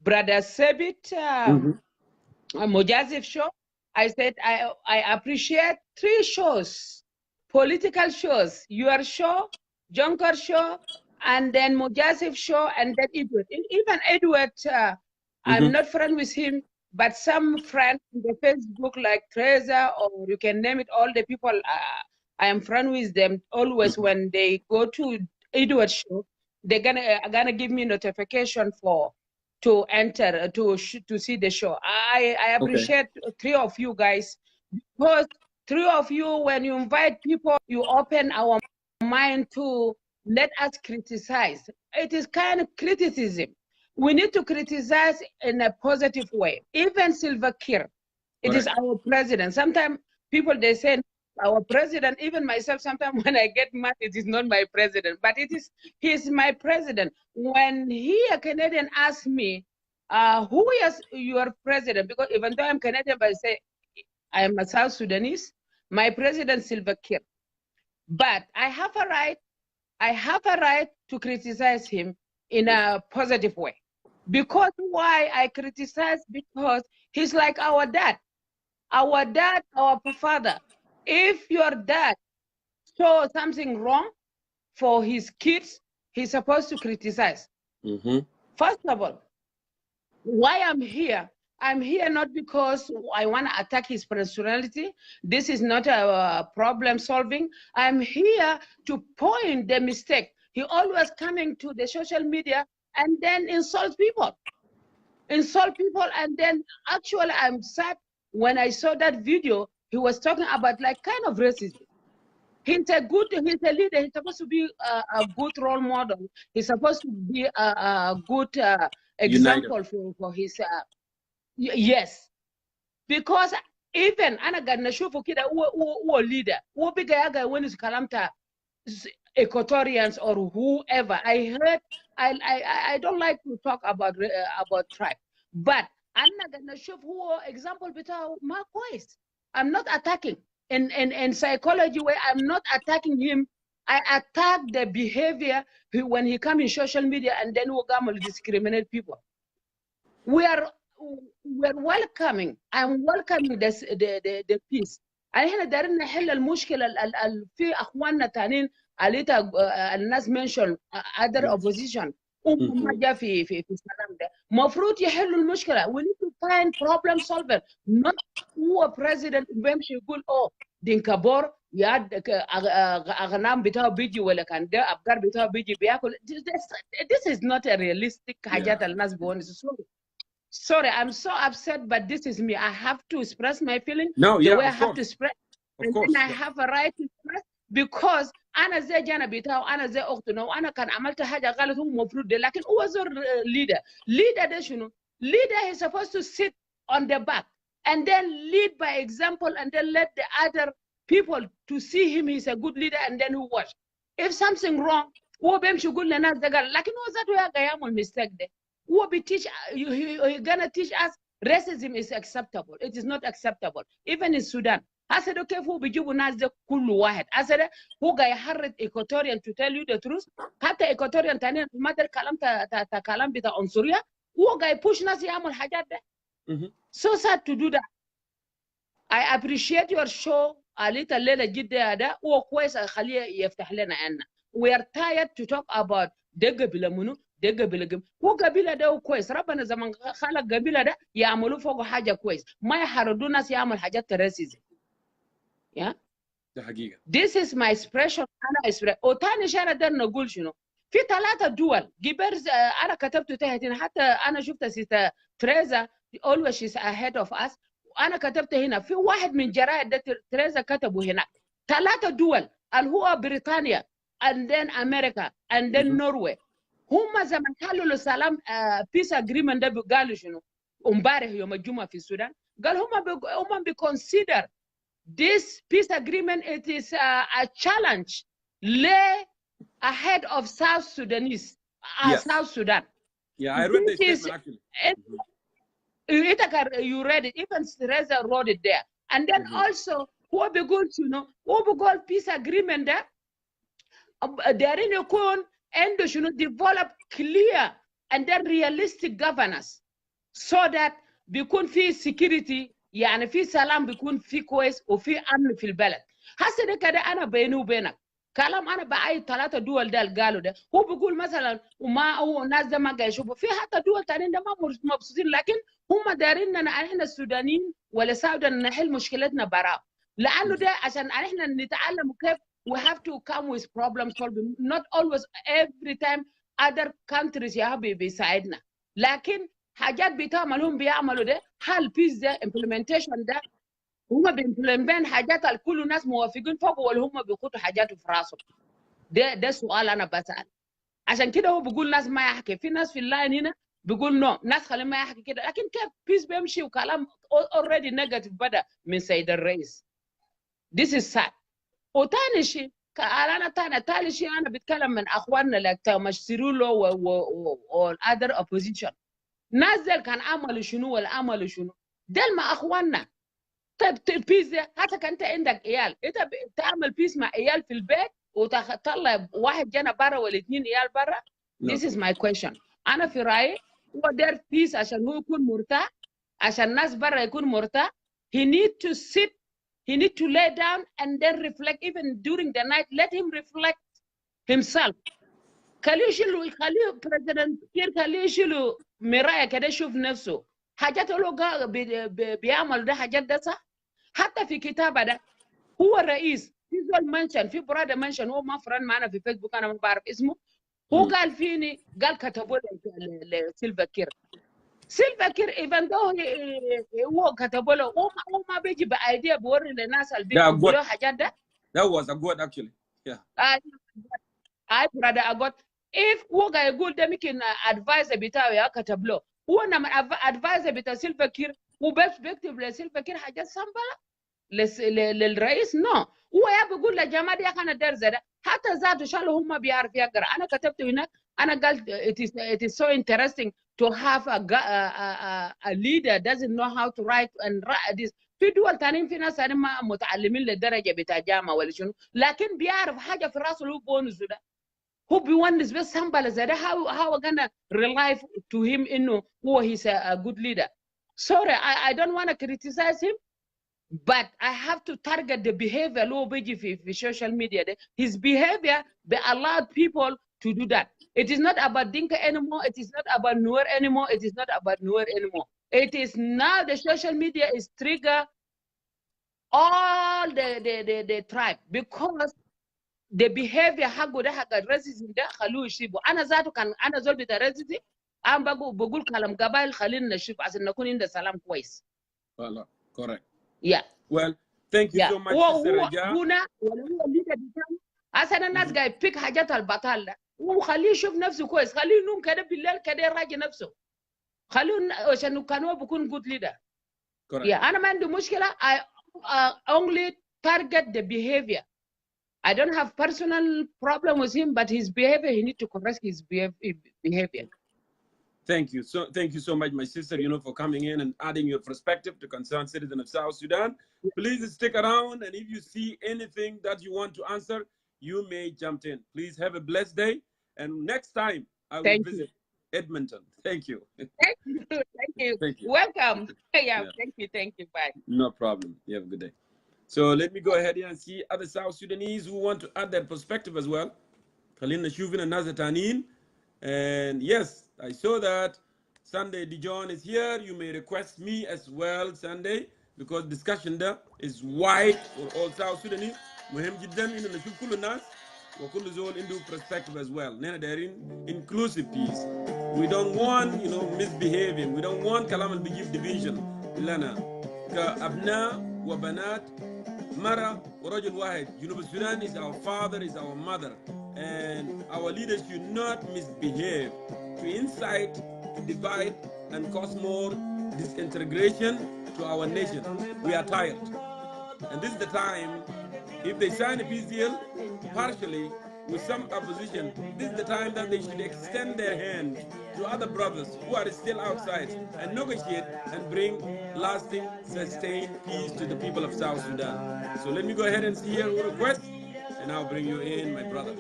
Brother Sebit Mujazif show. I said I appreciate 3 shows, political shows, your show, Jongkor show, and then Mujazif show, and then Edward. Even Edward, I'm not friend with him, but some friends in the Facebook like Teresa, or you can name it, all the people I am friend with them. Always when they go to Edward's show, they're gonna give me notification to enter to see the show. I appreciate 3 of you guys, because 3 of you, when you invite people, you open our mind to let us criticize. It is kind of criticism. We need to criticize in a positive way. Even Silva Kiir, it is our president. Sometimes people, they say our president, even myself, sometimes when I get mad, it is not my president, but he's my president. When a Canadian asks me, who is your president? Because even though I'm Canadian, but I say I am a South Sudanese, my president Silva Kiir. But I have a right to criticize him in a positive way. Because why I criticize? Because he's like our dad, our father. If your dad saw something wrong for his kids, he's supposed to criticize. First of all, why I'm here not because I want to attack his personality. This is not a problem solving. I'm here to point the mistake. He always coming to the social media and then insult people. And then actually I'm sad when I saw that video. He was talking about like kind of racism. He's a leader. He's supposed to be a good role model. He's supposed to be a good example for his yes. Because even ana gana shufu kida uo leader, uo biga yaga when is kalamta Equatorians or whoever. I don't like to talk about tribe, but ana gana shufu uo example bita ma kois. I'm not attacking. In psychology way, I'm not attacking him. I attack the behavior when he comes in social media and then we go discriminate people. We're welcoming. I'm welcoming the peace. احنا دايرين نحل المشكله في اخواننا تانيين عليتا الناس mention other opposition ما جاء في السلام ده. المفروض يحلوا المشكله. We need to find problem solver. Not هو president بيمشي يقول دينكابور يا اغنام بتاعه بيجي ولا كان ده ابقار بتاعه بيجي بياكل. This is not a realistic حاجات الناس بيقولوا. Sorry, I'm so upset, but this is me. I have to express my feeling the way I have to express. And then I have a right to express because أنا زي جانا بتاعه أنا زي أختنا وأنا كان عملت حاجة غلط هو مفروض ده لكن هو زور leader ده شنو؟ Leader is supposed to sit on the back and then lead by example and then let the other people to see him he's a good leader and then who watch. If something wrong, هو بيمشي يقول للناس ده قال، لكن هو ذاته يا قاعد يعمل ميستيك ده. هو بيتيش he gonna teach us racism is acceptable. It is not acceptable. Even in Sudan. هسه ده كيف هو بيجيبوا الناس ده كل واحد. هسه ده هو قاعد يحرض Equatorian to tell you the truth. حتى Equatorian تاني ما ادري كلام كلام بتاع عنصرية. هو قاعد يبوش ناس يعمل حاجات ده. So sad to do that. I appreciate your show. عليت الليلة جدا ده هو كويس خليه يفتح لنا عنا. We are tired to talk about ده قبيلة منو ده قبيلة هو قبيلة ده كويس. ربنا زمان خلق قبيلة ده يعملوا فوق حاجة كويس. ما يحرضوا ناس يعمل حاجات تراسيزم. Yeah. ده حقيقة. This is my expression. أنا expression. وتاني شيء أنا داير نقول شنو؟ في 3 دول جبرز أنا كتبته تحت حتى أنا شفت سيتا تريزا always she's ahead of us. وأنا كتبت هنا في واحد من جرائد ده تريزا كتبوا هنا 3 دول اللي هو بريطانيا and then أمريكا and then نرويج. هم زمان قالوا له سلام peace agreement ده قالوا شنو؟ امبارح يوم الجمعة في السودان قال هم بيconsider this peace agreement. It is a challenge lay ahead of South Sudanese, Yes. South Sudan. Yeah, I read the statement actually. You read it, even Teresa wrote it there. And then also, who be good, you know, who be good peace agreement there, there in a cone, and you know, develop clear and then realistic governance so that بيكون في security يعني في سلام بيكون في كويس وفي امن في البلد. هسه ده كده انا بيني وبينك كلام انا باي 3 دول ده اللي قالوا ده هو بيقول مثلا وما هو الناس ده ما قاعد يشوفوا في حتى دول ثانيين ده ما مبسوطين لكن هم دارين احنا السودانيين ولا سودان نحل مشكلتنا برا لانه ده عشان احنا نتعلم كيف we have to come with problem solving not always every time other countries يا حبيبي بيساعدنا لكن حاجات بتعملهم بيعملوا ده هل بيس ده implementation ده هم بيمبلمنت حاجات الكل الناس موافقين فوق ولا هم بيخطوا حاجات في راسهم ده سؤال انا بسال عشان كده هو بيقول ناس ما يحكي في ناس في اللاين هنا بيقول نو ناس خلي ما يحكي كده لكن كيف بيس بيمشي وكلام already negative بدا من سيد الرئيس this is sad وثاني شيء انا ثالث شيء انا بتكلم من اخواننا لك مشيروا له و other opposition نازل كان عملوا شنو ولا عملوا شنو دل مع اخواننا طيب بيس حتى كنت عندك عيال انت تعمل بيس مع عيال في البيت وتطلع واحد جانا برا ولا 2 عيال برا this is my question انا في رايي هو داير بيس عشان هو يكون مرتاح عشان الناس برا يكون مرتاح he need to sit he need to lay down and then reflect even during the night let him reflect himself خليه يشيلوا خليه بريزيدنت كير خليه يشيلوا مرايه كده يشوف نفسه حاجات له بيعمل ده حاجات ده صح حتى في كتابه ده هو الرئيس في زول منشن في برادة منشن هو ما فرن معنا في فيسبوك انا ما بعرف اسمه هو قال فيني قال كتبوا لسيلفا كير سيلفا كير ايفن دو هو كتبوا له هو ما بيجي بايديا بوري للناس اللي بيقولوا حاجات ده that was a good actually yeah I brother I got if هو قاعد يقول ده ممكن advisor بتاعه يا كتب له هو لما advisor بتاع سيلفا كير وبس بيكتب لسيلفا كير حاجات سامبله للرئيس نو هو يا بيقول للجماعه دي انا درس ده حتى ذاته شالوا هم بيعرف يقرا انا كتبت هناك انا قلت it is so interesting to have a leader doesn't know how to write and write this في دول ثانيين في ناس ثانيين ما متعلمين للدرجه بتاع جامعه ولا شنو لكن بيعرف حاجه في راسه اللي هو بونس ده هو بيونس بس سامبله زي ده how gonna rely to him انه هو he's a good leader sorry I don't want to criticize him but I have to target the behavior low بيجي في social media ده his behavior they allowed people to do that it is not about Dinka anymore it is not about Nuer anymore it is not about Nuer anymore it is now the social media is trigger all the tribe because the behavior حقه ده حق الراسيزم ده خلوه يشيبه انا ذاته كان انا زول بتاع الراسيزم انا بقول كلام قبائل خلينا نشوف عشان نكون عندنا سلام كويس والله correct yeah well thank you so much sister Raja هنا ولا هو الليدر بتاعه عشان الناس قاعد يبيك حاجات البطال ده هو خليه يشوف نفسه كويس خليه ينوم كده بالليل كده يراجع نفسه خليه عشان كان هو بيكون good leader correct انا ما عندي مشكله I only target the behavior I don't have personal problem with him, but his behavior, he need to correct his behavior. Thank you. Thank you so much, my sister, for coming in and adding your perspective to concerned citizen of South Sudan. Please stick around, and if you see anything that you want to answer, you may jump in. Please have a blessed day, and next time I will visit Edmonton. Thank you. Thank you. Thank you. Thank you. Welcome. Yeah. Thank you. Thank you. Bye. No problem. You have a good day. So let me go ahead here and see other South Sudanese who want to add their perspective as well. Khalina Shuvin and Nazatanin. And yes, I saw that Sunday Dijon is here. You may request me as well, Sunday, because discussion there is wide for all South Sudanese. مهم جدا إنه نشوف كل الناس وكل زول عنده perspective as well. نحن دايرين inclusive peace. We don't want, misbehaving. We don't want كلام اللي بيجيب division. لنا كأبناء وبنات مرة ورجل واحد. جنوب السودان is our father, is our mother. And our leaders should not misbehave to incite, to divide, and cause more disintegration to our nation. We are tired. And this is the time, if they sign a peace deal, partially with some opposition, this is the time that they should extend their hand to other brothers who are still outside and negotiate and bring lasting, sustained peace to the people of South Sudan. So let me go ahead and see your request, and I'll bring you in, my brother.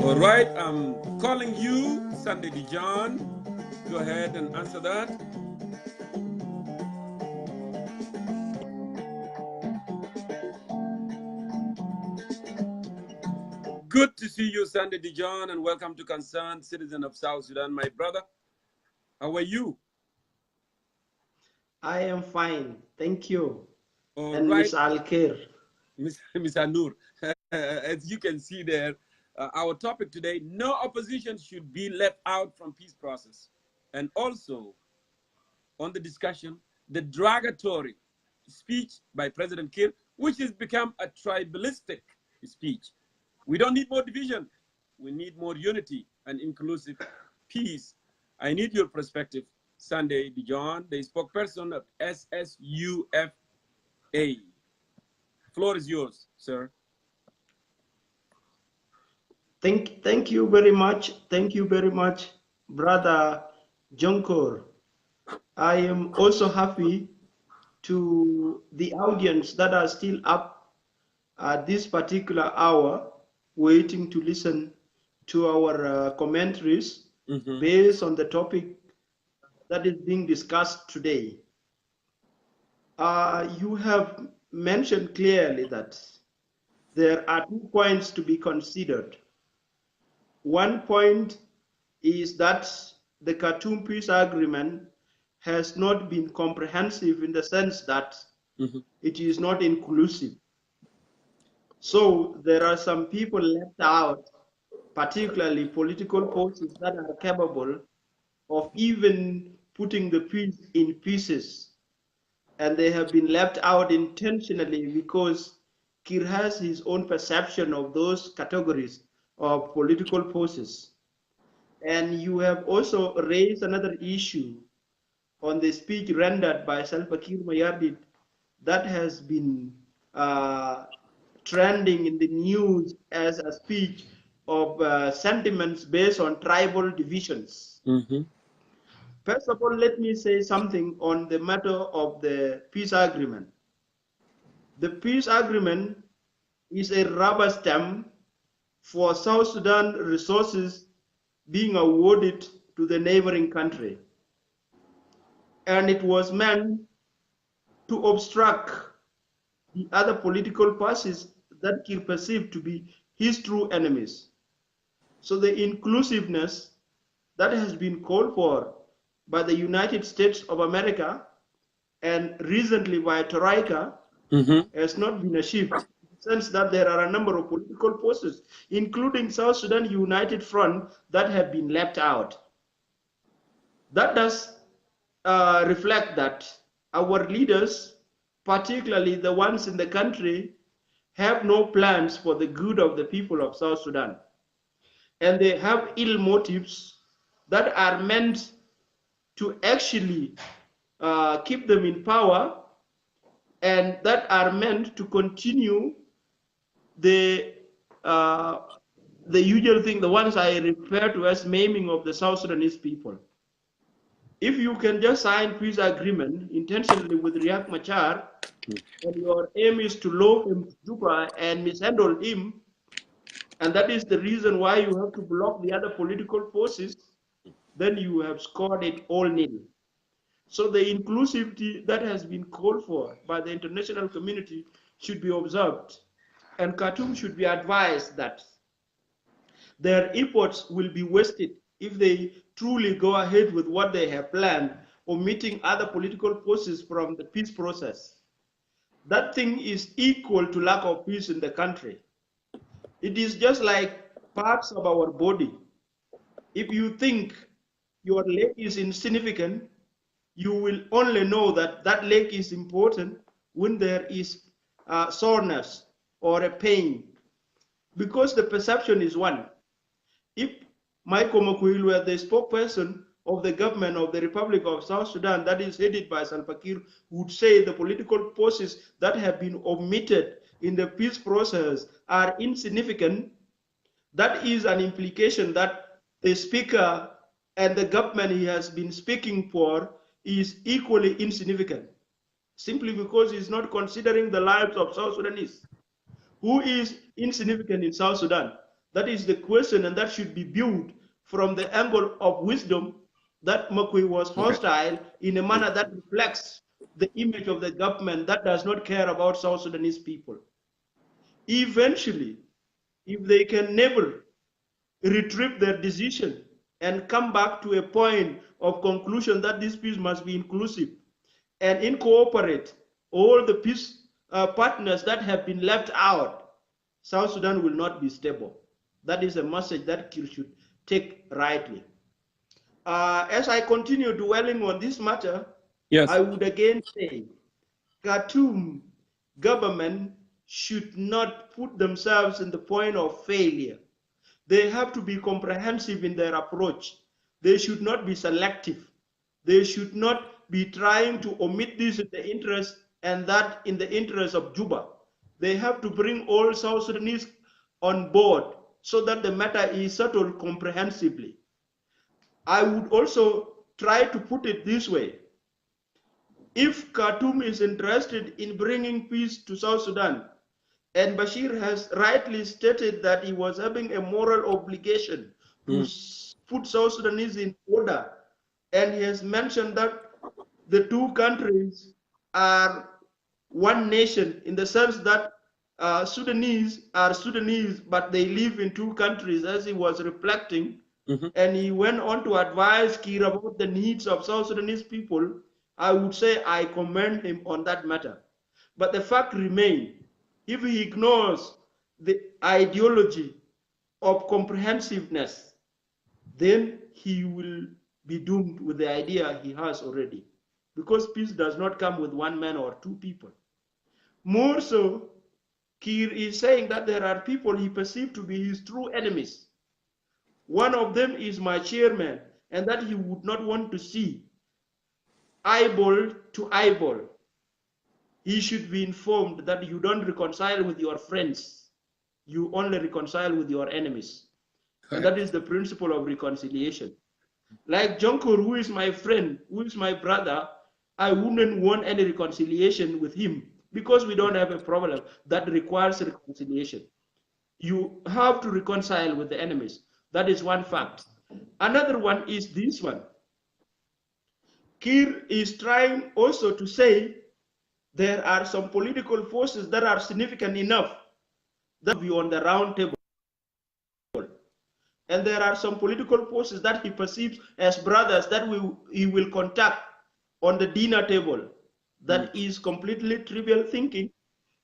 All right, I'm calling you, Sunday Dijon. Go ahead and answer that. Good to see you, Sunday Dijon, and welcome to Concerned Citizen of South Sudan, my brother. How are you? I am fine, thank you. All and right. Miss Alkir. Miss Anur, as you can see there, our topic today, no opposition should be left out from peace process. And also, on the discussion, the derogatory speech by President Kiir, which has become a tribalistic speech. We don't need more division. We need more unity and inclusive peace. I need your perspective, Sunday Dijon, the spokesperson of SSUFA. Floor is yours, sir. Thank you very much. Thank you very much, Brother Jongkor. I am also happy to the audience that are still up at this particular hour, waiting to listen to our commentaries based on the topic that is being discussed today. You have mentioned clearly that there are 2 points to be considered. One point is that the Khartoum Peace Agreement has not been comprehensive in the sense that it is not inclusive. So there are some people left out, particularly political forces that are capable of even putting the peace in pieces. And they have been left out intentionally because Kiir has his own perception of those categories of political forces. And you have also raised another issue on the speech rendered by Salva Kiir Mayardit that has been trending in the news as a speech of sentiments based on tribal divisions. First of all, let me say something on the matter of the peace agreement. The peace agreement is a rubber stamp for South Sudan resources being awarded to the neighboring country. And it was meant to obstruct the other political parties that Kiir perceived to be his true enemies. So the inclusiveness that has been called for by the United States of America and recently by Troika has not been achieved, in the sense that there are a number of political forces, including South Sudan United Front, that have been left out. That does reflect that our leaders, particularly the ones in the country, have no plans for the good of the people of South Sudan. and they have ill motives that are meant to actually keep them in power, and that are meant to continue the usual thing, the ones I refer to as maiming of the South Sudanese people. If you can just sign peace agreement intentionally with Riek Machar, and your aim is to lure him to Juba and mishandle him, and that is the reason why you have to block the other political forces, then you have scored it all nil. So the inclusivity that has been called for by the international community should be observed, and Khartoum should be advised that their efforts will be wasted if they truly go ahead with what they have planned, omitting other political forces from the peace process. That thing is equal to lack of peace in the country. It is just like parts of our body. If you think your leg is insignificant, you will only know that that leg is important when there is soreness or a pain, because the perception is one. If Michael Makuil were the spokesperson of the government of the Republic of South Sudan that is headed by Salva Kiir, would say the political forces that have been omitted in the peace process are insignificant, that is an implication that the speaker and the government he has been speaking for is equally insignificant, simply because he's not considering the lives of South Sudanese. Who is insignificant in South Sudan? That is the question, and that should be viewed from the angle of wisdom that Makui was hostile in a manner that reflects the image of the government that does not care about South Sudanese people. Eventually, if they can never retrieve their decision and come back to a point of conclusion that this peace must be inclusive and incorporate all the peace partners that have been left out, South Sudan will not be stable. That is a message that you should take rightly. As I continue dwelling on this matter, yes, I would again say Khartoum government should not put themselves in the point of failure. They have to be comprehensive in their approach. They should not be selective. They should not be trying to omit this in the interest and that in the interest of Juba. They have to bring all South Sudanese on board so that the matter is settled comprehensively. I would also try to put it this way. If Khartoum is interested in bringing peace to South Sudan, and Bashir has rightly stated that he was having a moral obligation to put South Sudanese in order, and he has mentioned that the two countries are one nation in the sense that Sudanese are Sudanese, but they live in two countries, as he was reflecting. And he went on to advise Kiir about the needs of South Sudanese people. I would say I commend him on that matter. But the fact remains, if he ignores the ideology of comprehensiveness, then he will be doomed with the idea he has already. Because peace does not come with one man or two people. More so, Kiir is saying that there are people he perceived to be his true enemies. One of them is my chairman, and that he would not want to see eyeball to eyeball. He should be informed that you don't reconcile with your friends. You only reconcile with your enemies. And that is the principle of reconciliation. Like Jongkor, who is my friend, who is my brother, I wouldn't want any reconciliation with him because we don't have a problem that requires reconciliation. You have to reconcile with the enemies. That is one fact. Another one is this one. Kiir is trying also to say there are some political forces that are significant enough that will be on the round table. And there are some political forces that he perceives as brothers that he will contact on the dinner table. That is completely trivial thinking,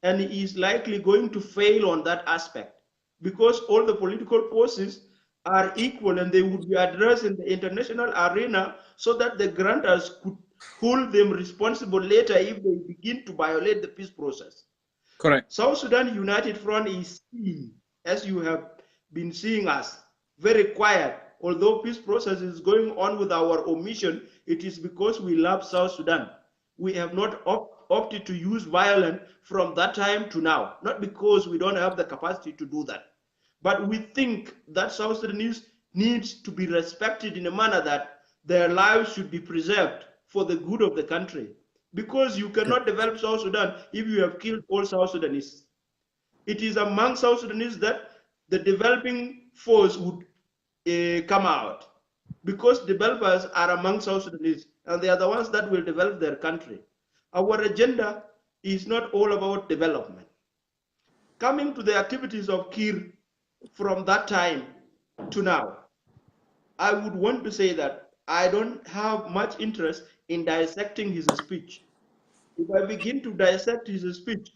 and he is likely going to fail on that aspect because all the political forces are equal and they would be addressed in the international arena so that the grantors could hold them responsible later if they begin to violate the peace process. Correct. South Sudan United Front is seen, as you have been seeing us, very quiet. Although peace process is going on with our omission, it is because we love South Sudan. We have not opted to use violence from that time to now, not because we don't have the capacity to do that. But we think that South Sudanese needs to be respected in a manner that their lives should be preserved for the good of the country. Because you cannot develop South Sudan if you have killed all South Sudanese. It is among South Sudanese that the developing force would come out, because developers are among South Sudanese and they are the ones that will develop their country. Our agenda is not all about development. Coming to the activities of Kir from that time to now, I would want to say that I don't have much interest in dissecting his speech. If I begin to dissect his speech,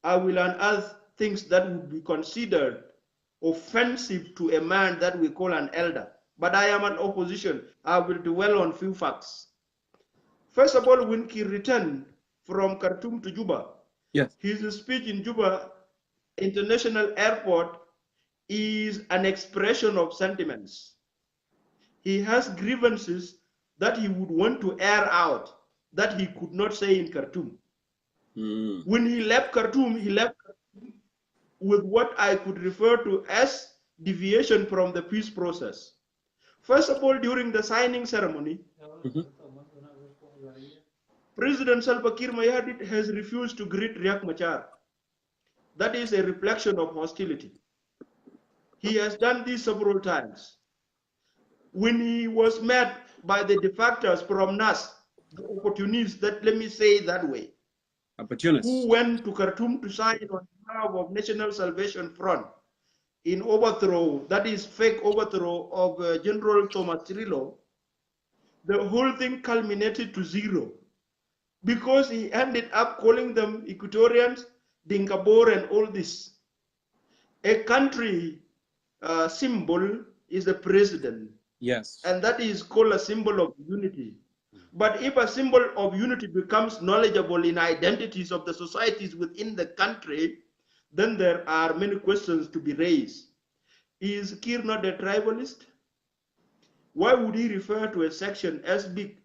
I will unearth things that would be considered offensive to a man that we call an elder. But I am an opposition. I will dwell on few facts. First of all, when he returned from Khartoum to Juba, his speech in Juba International Airport is an expression of sentiments. He has grievances that he would want to air out that he could not say in Khartoum. When he left Khartoum with what I could refer to as deviation from the peace process. First of all, during the signing ceremony, President Salva Kiir Mayardit has refused to greet Riek Machar. That is a reflection of hostility. He has done this several times. When he was met by the defectors from NAS, the opportunists, that let me say it that way, who went to Khartoum to sign on behalf of National Salvation Front in overthrow, that is fake overthrow of General Thomas Cirillo, the whole thing culminated to zero because he ended up calling them Equatorians, Dinkabor, and all this. A country symbol is the president. Yes. And that is called a symbol of unity. But if a symbol of unity becomes knowledgeable in identities of the societies within the country, then there are many questions to be raised. Is Kir not a tribalist? Why would he refer to a section as big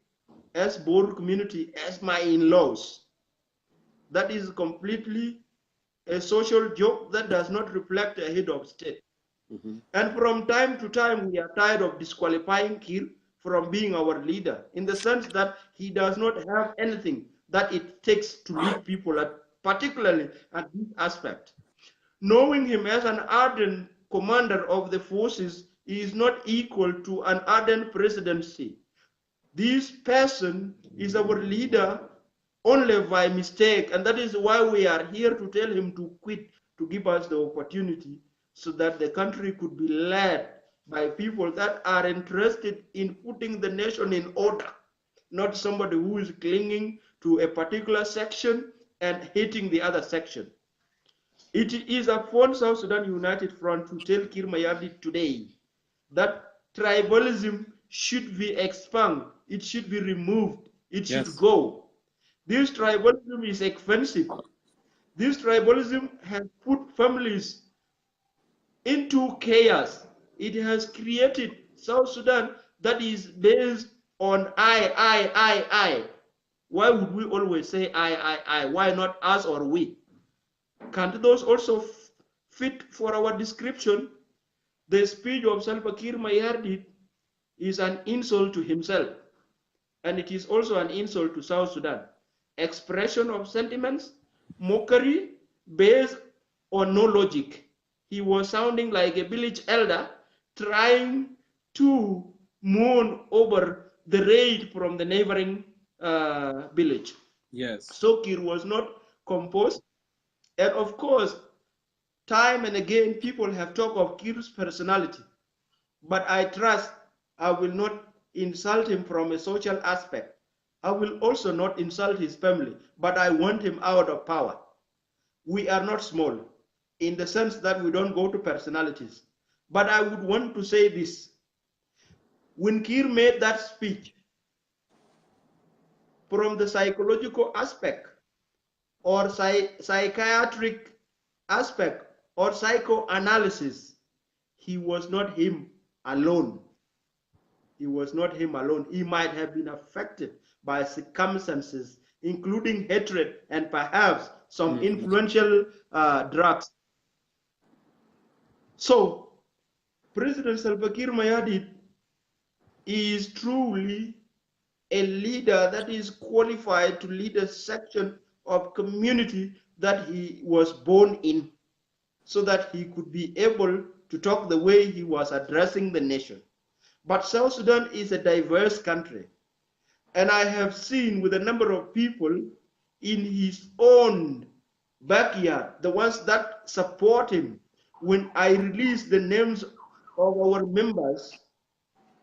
as Boer community as my in-laws? That is completely a social joke that does not reflect a head of state. And from time to time, we are tired of disqualifying Kir from being our leader, in the sense that he does not have anything that it takes to lead people, particularly at this aspect. Knowing him as an ardent commander of the forces is not equal to an ardent presidency. This person is our leader only by mistake, and that is why we are here to tell him to quit, to give us the opportunity so that the country could be led by people that are interested in putting the nation in order, not somebody who is clinging to a particular section and hating the other section. It is upon South Sudan United Front to tell Kir Mayardit today that tribalism should be expunged, it should be removed, it should go. This tribalism is offensive. This tribalism has put families into chaos. It has created South Sudan that is based on I. Why would we always say I? Why not us or we? Can't those also fit for our description? The speech of Salva Kiir Mayardit is an insult to himself, and it is also an insult to South Sudan. Expression of sentiments, mockery based on no logic. He was sounding like a village elder trying to mourn over the raid from the neighboring village. Yes. So Kir was not composed. And of course, time and again, people have talked of Kir's personality. But I trust I will not insult him from a social aspect. I will also not insult his family, but I want him out of power. We are not small in the sense that we don't go to personalities. But I would want to say this. When Kir made that speech, from the psychological aspect or psychiatric aspect or psychoanalysis, he was not him. alone. He was not him alone. He might have been affected by circumstances, including hatred and perhaps some influential drugs. So, President Salva Kiir Mayardit is truly a leader that is qualified to lead a section of community that he was born in, so that he could be able to talk the way he was addressing the nation. But South Sudan is a diverse country. And I have seen with a number of people in his own backyard, the ones that support him, when I released the names of our members,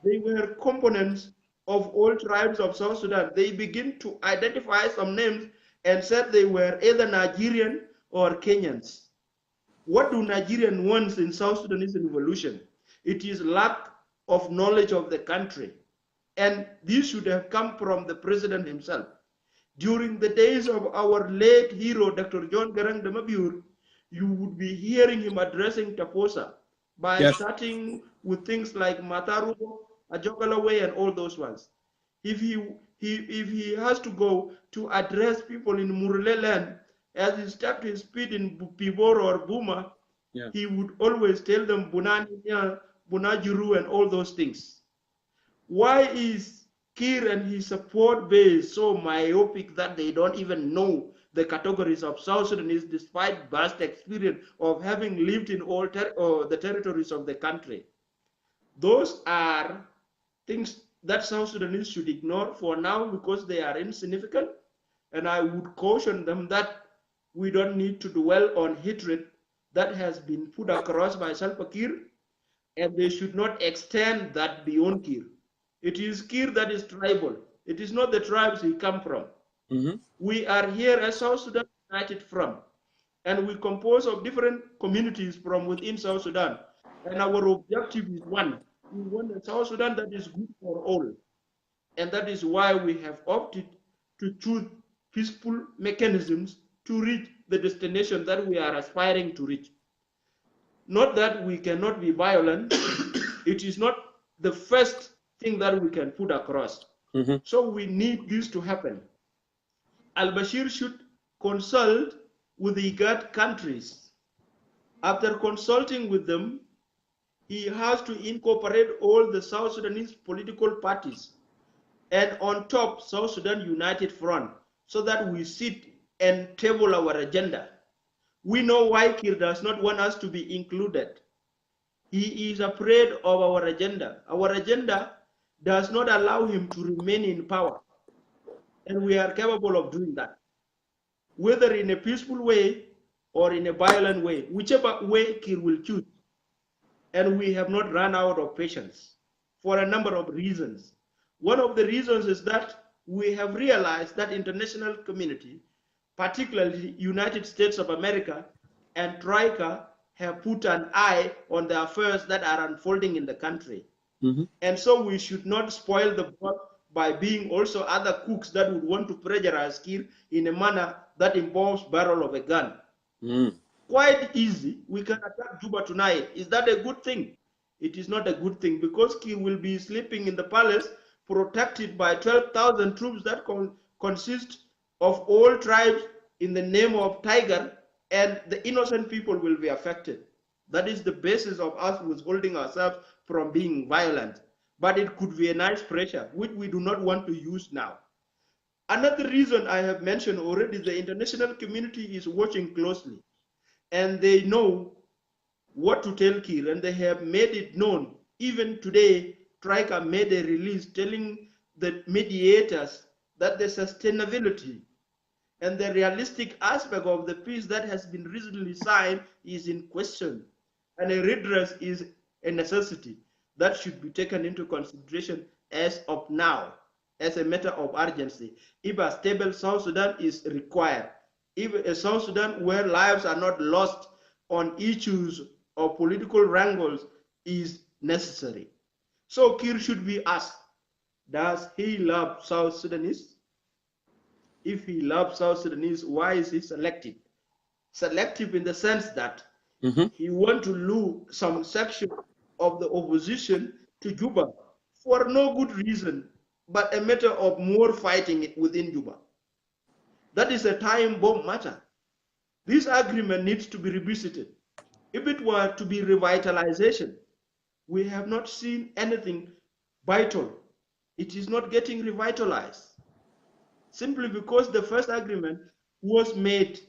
they were components of all tribes of South Sudan. They begin to identify some names and said they were either Nigerian or Kenyans. What do Nigerian want in South Sudanese revolution? It is lack of knowledge of the country. And this should have come from the president himself. During the days of our late hero, Dr. John Garang de Mabur, you would be hearing him addressing Taposa by starting with things like Matarubo, Ajogalaway, and all those ones. If he has to go to address people in Murle land, as he stepped his feet in Pibor or Buma, he would always tell them Bunani, Bunajuru, and all those things. Why is Kiir and his support base so myopic that they don't even know the categories of South Sudanese, despite vast experience of having lived in all the territories of the country? Those are things that South Sudanese should ignore for now because they are insignificant. And I would caution them that we don't need to dwell on hatred that has been put across by Salva Kiir, and they should not extend that beyond Kiir. It is Kiir that is tribal. It is not the tribes he come from. We are here as South Sudan United Front, and we compose of different communities from within South Sudan. And our objective is one. We want a South Sudan that is good for all. And that is why we have opted to choose peaceful mechanisms to reach the destination that we are aspiring to reach. Not that we cannot be violent. It is not the first thing that we can put across. So we need this to happen. Al-Bashir should consult with the IGAD countries. After consulting with them, he has to incorporate all the South Sudanese political parties, and on top, South Sudan United Front, so that we sit and table our agenda. We know why Kiir does not want us to be included. He is afraid of our agenda. Our agenda does not allow him to remain in power. And we are capable of doing that, whether in a peaceful way or in a violent way, whichever way Kiir will choose. And we have not run out of patience for a number of reasons. One of the reasons is that we have realized that international community, particularly United States of America and Troika, have put an eye on the affairs that are unfolding in the country. And so we should not spoil the broth by being also other cooks that would want to pressurize Kiir in a manner that involves barrel of a gun. Quite easy. We can attack Juba tonight. Is that a good thing? It is not a good thing, because Kiir will be sleeping in the palace protected by 12,000 troops that consist of all tribes in the name of Tiger, and the innocent people will be affected. That is the basis of us withholding ourselves from being violent. But it could be a nice pressure, which we do not want to use now. Another reason I have mentioned already, the international community is watching closely, and they know what to tell Kiir, and they have made it known. Even today, Troika made a release telling the mediators that the sustainability and the realistic aspect of the peace that has been recently signed is in question, and a redress is a necessity that should be taken into consideration as of now, as a matter of urgency. If a stable South Sudan is required, if a South Sudan where lives are not lost on issues of political wrangles is necessary. So Kiir should be asked, does he love South Sudanese? If he loves South Sudanese, why is he selective? Selective in the sense that he wants to lose some section of the opposition to Juba for no good reason, but a matter of more fighting within Juba. That is a time bomb matter. This agreement needs to be revisited. If it were to be revitalization, we have not seen anything vital. It is not getting revitalized, simply because the first agreement was made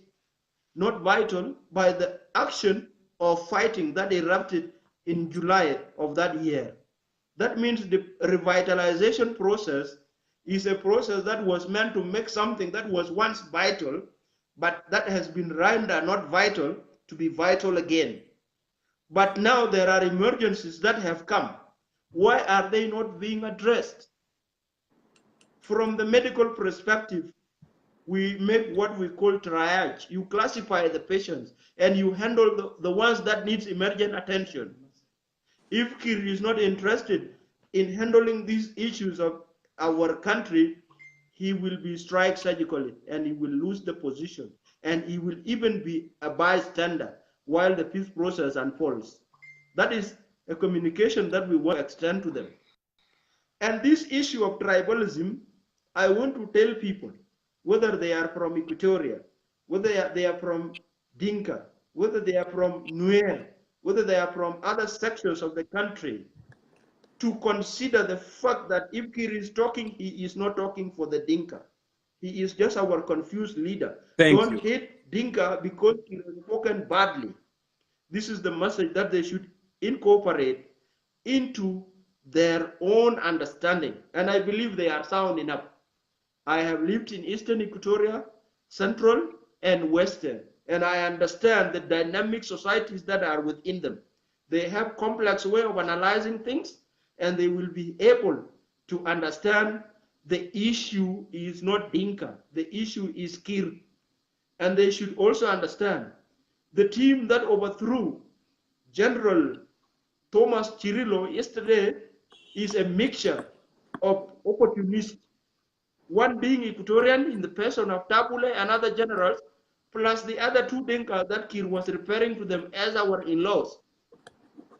not vital by the action of fighting that erupted in July of that year. That means the revitalization process is a process that was meant to make something that was once vital, but that has been rendered not vital to be vital again. But now there are emergencies that have come. Why are they not being addressed? From the medical perspective, we make what we call triage. You classify the patients and you handle the ones that needs emergent attention. If Kir is not interested in handling these issues of our country, he will be struck surgically and he will lose the position, and he will even be a bystander while the peace process unfolds. That is a communication that we want to extend to them. And this issue of tribalism, I want to tell people, whether they are from Equatoria, whether they are from Dinka, whether they are from Nuer, whether they are from other sections of the country, to consider the fact that if Kir is talking, he is not talking for the Dinka. He is just our confused leader. Don't hate Dinka because he has spoken badly. This is the message that they should incorporate into their own understanding. And I believe they are sound enough. I have lived in Eastern Equatoria, Central, and Western, and I understand the dynamic societies that are within them. They have complex way of analyzing things, and they will be able to understand the issue is not Dinka, the issue is Kir. And they should also understand the team that overthrew General Thomas Cirillo yesterday is a mixture of opportunists, one being Equatorian in the person of Tabule and other generals, plus the other two Dinka that Kir was referring to them as our in-laws.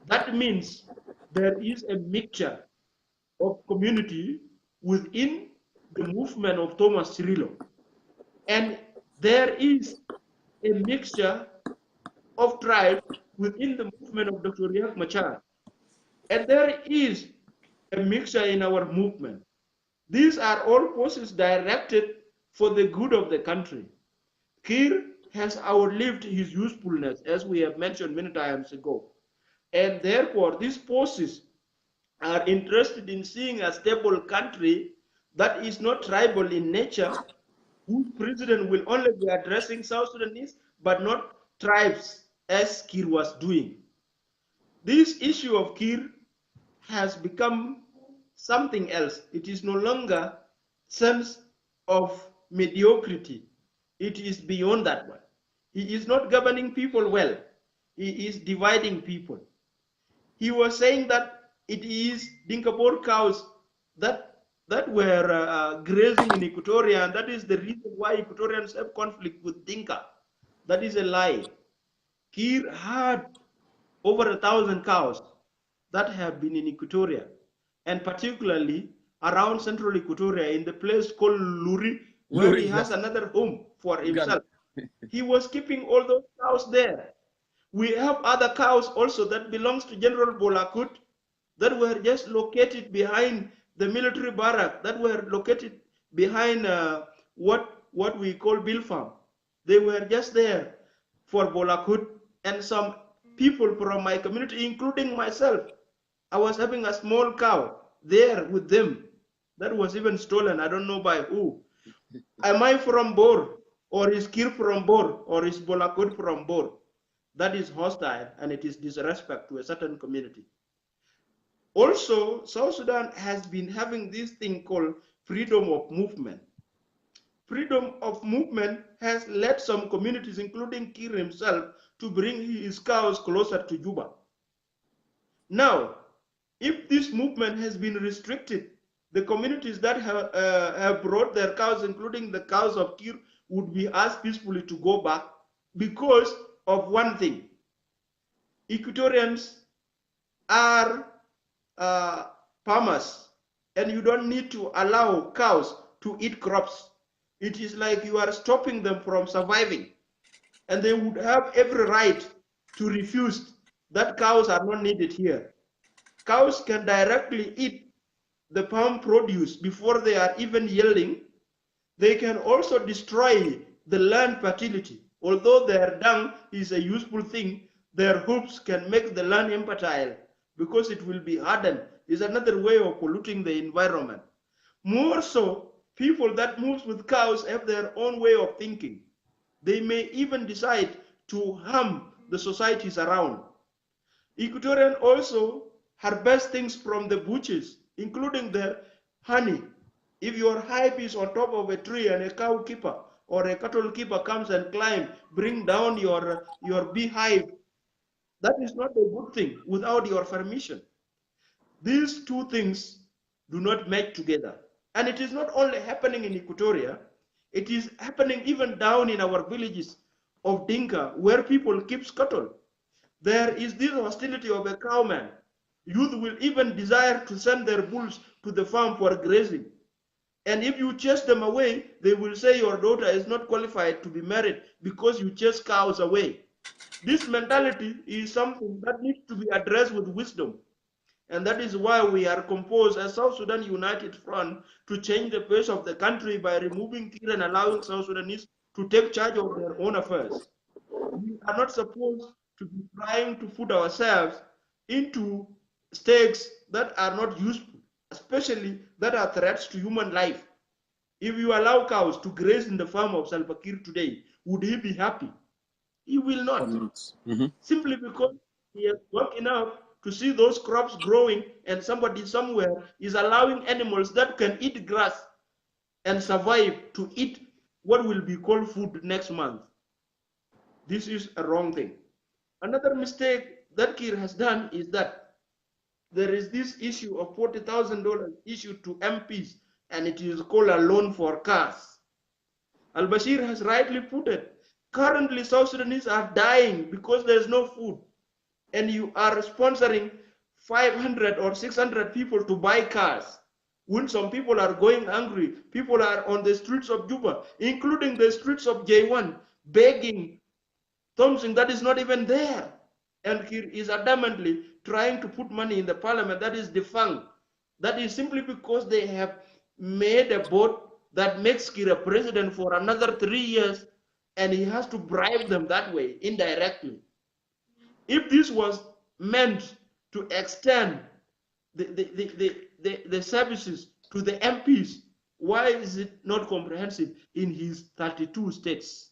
That means there is a mixture of community within the movement of Thomas Cirillo. And there is a mixture of tribes within the movement of Dr. Riek Machar. And there is a mixture in our movement. These are all forces directed for the good of the country. Kir has outlived his usefulness, as we have mentioned many times ago. And therefore, these forces are interested in seeing a stable country that is not tribal in nature, whose president will only be addressing South Sudanese, but not tribes, as Kir was doing. This issue of Kir has become something else. It is no longer sense of mediocrity. It is beyond that one. He is not governing people well. He is dividing people. He was saying that it is Dinkabur cows that were grazing in Equatoria, and that is the reason why Equatorians have conflict with Dinka. That is a lie. Kir had over 1,000 cows that have been in Equatoria, and particularly around central Equatoria in the place called Luri, where he has another home for himself. He was keeping all those cows there. We have other cows also that belongs to General Bolakut that were just located behind the military barrack, that were located behind what we call Bill Farm. They were just there for Bolakut, and some people from my community, including myself. I was having a small cow there with them that was even stolen. I don't know by who. Am I from Bor, or is Kir from Bor, or is Bolakut from Bor? That is hostile, and it is disrespect to a certain community. Also, South Sudan has been having this thing called freedom of movement. Freedom of movement has led some communities, including Kir himself, to bring his cows closer to Juba. Now, if this movement has been restricted, the communities that have brought their cows, including the cows of Kir, would be asked peacefully to go back because of one thing. Equatorians are farmers, and you don't need to allow cows to eat crops. It is like you are stopping them from surviving, and they would have every right to refuse that cows are not needed here. Cows can directly eat the farm produce before they are even yielding. They can also destroy the land fertility. Although their dung is a useful thing, their hooves can make the land infertile because it will be hardened. Is another way of polluting the environment. More so, people that move with cows have their own way of thinking. They may even decide to harm the societies around. Equatorian also harvest things from the bushes, including the honey. If your hive is on top of a tree and a cow keeper or a cattle keeper comes and climb, bring down your beehive, that is not a good thing without your permission. These two things do not match together. And it is not only happening in Equatoria, it is happening even down in our villages of Dinka, where people keep cattle. There is this hostility of a cowman. Youth will even desire to send their bulls to the farm for grazing. And if you chase them away, they will say your daughter is not qualified to be married because you chase cows away. This mentality is something that needs to be addressed with wisdom. And that is why we are composed as South Sudan United Front to change the face of the country by removing Kir and allowing South Sudanese to take charge of their own affairs. We are not supposed to be trying to put ourselves into stakes that are not useful, especially that are threats to human life. If you allow cows to graze in the farm of Salva Kiir today, would he be happy? He will not. Simply because he has worked enough to see those crops growing, and somebody somewhere is allowing animals that can eat grass and survive to eat what will be called food next month. This is a wrong thing. Another mistake that Kiir has done is that there is this issue of $40,000 issued to MPs, and it is called a loan for cars. Al-Bashir has rightly put it. Currently, South Sudanese are dying because there's no food, and you are sponsoring 500 or 600 people to buy cars. When some people are going hungry, people are on the streets of Juba, including the streets of J1, begging something that is not even there. And he is adamantly trying to put money in the parliament that is defunct. That is simply because they have made a vote that makes Kir a president for another 3 years, and he has to bribe them that way, indirectly. If this was meant to extend the services to the MPs, why is it not comprehensive in his 32 states?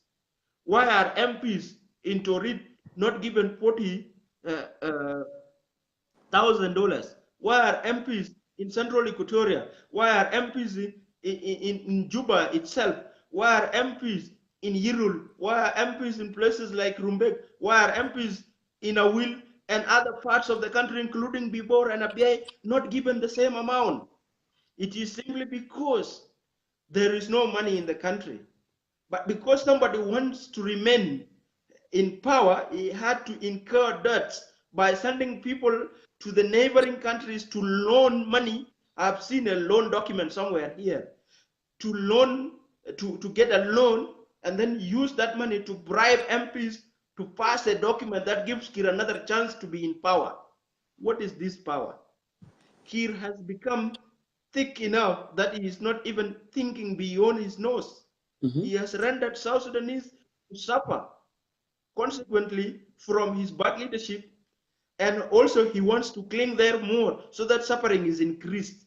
Why are MPs in Torit not given $40,000? Why are MPs in Central Equatoria? Why are MPs in Juba itself? Why are MPs in Yirul? Why are MPs in places like Rumbek? Why are MPs in Awil and other parts of the country, including Bibor and Abyei, not given the same amount? It is simply because there is no money in the country. But because somebody wants to remain in power, he had to incur debts by sending people to the neighboring countries to loan money. I've seen a loan document somewhere here, to loan, to get a loan, and then use that money to bribe MPs to pass a document that gives Kir another chance to be in power. What is this power? Kir has become thick enough that he is not even thinking beyond his nose. He has rendered South Sudanese to suffer, consequently, from his bad leadership, and also he wants to cling there more so that suffering is increased.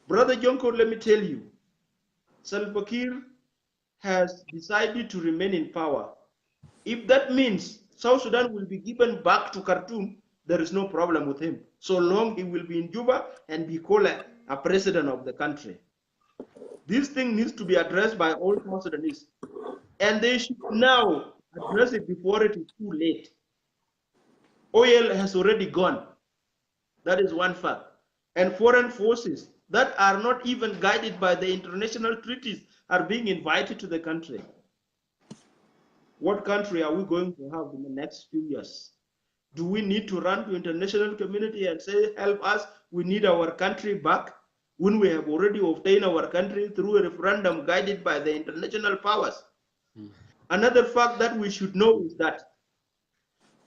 Brother Jongkor, let me tell you, Salva Kiir has decided to remain in power. If that means South Sudan will be given back to Khartoum, there is no problem with him, so long he will be in Juba and be called a president of the country. This thing needs to be addressed by all South Sudanese, and they should now address it before it is too late. Oil has already gone. That is one fact. And foreign forces that are not even guided by the international treaties are being invited to the country. What country are we going to have in the next few years? Do we need to run to international community and say, help us, we need our country back, when we have already obtained our country through a referendum guided by the international powers? Another fact that we should know is that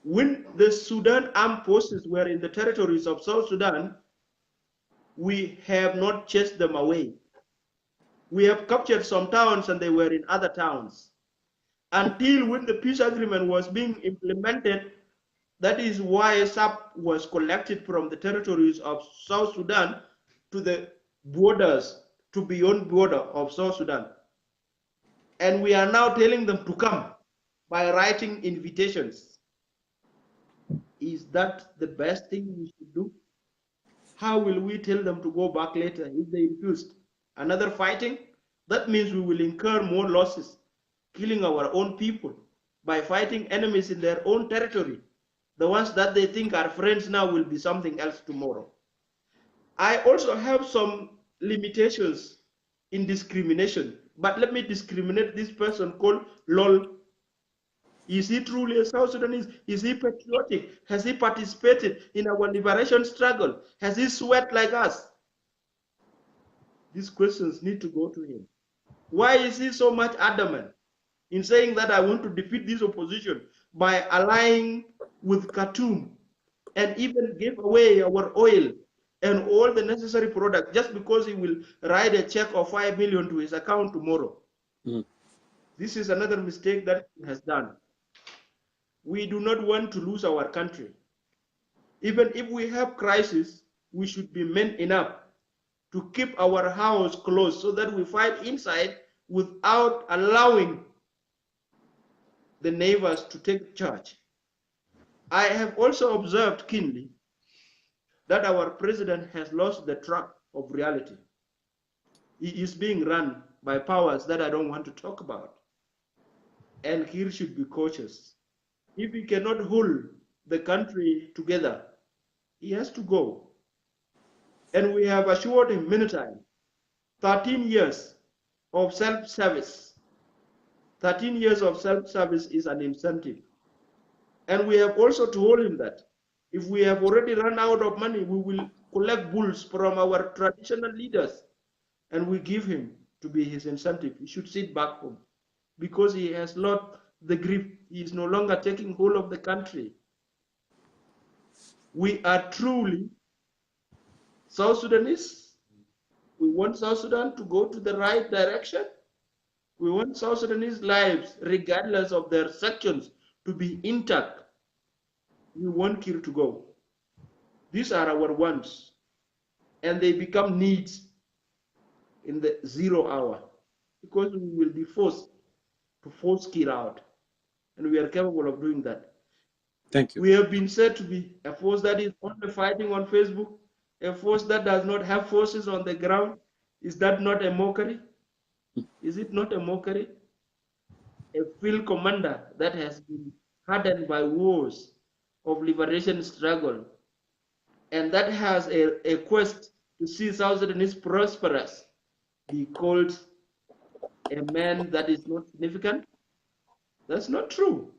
when the Sudan armed forces were in the territories of South Sudan, we have not chased them away. We have captured some towns and they were in other towns. Until when the peace agreement was being implemented, that is why SAP was collected from the territories of South Sudan to the borders, to beyond border of South Sudan. And we are now telling them to come by writing invitations. Is that the best thing we should do? How will we tell them to go back later if they refused? Another fighting? That means we will incur more losses, killing our own people by fighting enemies in their own territory. The ones that they think are friends now will be something else tomorrow. I also have some limitations in discrimination, but let me discriminate this person called LOL. Is he truly a South Sudanese? Is he patriotic? Has he participated in our liberation struggle? Has he sweat like us? These questions need to go to him. Why is he so much adamant in saying that I want to defeat this opposition by allying with Khartoum and even give away our oil and all the necessary products just because he will write a check of 5 million to his account tomorrow? This is another mistake that he has done. We do not want to lose our country. Even if we have crisis, we should be men enough to keep our house closed so that we fight inside without allowing the neighbors to take charge. I have also observed keenly that our president has lost the track of reality. He is being run by powers that I don't want to talk about. And he should be cautious. If he cannot hold the country together, he has to go. And we have assured him many times, 13 years of self-service. 13 years of self-service is an incentive. And we have also told him that if we have already run out of money, we will collect bulls from our traditional leaders and we give him to be his incentive. He should sit back home because he has lost the grip. He is no longer taking hold of the country. We are truly South Sudanese. We want South Sudan to go to the right direction. We want South Sudanese lives, regardless of their sections, to be intact. We want Kir to go. These are our wants, and they become needs in the 0 hour because we will be forced to force Kir out, and we are capable of doing that. Thank you. We have been said to be a force that is only fighting on Facebook, a force that does not have forces on the ground. Is that not a mockery? Is it not a mockery? A field commander that has been hardened by wars of liberation struggle and that has a quest to see South Sudanese prosperous be called a man that is not significant? That's not true.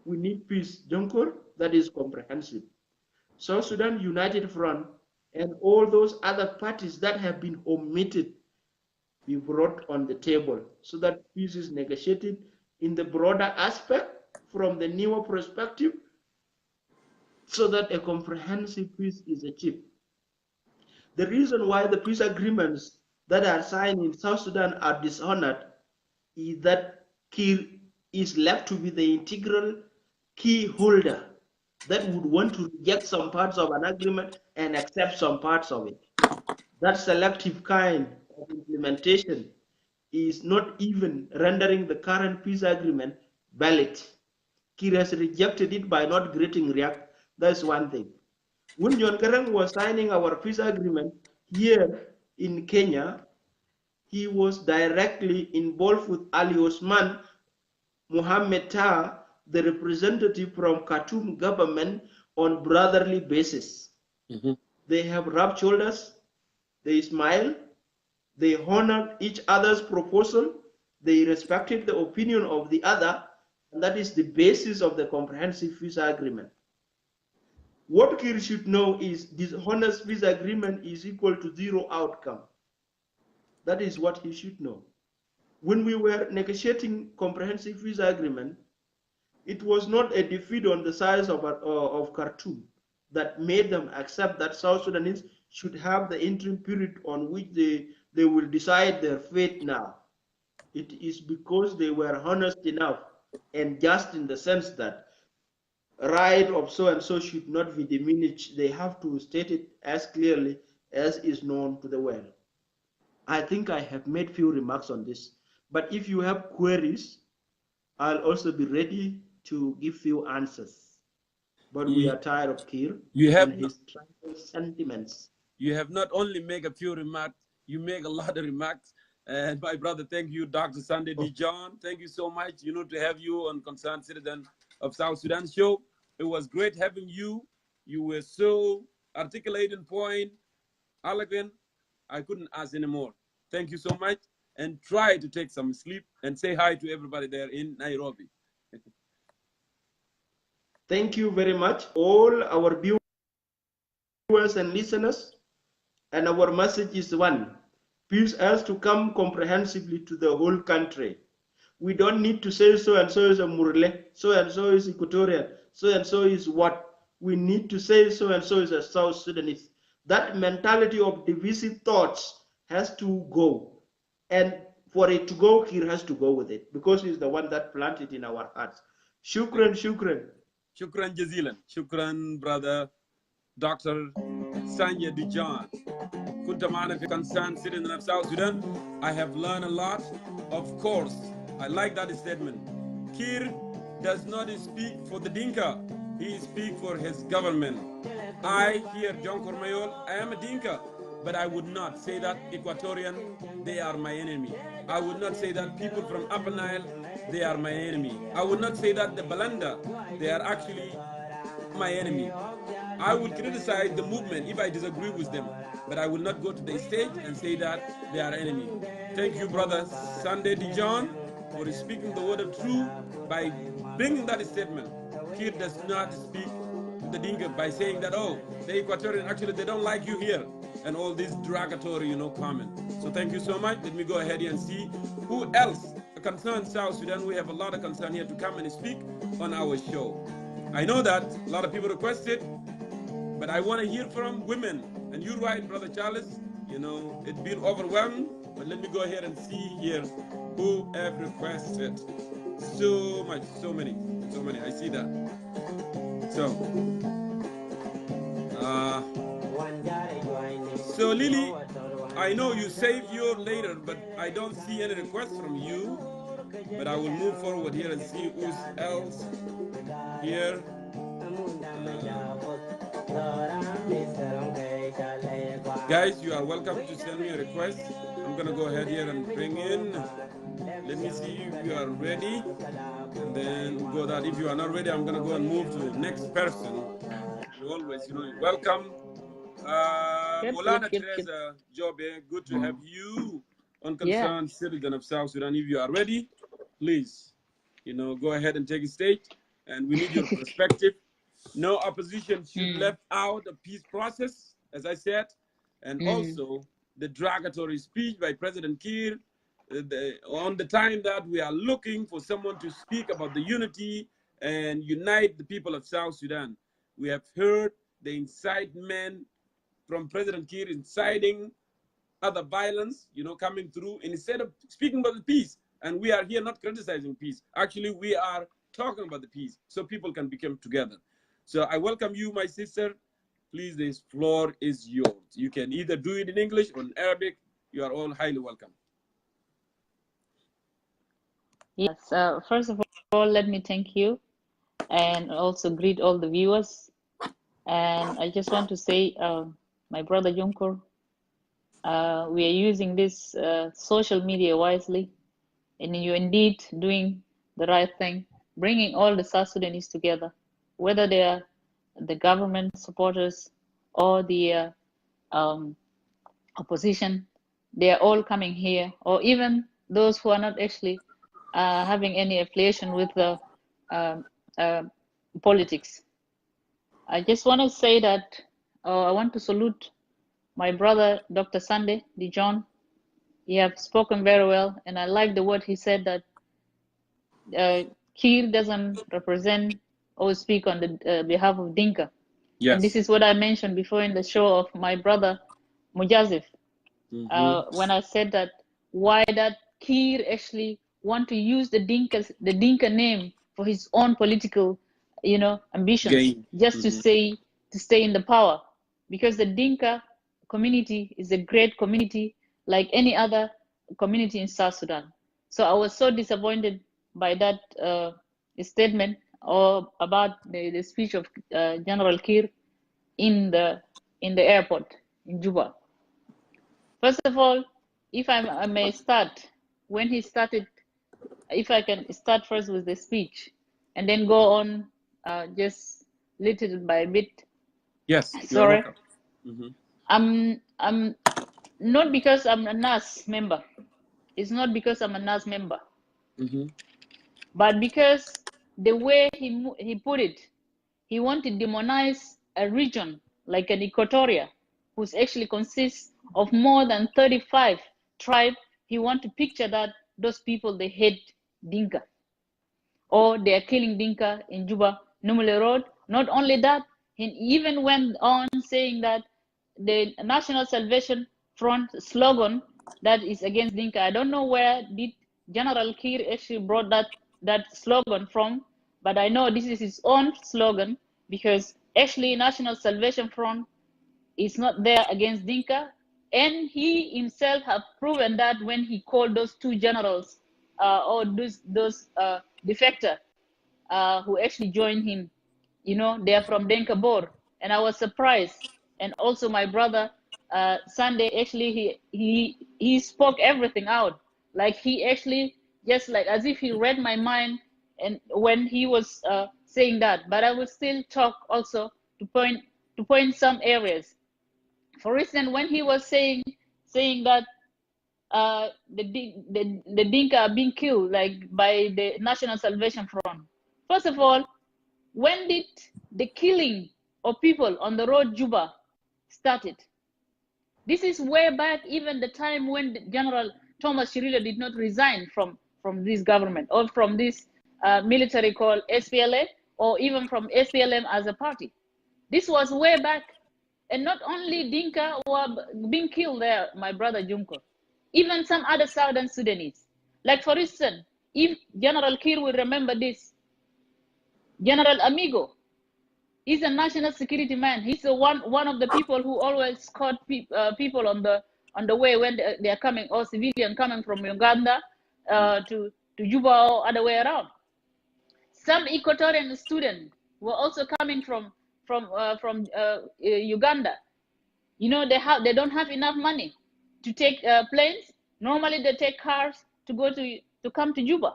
We need peace, Jongkor, that is comprehensive. South Sudan United Front and all those other parties that have been omitted be brought on the table so that peace is negotiated in the broader aspect from the newer perspective so that a comprehensive peace is achieved. The reason why the peace agreements that are signed in South Sudan are dishonored is that Kir is left to be the integral key holder that would want to reject some parts of an agreement and accept some parts of it. That selective kind of implementation is not even rendering the current peace agreement valid. Kir has rejected it by not greeting React. That's one thing. When Jongkor was signing our peace agreement here in Kenya, he was directly involved with Ali Osman Mohammed Tah, the representative from Khartoum government, on brotherly basis. They have rubbed shoulders, they smiled, they honored each other's proposal, they respected the opinion of the other, and that is the basis of the comprehensive peace agreement. What Kir should know is dishonest peace agreement is equal to zero outcome. That is what he should know. When we were negotiating comprehensive peace agreement, it was not a defeat on the side of Khartoum that made them accept that South Sudanese should have the interim period on which they will decide their fate now. It is because they were honest enough and just in the sense that right of so and so should not be diminished. They have to state it as clearly as is known to the world. I think I have made few remarks on this, but if you have queries, I'll also be ready to give few answers. But we are tired of Kir and his tribal sentiments. You have not only made a few remarks, you make a lot of remarks. And my brother, thank you, Dr. Sunday D. John. Thank you so much, to have you on Concerned Citizen of South Sudan show. It was great having you. You were so articulate and point, elegant. I couldn't ask anymore. Thank you so much. And try to take some sleep and say hi to everybody there in Nairobi. Thank you very much, all our viewers and listeners. And our message is one: peace has to come comprehensively to the whole country. We don't need to say so and so is a Murle, so and so is Equatorial, so and so is what. We need to say so and so is a South Sudanese. That mentality of divisive thoughts has to go. And for it to go, Kir has to go with it because he's the one that planted in our hearts. Shukran, shukran. Shukran jazilan. Shukran, brother Dr. Sanya Dijan. Kuntamana fi Concerned Citizen of South Sudan. I have learned a lot. Of course, I like that statement. Kir does not speak for the Dinka. He speaks for his government. I, here, Jongkor Mayol, I am a Dinka. But I would not say that Equatorian, they are my enemy. I would not say that people from Upper Nile, they are my enemy. I would not say that the Balanda, they are actually my enemy. I would criticize the movement if I disagree with them, but I will not go to the stage and say that they are enemy. Thank you, brother Sunday Dijon, for speaking the word of truth by bringing that statement. Kir does not speak to the Dinka by saying that, oh, the Equatorian, actually, they don't like you here, and all these derogatory, comments. So thank you so much. Let me go ahead here and see who else concerned South Sudan. We have a lot of concern here to come and speak on our show. I know that a lot of people requested, but I want to hear from women. And you're right, Brother Charles, it's been overwhelmed, but let me go ahead and see here who have requested. So much, so many, I see that. So Lily, I know you saved your later, but I don't see any requests from you. But I will move forward here and see who's else here. Guys, you are welcome to send me a request. I'm gonna go ahead here and bring in. Let me see if you are ready, and then we'll go that. If you are not ready, I'm gonna go and move to the next person. You always, welcome. Molana Teresa Jobe, good to have you on Concerned Citizen of South Sudan. If you are ready, please, go ahead and take a stage, and we need your perspective. No opposition should left out the peace process, as I said, and also the derogatory speech by President Kiir on the time that we are looking for someone to speak about the unity and unite the people of South Sudan. We have heard the incitement from President Kiir inciting other violence, coming through instead of speaking about the peace. And we are here not criticizing peace. Actually, we are talking about the peace so people can become together. So I welcome you, my sister. Please, this floor is yours. You can either do it in English or in Arabic. You are all highly welcome. Yes, first of all, let me thank you and also greet all the viewers. And I just want to say, my brother Jongkor, we are using this social media wisely, and you're indeed doing the right thing, bringing all the South Sudanese together, whether they are the government supporters or the opposition. They are all coming here, or even those who are not actually having any affiliation with the politics. I just want to say that I want to salute my brother, Dr. Sunday Dijon. He have spoken very well, and I like the word he said that Kir doesn't represent or speak on the behalf of Dinka. Yes. And this is what I mentioned before in the show of my brother Mujazif. When I said that why that Kir actually want to use the Dinka name for his own political, ambitions, just to stay in the power, because the Dinka community is a great community like any other community in South Sudan. So I was so disappointed by that statement or about the speech of General Kir in the airport in Juba. First of all, if I may start, when he started, if I can start first with the speech and then go on just little by bit. Yes. Sorry. I'm not because I'm a NAS member. It's not because I'm a NAS member. But because the way he put it, he wanted to demonize a region like an Equatoria, which actually consists of more than 35 tribes. He want to picture that those people, they hate Dinka, or they are killing Dinka in Juba, Numule Road. Not only that, he even went on saying that the National Salvation Front slogan that is against Dinka. I don't know where did General Kir actually brought that slogan from, but I know this is his own slogan, because actually National Salvation Front is not there against Dinka, and he himself have proven that when he called those two generals or those defector who actually joined him, they are from Dinka Bor, and I was surprised. And also my brother Sunday, actually he spoke everything out, like he actually just like as if he read my mind, and when he was saying that. But I will still talk also to point some areas. For instance, when he was saying that the Dinka are being killed like by the National Salvation Front. First of all, when did the killing of people on the road Juba started? This is way back, even the time when General Thomas Shirilo did not resign from this government, or from this military called SPLA, or even from SPLM as a party. This was way back. And not only Dinka were being killed there, my brother Jongkor, even some other Southern Sudanese. Like for instance, if General Kir will remember this, General Amigo, he's a national security man. He's one of the people who always caught people on the way when they are coming, or civilian coming from Uganda to Juba or other way around. Some Equatorian students were also coming from Uganda. They don't have enough money to take planes. Normally they take cars to come to Juba.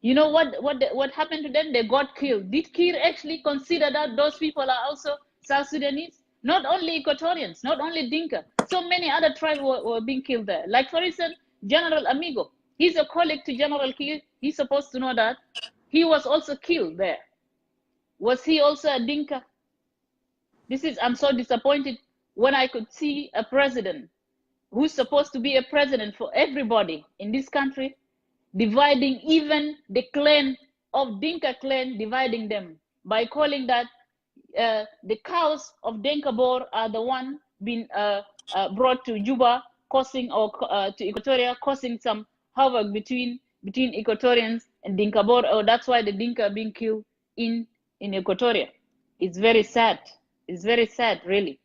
You know what happened to them? They got killed. Did Kir actually consider that those people are also South Sudanese? Not only Equatorians, not only Dinka. So many other tribes were being killed there. Like for instance, General Amigo. He's a colleague to General Kir. He's supposed to know that. He was also killed there. Was he also a Dinka? I'm so disappointed when I could see a president who's supposed to be a president for everybody in this country, dividing even the clan of Dinka clan, dividing them by calling that the cows of Dinka Bor are the one being brought to Juba, causing or to Equatoria, causing some havoc between Equatorians and Dinka Bor. Oh, that's why the Dinka are being killed in Equatoria. It's very sad. It's very sad, really.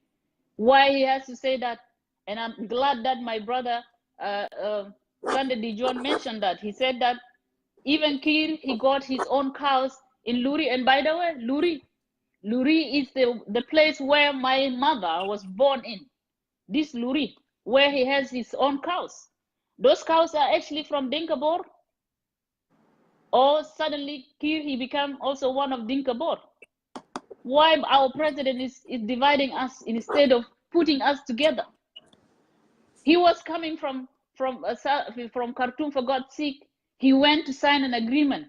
Why he has to say that? And I'm glad that my brother Sunday Dijon mentioned that. He said that even Kir, he got his own cows in Luri. And by the way, Luri is the place where my mother was born in. This Luri, where he has his own cows. Those cows are actually from Dinka Bor. Or suddenly Kir, he became also one of Dinka Bor. Why our president is dividing us instead of putting us together? He was coming from Khartoum, for God's sake. He went to sign an agreement,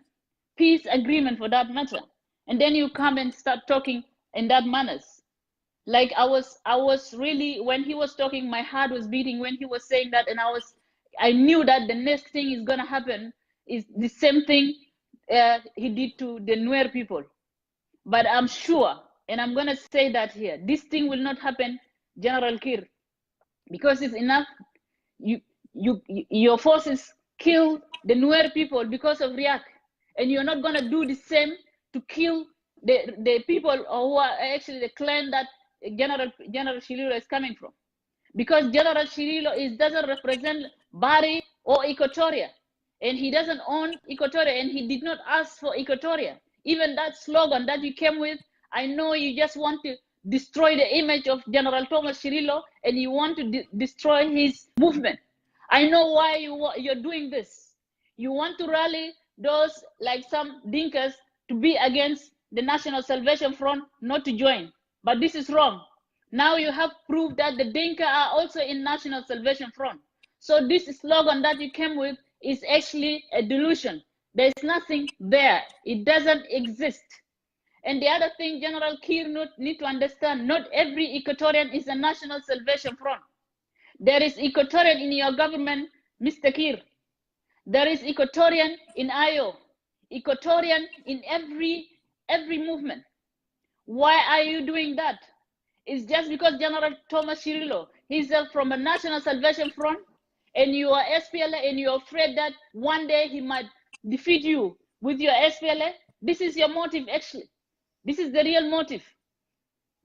peace agreement for that matter. And then you come and start talking in that manners. Like I was really, when he was talking, my heart was beating when he was saying that, and I knew that the next thing is gonna happen is the same thing he did to the Nuer people. But I'm sure, and I'm gonna say that here, this thing will not happen, General Kir, because it's enough. Your forces kill the Nuer people because of Riak, and you're not gonna do the same to kill the people who are actually the clan that General Shirilo is coming from, because General Shirilo doesn't represent Bari or Equatoria, and he doesn't own Equatoria, and he did not ask for Equatoria. Even that slogan that you came with, I know you just want to destroy the image of General Thomas Shirilo, and you want to destroy his movement. I know why you're doing this. You want to rally those like some Dinkas to be against the National Salvation Front, not to join. But this is wrong. Now you have proved that the Dinka are also in National Salvation Front. So this slogan that you came with is actually a delusion. There's nothing there. It doesn't exist. And the other thing, General Kir need to understand, not every Equatorian is a National Salvation Front. There is Equatorian in your government, Mr. Kir. There is Equatorian in IO, Equatorian in every movement. Why are you doing that? It's just because General Thomas Shirilo, he's from a National Salvation Front, and you are SPLA, and you're afraid that one day he might defeat you with your SPLA. This is your motive, actually. This is the real motive.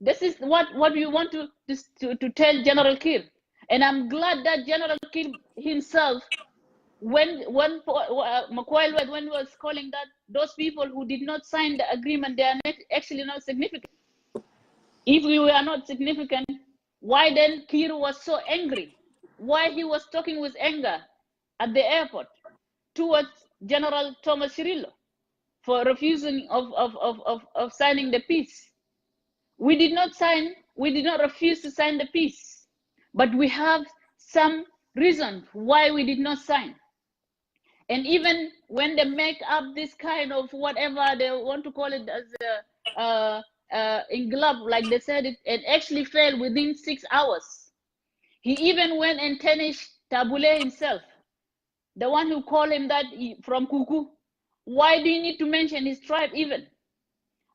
This is what we want to tell General Kir. And I'm glad that General Kir himself, when Makwai, when he was calling that those people who did not sign the agreement, they are actually not significant. If we were not significant, why then Kir was so angry? Why he was talking with anger at the airport towards General Thomas Cirillo for refusing of signing the peace? We did not sign, we did not refuse to sign the peace, but we have some reason why we did not sign. And even when they make up this kind of whatever they want to call it as in glove, like they said, it actually failed within 6 hours. He even went and tarnished Tabule himself, the one who called him that from Kuku. Why do you need to mention his tribe even?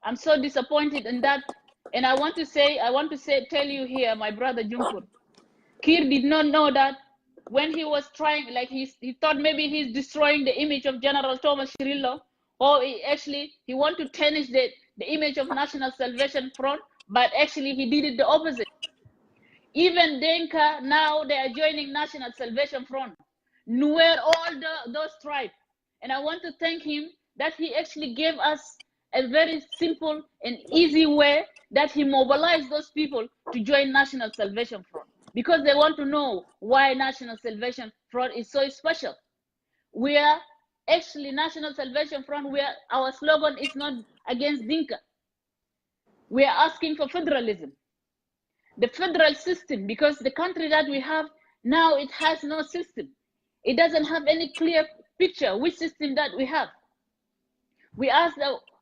I'm so disappointed in that. And I want to tell you here, my brother Jongkor, Kir did not know that when he was trying, like he thought maybe he's destroying the image of General Thomas Cirillo, or he want to tarnish the image of National Salvation Front, but actually he did it the opposite. Even Denka, now they are joining National Salvation Front. Nuer, all those tribes. And I want to thank him that he actually gave us a very simple and easy way that he mobilized those people to join National Salvation Front, because they want to know why National Salvation Front is so special. We are actually National Salvation Front, our slogan is not against Dinka. We are asking for federalism, the federal system, because the country that we have now, it has no system. It doesn't have any clear picture which system that we have. We ask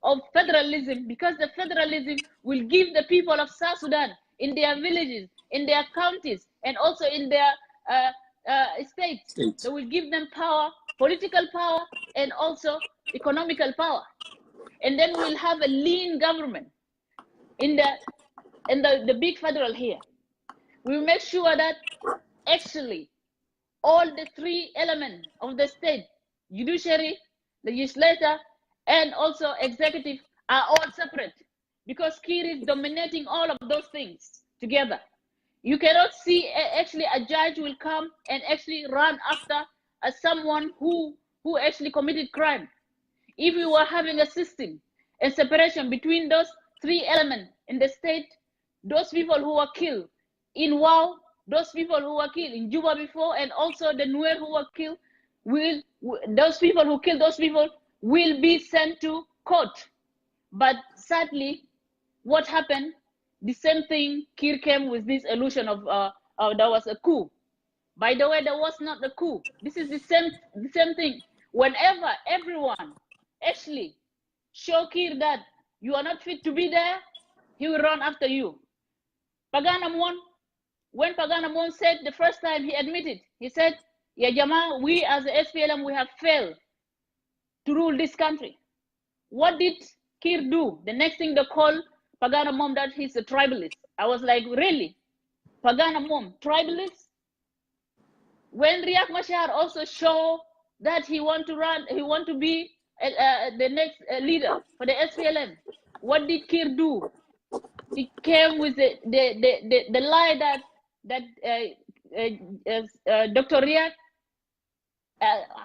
of federalism, because the federalism will give the people of South Sudan in their villages, in their counties, and also in their states. They will give them power, political power, and also economical power. And then we'll have a lean government in the big federal here. We will make sure that actually all the 3 elements of the state, judiciary, legislature, and also executive, are all separate, because Kir is dominating all of those things together. You cannot see actually a judge will come and actually run after someone who actually committed crime. If we were having a system and separation between those 3 elements in the state, those people who were killed in Wau, those people who were killed in Juba before, and also the Nuer who were killed, those people who killed those people will be sent to court. But sadly, what happened? The same thing, Kir came with this illusion of there was a coup. By the way, there was not a coup. This is the same thing. Whenever everyone actually show Kir that you are not fit to be there, he will run after you. Paganamon, when Paganamon said the first time, he admitted, he said, yeah, Jama, we as the SPLM, we have failed to rule this country. What did Kir do? The next thing they call Paganamon that he's a tribalist. I was like, really? Paganamon, tribalist? When Riek Machar also show that he want to run, he want to be the next leader for the SPLM, what did Kir do? He came with the lie that Dr. Riek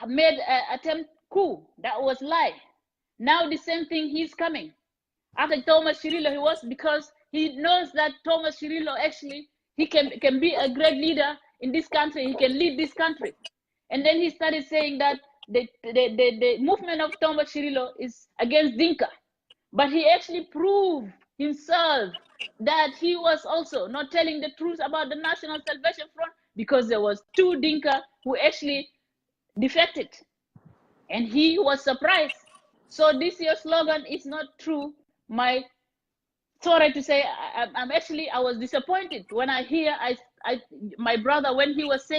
made attempt coup. That was lie. Now the same thing, he's coming after Thomas Cirillo. He was, because he knows that Thomas Cirillo actually he can be a great leader in this country. He can lead this country, and then he started saying that the movement of Thomas Cirillo is against Dinka, but he actually proved himself that he was also not telling the truth about the National Salvation Front, because there was 2 Dinka who actually defected, and he was surprised. So this year's slogan is not true. Sorry to say, I was disappointed when I hear my brother, when he was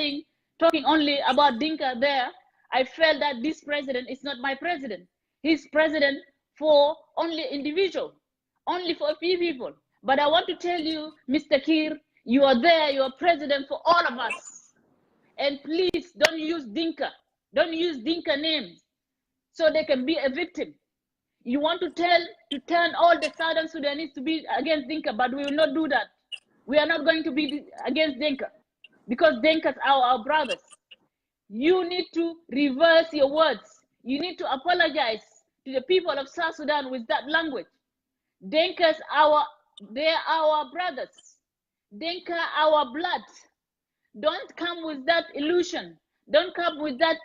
talking only about Dinka there, I felt that this president is not my president. He's president for only individual, only for a few people. But I want to tell you, Mr. Kir, you are there, you are president for all of us. And please don't use Dinka. Don't use Dinka names so they can be a victim. You want to turn all the Southern Sudanese to be against Dinka, but we will not do that. We are not going to be against Dinka, because Dinkas are our brothers. You need to reverse your words. You need to apologize to the people of South Sudan with that language. Dinkas, they're our brothers. Dinka, our blood. Don't come with that illusion. Don't come with that.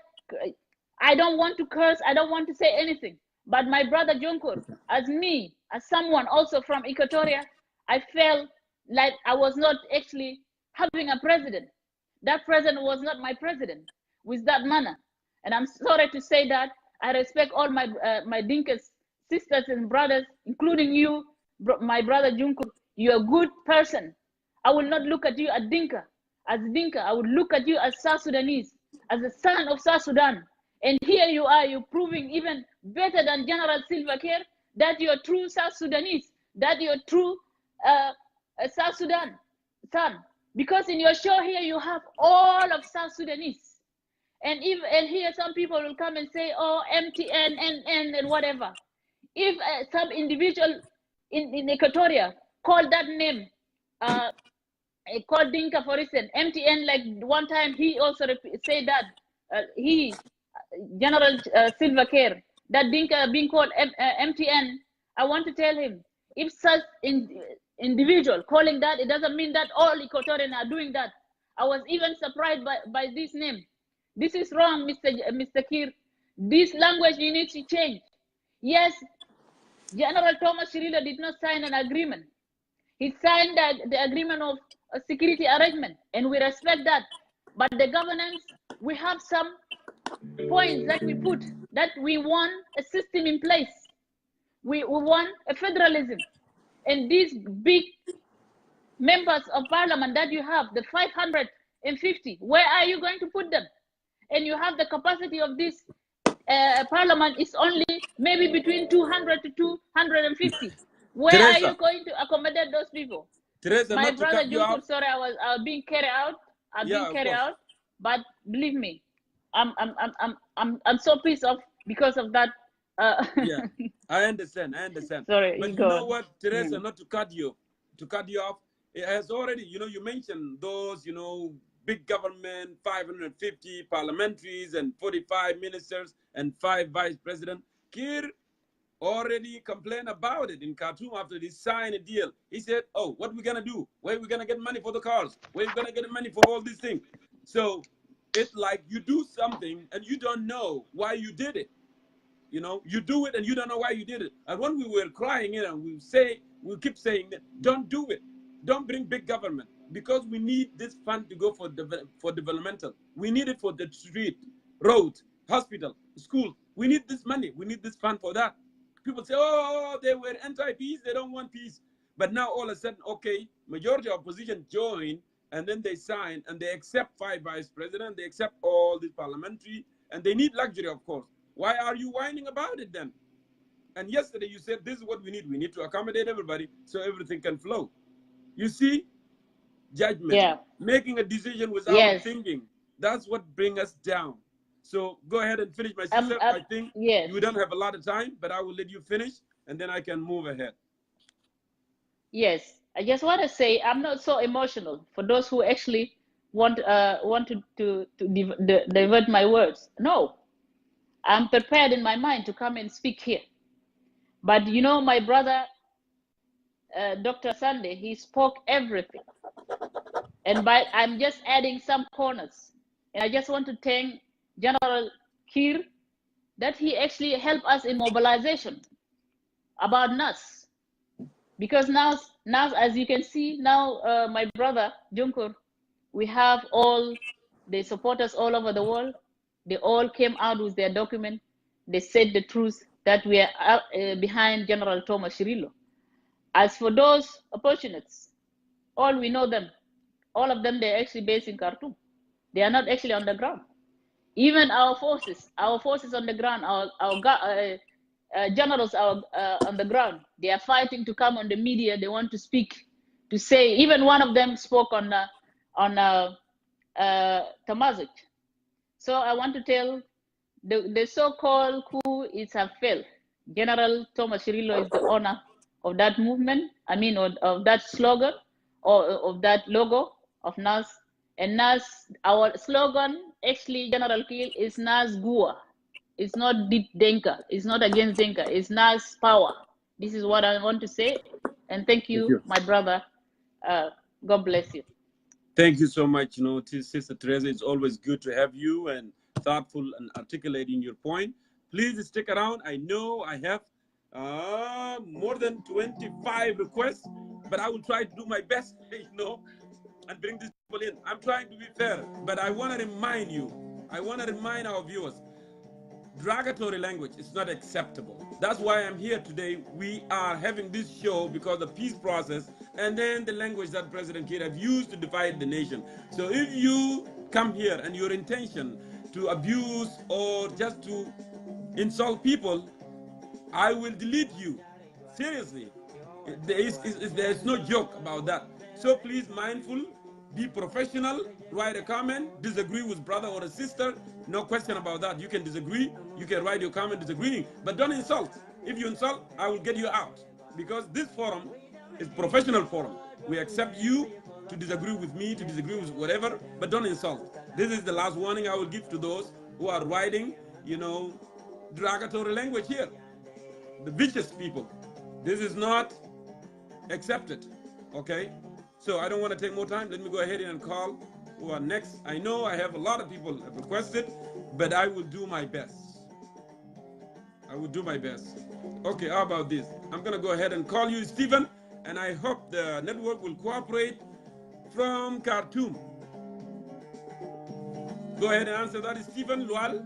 I don't want to curse. I don't want to say anything. But my brother Jongkor, as me, as someone also from Equatoria, I felt like I was not actually having a president. That president was not my president with that manner. And I'm sorry to say that. I respect all my Dinkas sisters and brothers, including you, my brother Jongkor. You're a good person. I will not look at you as Dinka. As Dinka, I would look at you as South Sudanese, as a son of South Sudan. And here you are, you're proving even better than General Silva Kiir that you're true South Sudanese, that you're true South Sudan son. Because in your show here, you have all of South Sudanese. And here some people will come and say, oh, MTN and whatever. If some individual in Equatoria call that name, called Dinka, for instance, MTN, like one time he also said that, General Silva Kiir, that Dinka being called MTN, I want to tell him, if such individual calling that, it doesn't mean that all Equatorians are doing that. I was even surprised by this name. This is wrong, Mr. Kiir. This language you need to change. Yes, General Thomas Cirillo did not sign an agreement. He signed the agreement of a security arrangement, and we respect that. But the governance, we have some points that we put, that we want a system in place. We want a federalism. And these big members of parliament that you have, the 550, where are you going to put them? And you have the capacity of this parliament is only maybe between 200 to 250. Where Teresa, are you going to accommodate those people? Teresa, My not to brother cut you Jungkur, off. sorry, I was being carried out. Yeah, of course. But believe me, I'm so pissed off because of that. Yeah, I understand. Sorry, But you know what, Teresa, not to cut you off. It has already, you mentioned those, big government, 550 parliamentaries and 45 ministers and 5 vice presidents. Kir already complained about it in Khartoum after they signed a deal. He said, oh, what are we going to do? Where are we going to get money for the cars? Where are we going to get money for all these things? So it's like you do something and you don't know why you did it. You do it and you don't know why you did it. And when we were crying, we keep saying that, don't do it. Don't bring big government, because we need this fund to go for developmental. We need it for the street, road, hospital, school. We need this money. We need this fund for that. People say, oh, they were anti-peace. They don't want peace. But now all of a sudden, okay, majority of opposition join, and then they sign, and they accept 5 vice presidents, they accept all the parliamentary, and they need luxury, of course. Why are you whining about it then? And yesterday you said this is what we need. We need to accommodate everybody so everything can flow. You see, judgment, Yeah. making a decision without Yes. thinking. That's what brings us down. So go ahead and finish, my sister. I think yes. you don't have a lot of time, but I will let you finish, and then I can move ahead. Yes, I just want to say I'm not so emotional. For those who actually want to divert my words, no, I'm prepared in my mind to come and speak here. But you know, my brother, Dr. Sunday, he spoke everything, and I'm just adding some corners. And I just want to thank General Kir that he actually helped us in mobilization about NAS. Because now, as you can see, now my brother Jongkor, we have all the supporters all over the world. They all came out with their document. They said the truth that we are behind General Thomas Shirilo. As for those opportunists, all we know them. All of them, they're actually based in Khartoum. They are not actually on the ground. Even our forces on the ground, our generals are on the ground. They are fighting to come on the media. They want to speak, to say. Even one of them spoke on Tamazic. So I want to tell the so-called coup is have failed. General Thomas Cirillo is the owner of that movement. I mean, of that slogan or of that logo of NAS. And NAS, our slogan, actually, General Kiel, is NAS Gua. It's not Deep Denka. It's not against Denka. It's NAS power. This is what I want to say. And thank you, my brother. God bless you. Thank you so much. You know, Sister Teresa, it's always good to have you and thoughtful and articulating your point. Please stick around. I know I have more than 25 requests, but I will try to do my best, you know, and bring these people in. I'm trying to be fair, but I want to remind you, I want to remind our viewers, derogatory language is not acceptable. That's why I'm here today. We are having this show because of the peace process and then the language that President Kiir have used to divide the nation. So if you come here and your intention to abuse or just to insult people, I will delete you. Seriously. There is no joke about that. So please, mindful, be professional, write a comment, disagree with brother or a sister, no question about that. You can disagree, you can write your comment disagreeing, but don't insult. If you insult, I will get you out. Because this forum is professional forum. We accept you to disagree with me, to disagree with whatever, but don't insult. This is the last warning I will give to those who are writing, you know, derogatory language here. The vicious people. This is not accepted. Okay? So I don't want to take more time. Let me go ahead and call who are next. I know I have a lot of people have requested, but I will do my best. I will do my best. Okay, how about this? I'm going to go ahead and call you, Stephen, and I hope the network will cooperate from Khartoum. Go ahead and answer that. Is Stephen Lual?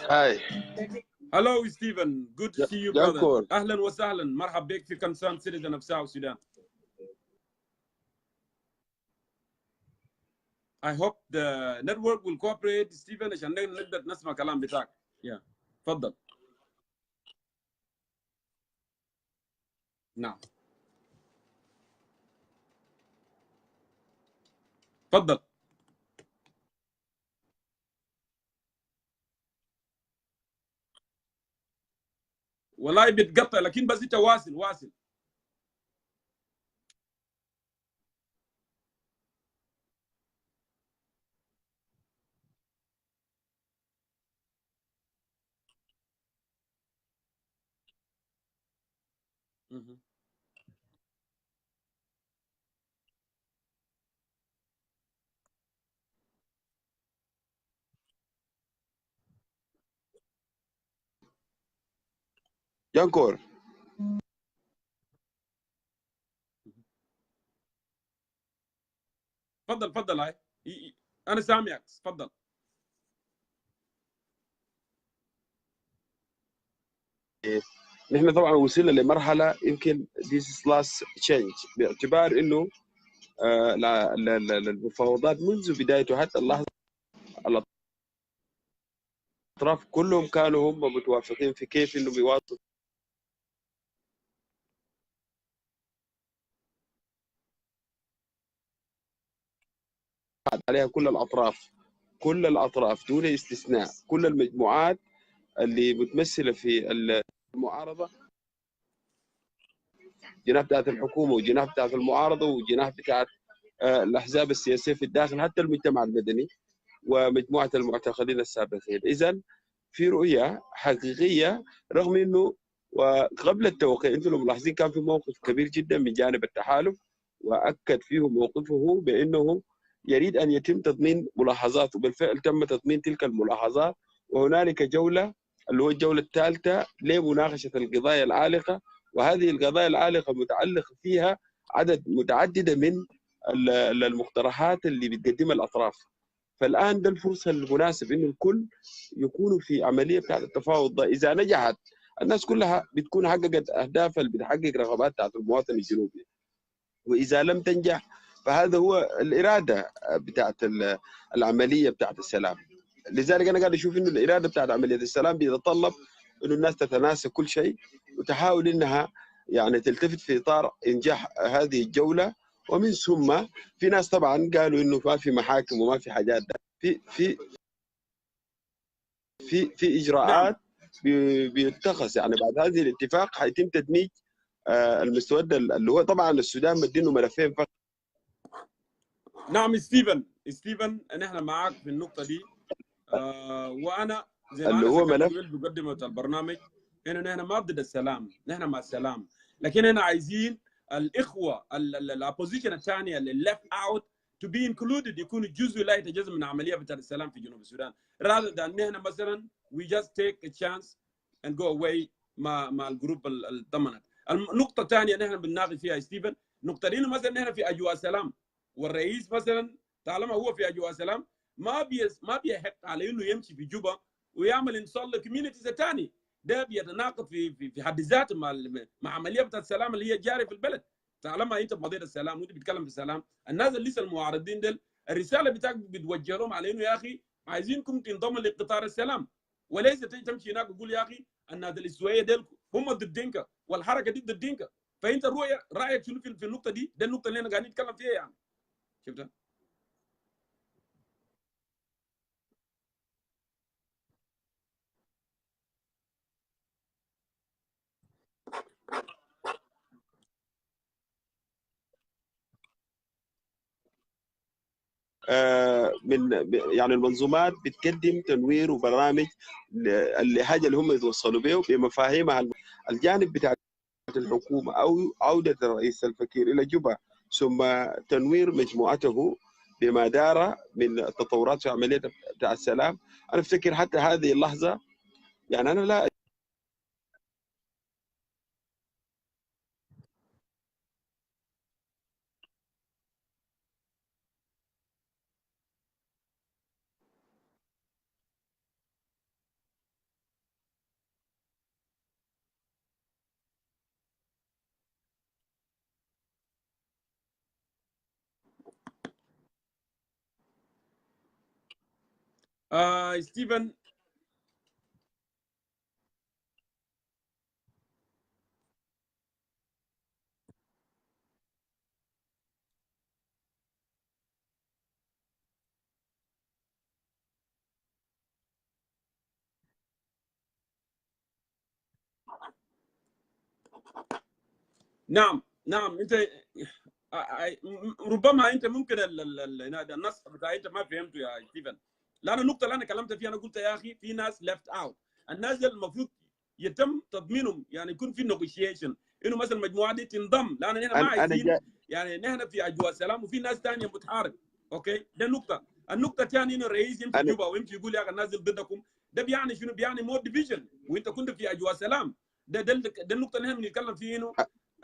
Hi. Hello, Stephen. Good to see you, brother. Jongkor. Ahlan wa sahlan. Marhab bek fi concerned citizen of South Sudan. I hope the network will cooperate, Stephen, عشان نقدر نسمع كلام بتاعك. Yeah. تفضل. نعم. تفضل. والله بتقطع لكن بس انت واصل. Jongkor. تفضل هاي انا سامعك تفضل. نحن طبعا وصلنا لمرحله يمكن this is last change باعتبار انه المفاوضات منذ بدايته حتى اللحظه الاطراف كلهم كانوا هم متوافقين في كيف انه بيواصلوا عليها كل الاطراف دون استثناء، كل المجموعات اللي متمثله في المعارضه، جناح بتاعت الحكومه وجناح بتاعت المعارضه وجناح بتاعت الاحزاب السياسيه في الداخل، حتى المجتمع المدني ومجموعه المعتقلين السابقين. اذا في رؤيه حقيقيه، رغم انه وقبل التوقيع انتم لو ملاحظين كان في موقف كبير جدا من جانب التحالف، واكد فيه موقفه بانه يريد ان يتم تضمين ملاحظات، وبالفعل تم تضمين تلك الملاحظات. وهنالك جوله اللي هو الجوله الثالثه لمناقشه القضايا العالقه، وهذه القضايا العالقه متعلق فيها عدد متعدده من المقترحات اللي بتقدمها الاطراف. فالان ده الفرصه المناسب انه الكل يكونوا في عمليه بتاعت التفاوض ده. اذا نجحت الناس كلها بتكون حققت اهدافها اللي بتحقق رغبات بتاعت المواطن الجنوبي، واذا لم تنجح فهذا هو الاراده بتاعت العمليه بتاعت السلام. لذلك انا قاعد اشوف انه الاراده بتاعت عمليه السلام بيتطلب انه الناس تتناسى كل شيء وتحاول انها يعني تلتفت في اطار انجاح هذه الجوله. ومن ثم في ناس طبعا قالوا انه ما في محاكم وما في حاجات ده. في اجراءات بيتخذ يعني بعد هذه الاتفاق حيتم تدميج المسود اللي هو طبعا السودان مدينه ملفين فقط. نعم ستيفن نحن معك في النقطه دي. وانا زي ما اللي انا هو ذكرت ملف قبل بمقدمه البرنامج انه نحن ما ضد السلام، نحن مع السلام، لكن احنا عايزين الاخوه الابوزيشن الثانيه اللي left out to be included يكونوا جزء لا يتجزا من عمليه بتاعت السلام في جنوب السودان، rather than نحن مثلا we just take a chance and go away مع الجروب الضمنت. النقطه الثانيه نحن بنناقش فيها ستيفن، نقطه انه مثلا نحن في اجواء سلام، والرئيس مثلا طالما هو في اجواء سلام ما بيحق على انه يمشي في جوبا ويعمل انصال لكوميونيتيز الثاني. ده بيتناقض في حد ذاته مع عمليه بتاعت السلام اللي هي جاري في البلد. طالما انت بقضيه السلام وانت بتتكلم في السلام، الناس اللي لسه المعارضين دول الرساله بتاعك بتوجه لهم على انه يا اخي عايزينكم تنضموا لقطار السلام، وليس تمشي هناك وتقول يا اخي الناس الاستوائيه دول هم ضد الدينكا والحركه دي ضد الدينكا. فانت رايك شنو في النقطه دي؟ ده النقطه اللي انا قاعدين نتكلم فيها يعني. شفتها؟ من يعني المنظومات بتقدم تنوير وبرامج الحاجه اللي هم يتوصلوا به بمفاهيمها. الجانب بتاع الحكومه او عوده الرئيس الفكير الى جوبا ثم تنوير مجموعته بما دار من التطورات في عمليه بتاع السلام. انا افتكر حتى هذه اللحظه يعني انا لا ستيفن نعم انت ربما انت ممكن النص بتاع انت ما فهمته يا ستيفن، لان النقطه اللي انا كلمت فيها انا قلت يا اخي في ناس ليفت اوت، الناس المفروض يتم تضمينهم، يعني يكون في نيغوشيشن انه مثلا المجموعه دي تنضم، لان احنا ما عايزين يعني نحن في اجواء سلام وفي ناس ثانيه بتحارب. اوكي ده النقطه الثانيه انه الرئيس يمشي جوبا ويمشي يقول يا اخي الناس ضدكم، ده بيعني شنو؟ بيعني مور ديفيجن، وانت كنت في اجواء سلام. ده النقطه اللي احنا بنتكلم فيه، انه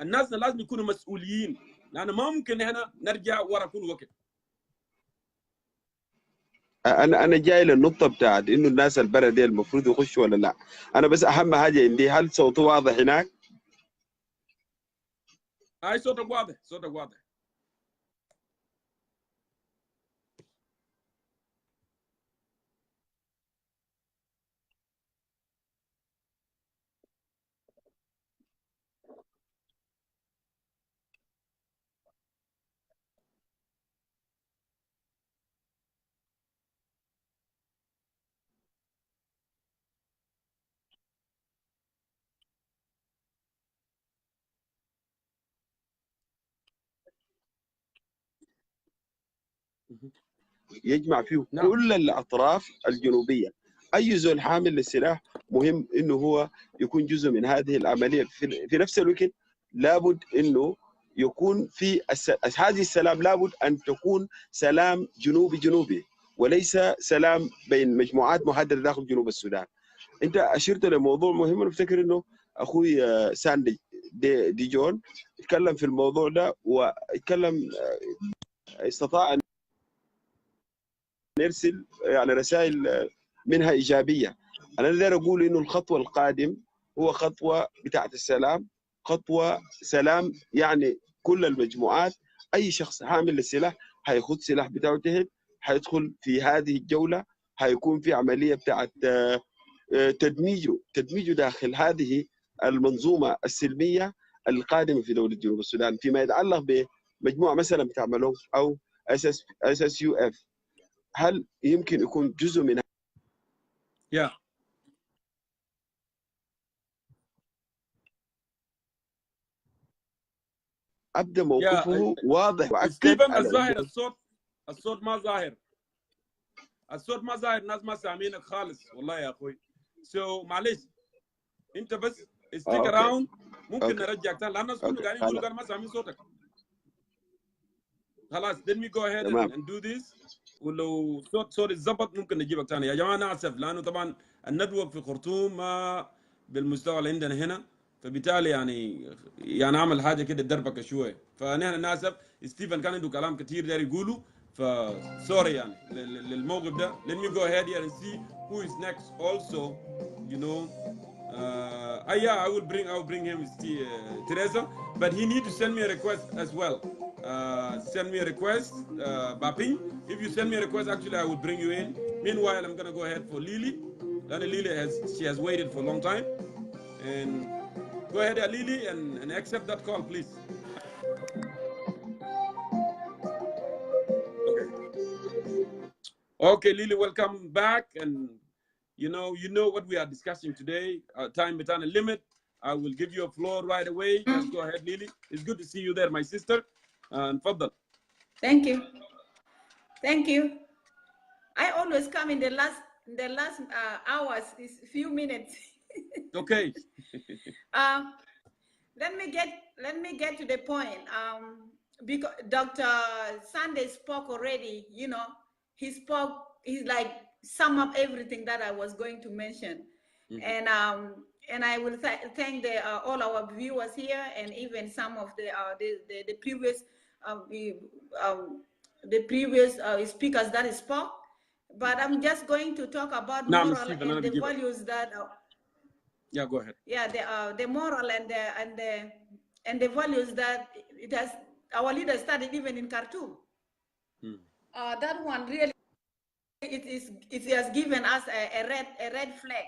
الناس لازم يكونوا مسؤولين، لان ما ممكن احنا نرجع ورا كل وقت. انا جاي للنقطه بتاعت انه الناس البرا دي المفروض يخشوا ولا لا. انا بس اهم حاجه عندي هل صوته واضح هناك؟ اي صوتك واضح، صوتك واضح. يجمع فيه كل الاطراف الجنوبيه. اي زول حامل للسلاح مهم انه هو يكون جزء من هذه العمليه. في نفس الوقت لابد انه يكون في هذه السلام لابد ان تكون سلام جنوبي جنوبي، وليس سلام بين مجموعات محدده داخل جنوب السودان. انت اشرت لموضوع مهم، انا بفتكر انه اخوي ساندي دي جون اتكلم في الموضوع ده، واتكلم استطاع ان نرسل يعني رسائل منها ايجابيه. انا داير اقول انه الخطوه القادم هو خطوه بتاعت السلام، خطوه سلام، يعني كل المجموعات اي شخص حامل للسلاح هيخذ سلاح بتاعه جهد، هيدخل في هذه الجوله، هيكون في عمليه بتاعت تدميجه داخل هذه المنظومه السلميه القادمه في دوله جنوب السودان. فيما يتعلق بمجموعه مثلا بتاع مالون او SSUF، هل يمكن يكون جزء من ابدا موقفه واضح واكد ستيفن على الظاهر الصوت ما ظاهر، الصوت ما ظاهر، الناس ما سامعينك خالص والله يا اخوي. معلش انت بس ستيك اراوند، ممكن نرجعك تاني لان الناس كلهم قاعدين يقولوا ما سامعين صوتك. خلاص let me go ahead and do this. ولو صوت اتظبط ممكن نجيبك تاني يا جماعه. انا اسف لانه طبعا النتورك في خرطوم ما بالمستوى اللي عندنا هنا، فبالتالي يعني عمل حاجه كده دربكه شويه، فنحن ناسف. ستيفن كان عنده كلام كثير داير يقوله، فسوري يعني للموقف ده. let me go ahead here and see who is next also, you know. Yeah, I will bring him Teresa, but he need to send me a request as well. Send me a request, Baping. If you send me a request, actually I will bring you in. Meanwhile, I'm gonna go ahead for Lily. Lily has waited for a long time, and go ahead, Lily, and accept that call, please. Okay, Lily, welcome back, and you know what we are discussing today. Time without a limit. I will give you a floor right away. Just go ahead, Lily. It's good to see you there, my sister. And Fadal. Thank you. Thank you. I always come in the last hours, is few minutes. Okay. Let me get to the point. Because Dr. Sunday spoke already. You know, he like sum up everything that I was going to mention. And I will thank all our viewers here, and even some of the previous speakers that spoke. But I'm just going to talk about moral and the values that. Yeah, go ahead. Yeah, the moral and the values that our leaders started even in Khartoum. That one really. It has given us a red flag,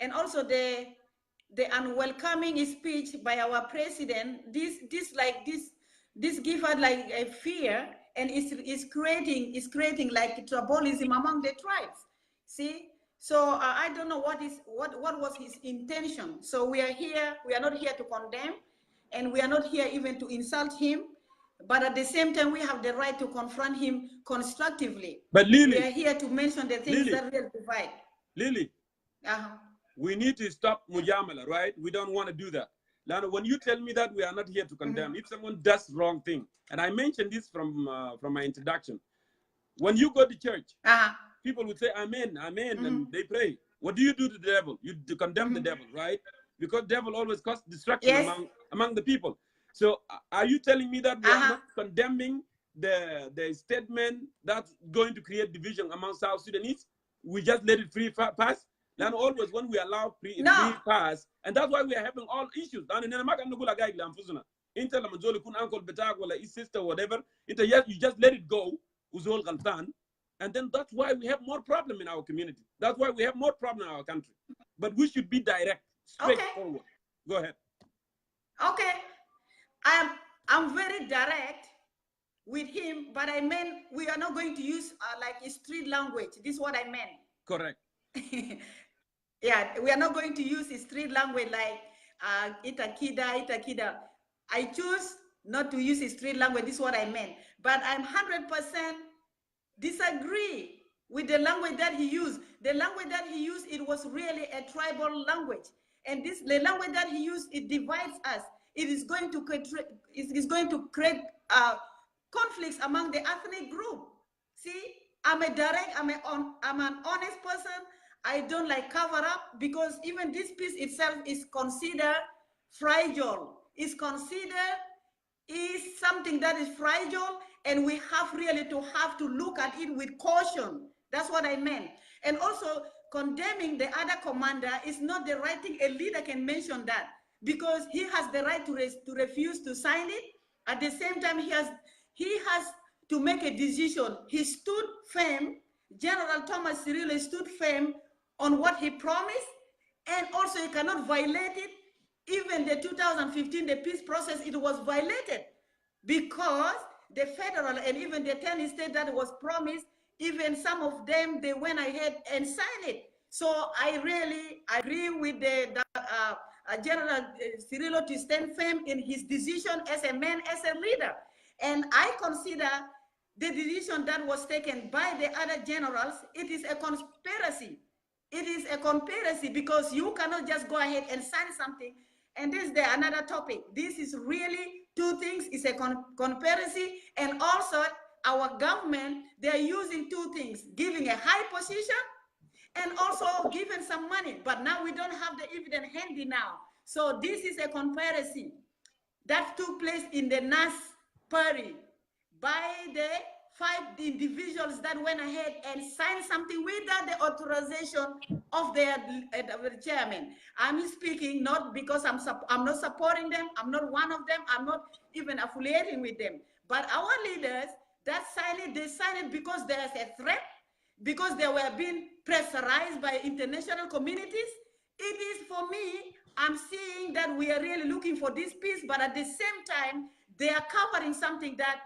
and also the unwelcoming speech by our president. This give us like a fear, and is creating like tribalism among the tribes. See, so I don't know what was his intention. So we are here. We are not here to condemn, and we are not here even to insult him. But at the same time, we have the right to confront him constructively. But Lily, we are here to mention the things that will divide. Lily, we need to stop mujamala, right? We don't want to do that. Now, when you tell me that we are not here to condemn, if someone does wrong thing, and I mentioned this from my introduction, when you go to church, people would say amen, amen, and they pray. What do you do to the devil? You condemn the devil, right? Because devil always causes destruction among the people. So are you telling me that we are not condemning the statement that's going to create division among South Sudanese. We just let it free pass. Then always when we allow free pass, and that's why we are having all issues. Inter Lamazoli kun uncle Betag or his sister, whatever. You just let it go, Uzol Galtan. And then that's why we have more problem in our community. That's why we have more problem in our country. But we should be direct, straightforward. Go ahead. Okay. I'm very direct with him, but I meant we are not going to use like a street language. This is what I meant. Correct. Yeah, we are not going to use a street language like itakida. I choose not to use a street language. This is what I meant. But I'm 100% disagree with the language that he used. The language that he used, it was really a tribal language. And the language that he used, it divides us. It is going to create conflicts among the ethnic group. See, I'm an honest person. I don't like cover up, because even this piece itself is considered fragile. Is something that is fragile, and we have really to look at it with caution. That's what I meant. And also, condemning the other commander is not the right thing. A leader can mention that, because he has the right to refuse to sign it. At the same time, he has to make a decision. He stood firm. General Thomas Cirillo stood firm on what he promised, and also he cannot violate it. Even the 2015, the peace process, it was violated, because the federal and even the 10 states that was promised, even some of them, they went ahead and signed it. So I really agree with the General Cirillo to stand firm in his decision as a man, as a leader. And I consider the decision that was taken by the other generals, it is a conspiracy. It is a conspiracy, because you cannot just go ahead and sign something. And this is another topic. This is really two things. It's a conspiracy, and also our government, they're using two things: giving a high position and also giving some money. But now we don't have the evidence handy now. So this is a conspiracy that took place in the NAS party by the 5 individuals that went ahead and signed something without the authorization of their chairman. I'm speaking not because I'm not supporting them. I'm not one of them. I'm not even affiliating with them. But our leaders that signed it, they signed it because there's a threat, because they were being pressurized by international communities. It is, for me, I'm seeing that we are really looking for this peace, but at the same time, they are covering something that,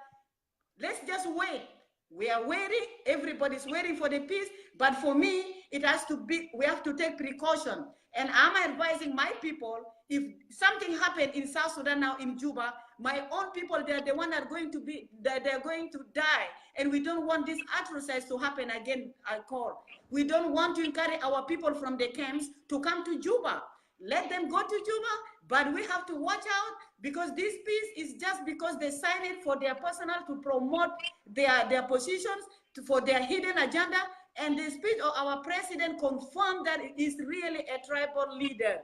let's just wait. We are waiting. Everybody's waiting for the peace. But for me, it has to be, we have to take precaution. And I'm advising my people, if something happened in South Sudan now, in Juba, my own people, they're the ones that are going to be, they're going to die. And we don't want this atrocities to happen again at core. We don't want to encourage our people from the camps to come to Juba. Let them go to Juba, but we have to watch out, because this peace is just because they sign it for their personal, to promote their positions, for their hidden agenda. And the speech of our president confirmed that it is really a tribal leader.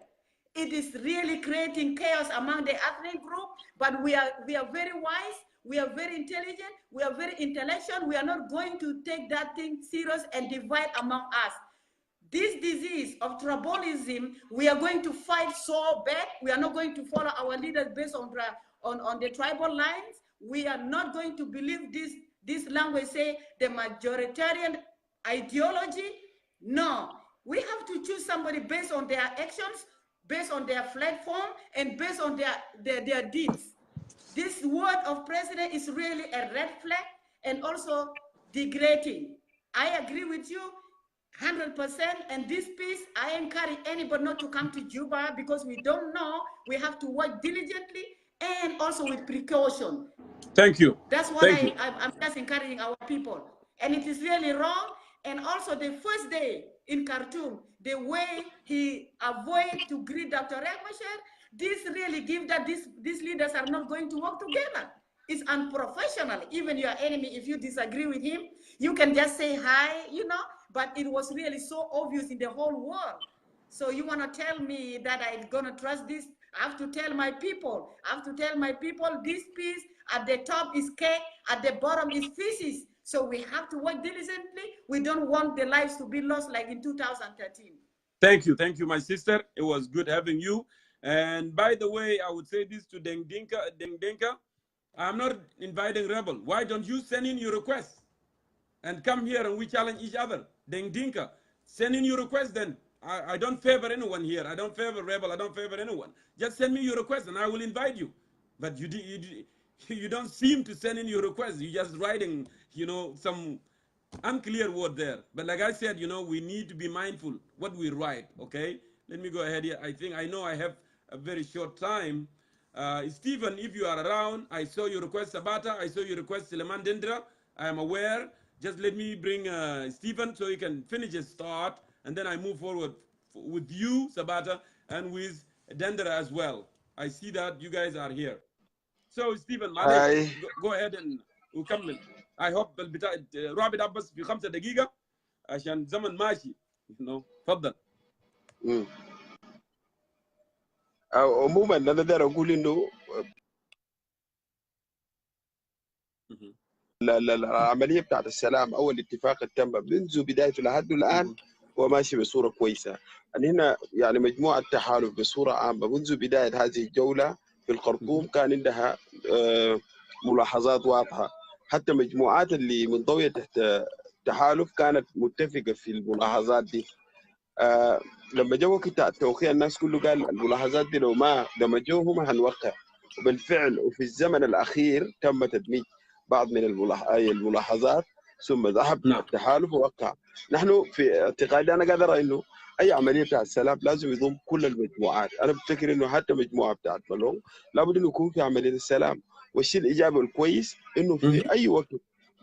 It is really creating chaos among the ethnic group, but we are very wise, we are very intelligent, we are very intellectual. We are not going to take that thing serious and divide among us. This disease of tribalism, we are going to fight so bad. We are not going to follow our leaders based on the tribal lines. We are not going to believe this language say the majoritarian ideology. No, we have to choose somebody based on their actions, based on their platform, and based on their deeds. This word of president is really a red flag and also degrading. I agree with you 100%, and this piece, I encourage anybody not to come to Juba, because we don't know. We have to work diligently and also with precaution. Thank you. That's what I'm just encouraging our people. And it is really wrong. And also the first day in Khartoum, the way he avoided to greet Dr. Riek Machar, this really gives that these leaders are not going to work together. It's unprofessional. Even your enemy, if you disagree with him, you can just say hi, you know, but it was really so obvious in the whole world. So you want to tell me that I'm going to trust this I have to tell my people. I have to tell my people this peace at the top is cake, at the bottom is feces. So we have to work diligently. We don't want the lives to be lost like in 2013. Thank you, my sister. It was good having you. And by the way, I would say this to Deng Dinka. I'm not inviting rebel. Why don't you send in your requests and come here and we challenge each other? Deng Dinka, send in your requests then. I don't favor anyone here. I don't favor rebel. I don't favor anyone. Just send me your request and I will invite you. But you don't seem to send in your requests. You're just writing, some unclear word there. But like I said, we need to be mindful what we write, okay? Let me go ahead here. I know I have a very short time. Stephen, if you are around, I saw your request, Sabata. I saw your request, Suleiman Dendra. I am aware. Just let me bring Stephen so he can finish his thought, and then I move forward with you, Sabata, and with Dendra as well. I see that you guys are here. So Stephen, go ahead and وكمل. I hope البتاع رابط up بس في 5 دقيقة عشان زمن ماشي. تفضل. عموما انا داير اقول انه العمليه بتاعت السلام او الاتفاق التم منذ بدايته لحد الان هو ماشي بصوره كويسه. هنا يعني مجموعه تحالف بصوره عامه منذ بدايه هذه الجوله في الخرطوم كان عندها ملاحظات واضحه. حتى مجموعات اللي منضويه تحت تحالف كانت متفقه في الملاحظات دي. لما جاء وقت التوقيع الناس كله قال الملاحظات دي لو ما دمجوهم هنوقع. وبالفعل وفي الزمن الاخير تم تدميج بعض من الملاحظات ثم ذهب التحالف ووقع. نحن في اعتقادي انا قادر ارى انه اي عمليه بتاع السلام لازم يضم كل المجموعات. انا بفتكر انه حتى مجموعه بتاعت ملون لابد انه يكون في عمليه السلام. والشيء الايجابي والكويس انه في اي وقت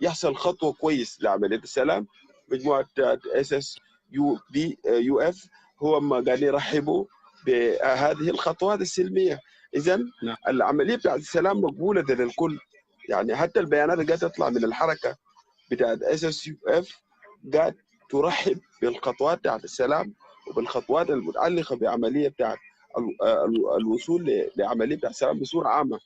يحصل خطوه كويس لعمليه السلام مجموعه CCSS UF هو قاعدين يرحبوا بهذه الخطوات السلميه. اذا العمليه بتاعت السلام مقبوله للكل. يعني حتى البيانات اللي قاعده تطلع من الحركه بتاعت SSUF قاعد ترحب بالخطوات بتاعت السلام وبالخطوات المتعلقه بعمليه بتاعت الوصول لعمليه بتاعت السلام بصوره عامه.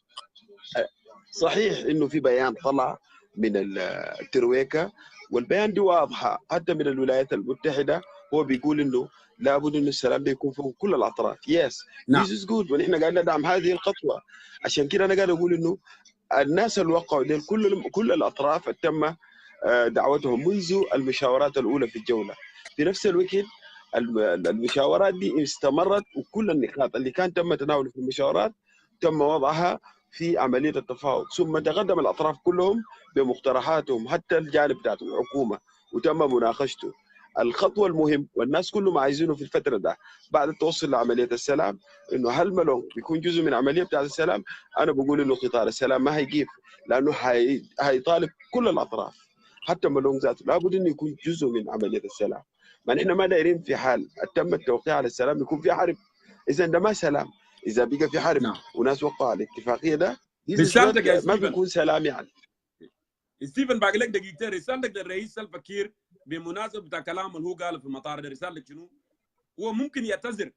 صحيح انه في بيان طلع من الترويكا والبيان دي واضحه حتى من الولايات المتحده. هو بيقول انه لابد انه السلام ده يكون فوق كل الاطراف. يس ذيس از جود ونحن قاعدين ندعم هذه الخطوه. عشان كده انا قاعد اقول انه الناس اللي وقعوا دي كل الاطراف تم دعوتهم منذ المشاورات الاولى في الجوله. في نفس الوقت المشاورات دي استمرت وكل النقاط اللي كان تم تناولها في المشاورات تم وضعها في عمليه التفاوض. ثم تقدم الاطراف كلهم بمقترحاتهم حتى الجانب بتاعت الحكومه وتم مناقشته. الخطوه المهم والناس كلهم عايزينه في الفتره ده بعد التوصل لعمليه السلام انه هل ملون بيكون جزء من عمليه بتاعت السلام. انا بقول انه قطار السلام ما هيجيب لانه هيطالب كل الاطراف حتى ملون ذاته لابد انه يكون جزء من عمليه السلام. ما نحن ما دايرين في حال تم التوقيع على السلام يكون في حرب. اذا ده ما سلام. اذا بقى في حرب وناس وقعوا على الاتفاقيه ده ما بيكون سلام. يعني ستيفن باقي لك دقيقتين. رسالتك للرئيس سلفا كير بمناسبه بتاع كلام اللي هو قاله في المطار ده رسالتك شنو؟ هو ممكن يعتذر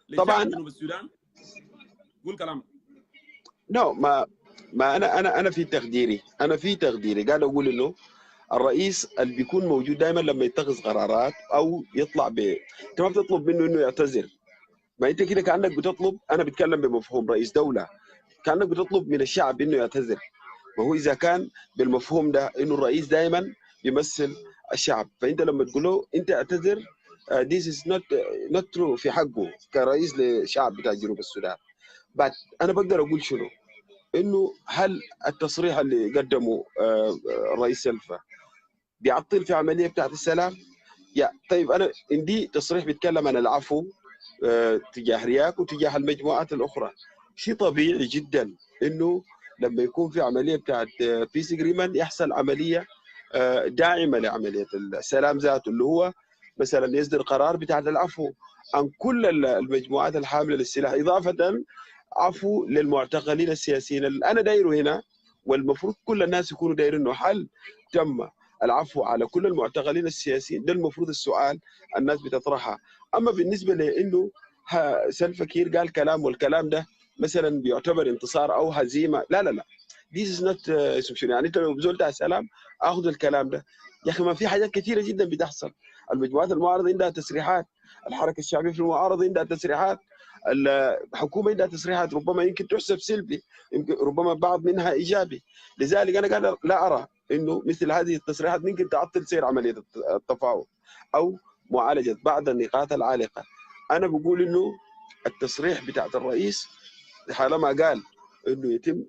لشعب جنوب السودان؟ قول كلامك. ما انا في تقديري قاعد اقول انه الرئيس اللي بيكون موجود دائما لما يتخذ قرارات او يطلع انت ما بتطلب منه انه يعتذر. ما انت كده كانك بتطلب، انا بتكلم بمفهوم رئيس دوله، كانك بتطلب من الشعب انه يعتذر. وهو اذا كان بالمفهوم ده انه الرئيس دائما يمثل الشعب، فانت لما تقول له انت اعتذر this is not true في حقه كرئيس لشعب بتاع جنوب السودان. بعد انا بقدر اقول شنو؟ انه هل التصريح اللي قدمه الرئيس سلفا بيعطل في عمليه بتاعت السلام؟ طيب انا عندي تصريح بيتكلم عن العفو تجاه رياك وتجاه المجموعات الاخرى. شيء طبيعي جدا انه لما يكون في عمليه بتاعت بيس اجريمنت يحصل عمليه داعمه لعمليه السلام ذاته، اللي هو مثلا يصدر قرار بتاعت العفو عن كل المجموعات الحامله للسلاح، اضافه عفو للمعتقلين السياسيين اللي انا دايره هنا. والمفروض كل الناس يكونوا دايرين انه هل تم العفو على كل المعتقلين السياسيين؟ ده المفروض السؤال الناس بتطرحها. اما بالنسبه لانه سلفا كير قال كلام والكلام ده مثلا بيعتبر انتصار او هزيمه. لا لا لا، this is not يعني انت لو بزول بتاع سلام اخذ الكلام ده. يا اخي ما في حاجات كثيره جدا بتحصل. المجموعات المعارضه عندها تسريحات، الحركه الشعبيه في المعارضه عندها تسريحات، الحكومه عندها تسريحات ربما يمكن تحسب سلبي، يمكن ربما بعض منها ايجابي. لذلك انا قاعد لا ارى انه مثل هذه التصريحات ممكن تعطل سير عمليه التفاوض او معالجه بعض النقاط العالقه. انا بقول انه التصريح بتاع الرئيس حالما قال انه يتم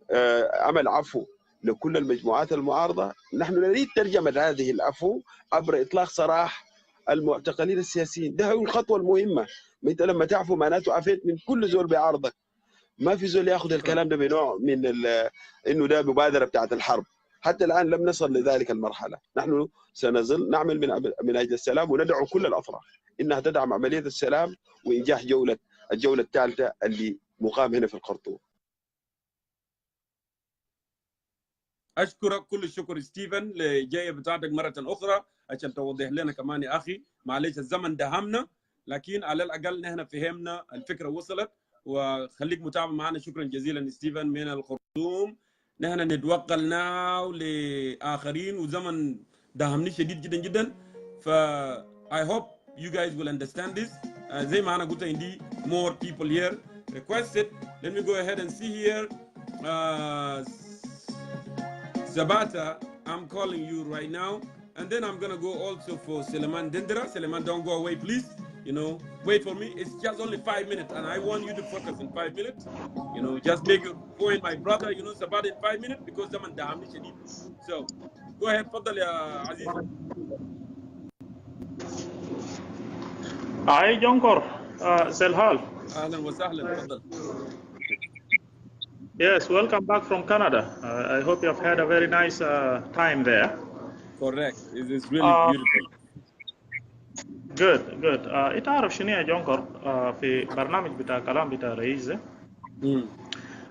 عمل عفو لكل المجموعات المعارضه، نحن نريد ترجمه هذه العفو عبر اطلاق سراح المعتقلين السياسيين. ده هو الخطوه المهمه. انت لما تعفو معناته عفيت من كل زول بيعارضك. ما في زول ياخذ الكلام ده بنوع من انه ده مبادره بتاعت الحرب. حتى الان لم نصل لذلك المرحله. نحن سنظل نعمل من اجل السلام وندعو كل الاطراف انها تدعم عمليه السلام وانجاح الجوله الثالثه اللي مقام هنا في الخرطوم. اشكرك كل الشكر ستيفن لجايه بتاعتك مره اخرى عشان توضح لنا كمان يا اخي. معلش الزمن دهمنا لكن على الاقل نحن فهمنا الفكره وصلت، وخليك متابع معنا. شكرا جزيلا ستيفن من الخرطوم. نحن نتوكل ناو لاخرين وزمن دهمني شديد جدا جدا. ف I hope you guys will understand this. زي ما انا قلت عندي more people here requested. Let me go ahead and see here. Zabata, I'm calling you right now, and then I'm gonna go also for Seleman Dendera. Seleman, don't go away, please. You know, wait for me. It's just only 5 minutes, and I want you to focus in 5 minutes. You know, just make your point, my brother. You know, Zabata in 5 minutes because I'm on damn shadid. So, go ahead, Fadal ya Aziz. Hi, Jongkor. Zelhal. Ahlan wa sahlan. Fadal. Yes, welcome back from Canada. I hope you have had a very nice time there. Correct. It is really beautiful. Good, good. انت عارف شنو يا جونكور في برنامج بتاع كلام بتاع الرئيس ده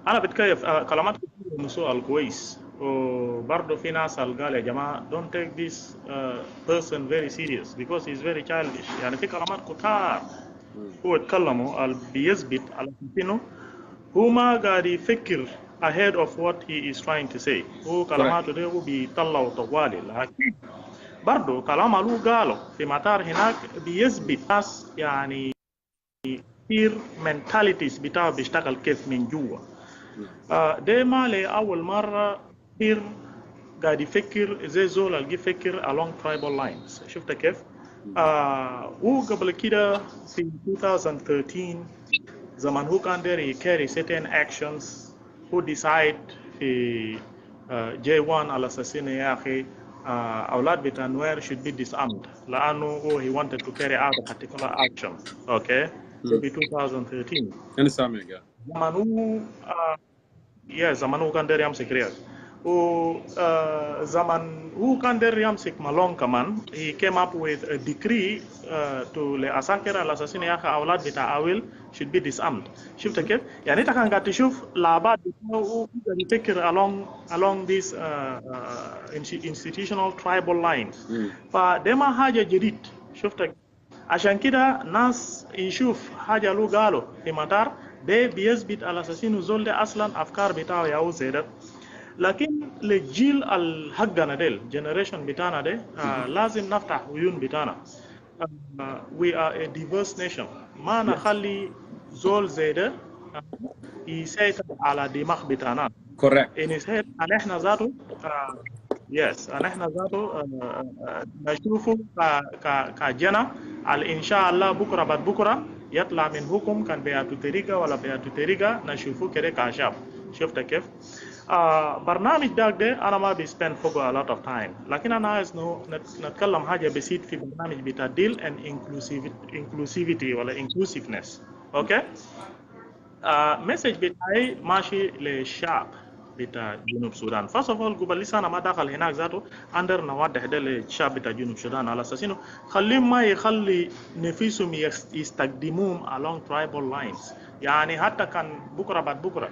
انا بتكيف كلامات كتير مسؤول كويس، وبرضه في ناس قال يا جماعه don't take this person very serious because he's very childish. يعني في كلامات كتار هو اتكلموا بيثبت على انه هو ما قاعد يفكر ahead of what he is trying to say. هو كلاماته ده هو بيطلعوا طوالي، لكن برضه كلام له قاله في مطار هناك بيثبت ناس يعني كثير mentalities بتاعه بيشتغل كيف من جوا. ده ما لأول مرة كثير قاعد يفكر زي زول اللي يفكر along tribal lines. شفت كيف؟ وقبل كده في 2013 زمان هو كان داير carry certain actions who decide في J1 على أساس إنه يا أخي أولاد بتاع نوير should be disarmed لأنه he wanted to carry out a particular action. Okay. في 2013. أنا سامعك. زمان هو زمان هو كان داير يمسك رياض. وزمان هو كان داير يمسك مالون كمان. He came up with a decree to لأساكر على أساس إنه يا أخي أولاد بتاع أويل should be disarmed. شفت كيف؟ يعني أنت كان قاعد تشوف لعبات بتاعه يفكر along these institutional tribal lines. فده ما حاجة جديد. شفت عشان كده ناس يشوف حاجة له قالوا في مطار ده بيثبت على أساس إنه زول ده أصلاً أفكار بتاعه ياو زيادة. لكن للجيل الحقنا ده generation بتاعنا ده لازم نفتح عيون بتاعنا. We are a diverse nation. ما نخلي زول زيادة يسيطر على دماغ بتاعنا. Correct. إن إحنا ذاته نحن ذاته نشوفه كجنة على إن شاء الله بكرة بعد بكرة يطلع من حكم كان بيعطوا طريقة ولا بيعطوا طريقة نشوفه كده كشاب. شفت كيف؟ برنامج ده أنا ما بيسبند فوقه a lot of time، لكن أنا عايز نتكلم حاجة بسيط في برنامج بتاع deal and inclusivity ولا inclusiveness. أوكي؟ مسج بتاعي ماشي للشعب بتاع جنوب السودان. First of all قبل لسه أنا ما داخل هناك ذاته أندر نوضح ده للشعب بتاع جنوب السودان على أساس إنه خليهم ما يخلي نفسهم يستخدموهم along tribal lines. يعني حتى كان بكرة بعد بكرة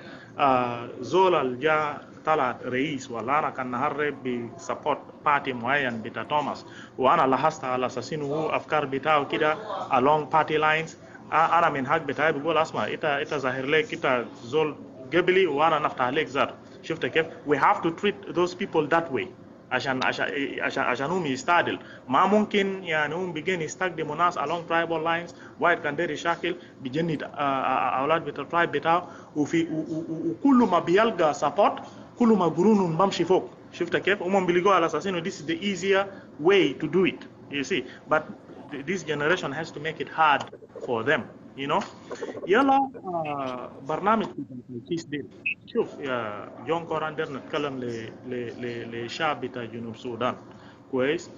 زول الجا طلع رئيس ولا أنا كان نهار بسبورت بارتي معين بتاع توماس وأنا لاحظت على أساس إنه هو أفكار بتاعه كده along party lines انا من حق بتاعي بقول اسمع انت ظاهر لك انت زول قبلي وانا نفتح لك زر. شفت كيف؟ we have to treat those people that way عشان هم يستعدل. ما ممكن يعني هم بيجين يستخدموا ناس along tribal lines واحد كان داير يشاكل بيجند اولاد بتاع الترايب بتاعه وكل ما بيلقى support كل ما قرون بمشي فوق. شفت كيف؟ هم بيلقوا على اساس انه this is the easier way to do it, you see, but this generation has to make it hard for them, you know. يلا برنامج الكيس دي. شوف يا جونكور عندنا نتكلم للشعب بتاع جنوب السودان كويس.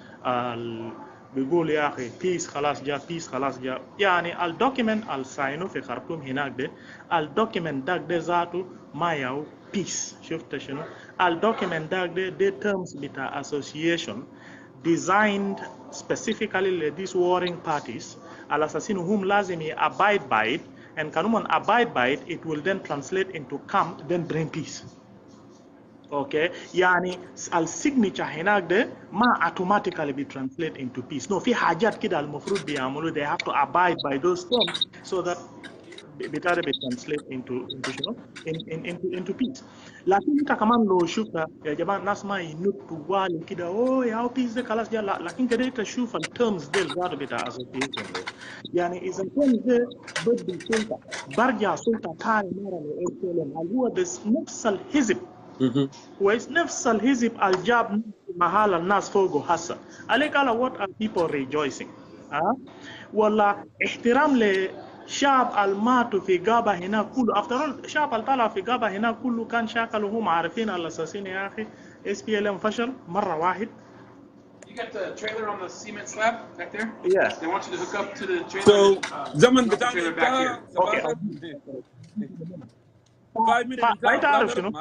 بيقول يا اخي بيس خلاص جاء، بيس خلاص جاء. يعني الدوكيمنت اللي ساينوه في خرطوم هناك ده، الدوكيمنت ده ذاته ما ياو بيس. شفت شنو؟ الدوكيمنت ده terms بتاع association designed specifically for these warring parties على أساس إنهم لازم abide by it, and كانوا abide by it, it will then translate into calm, then bring peace. Okay, يعني السيجنتشر هناك ده ما automatically be translate into peace. No, في حاجات كده المفروض بيعملوا they have to abide by those terms so that بتاعي بترانسليت into peace. لكن انت كمان لو شفت يا جماعه الناس ما ينطوا والي كده اوه يا بيس ده خلاص جا، لكن كده انت تشوف الترمز دي الزاد بتاع اسوسيشن. يعني اذا الترمز ده ضد السلطه برجع سلطه ثاني مره للSPLM اللي هو نفس الحزب كويس، نفس الحزب الجاب محل الناس فوقه هسه. عليك على what are people rejoicing؟ ولا احترام لشعب الماتوا في غابة هنا كله. افتر اول شعب اللي طلع في غابة هنا كله كان شاكل وهم عارفين على اساسين يا اخي SPLM فشل مرة واحد. You got the trailer on the cement slab back there? Yes. They want you to hook up to the trailer. So زمن بتاع trailer back here. Okay. 5 minutes. فانت عارف شنو؟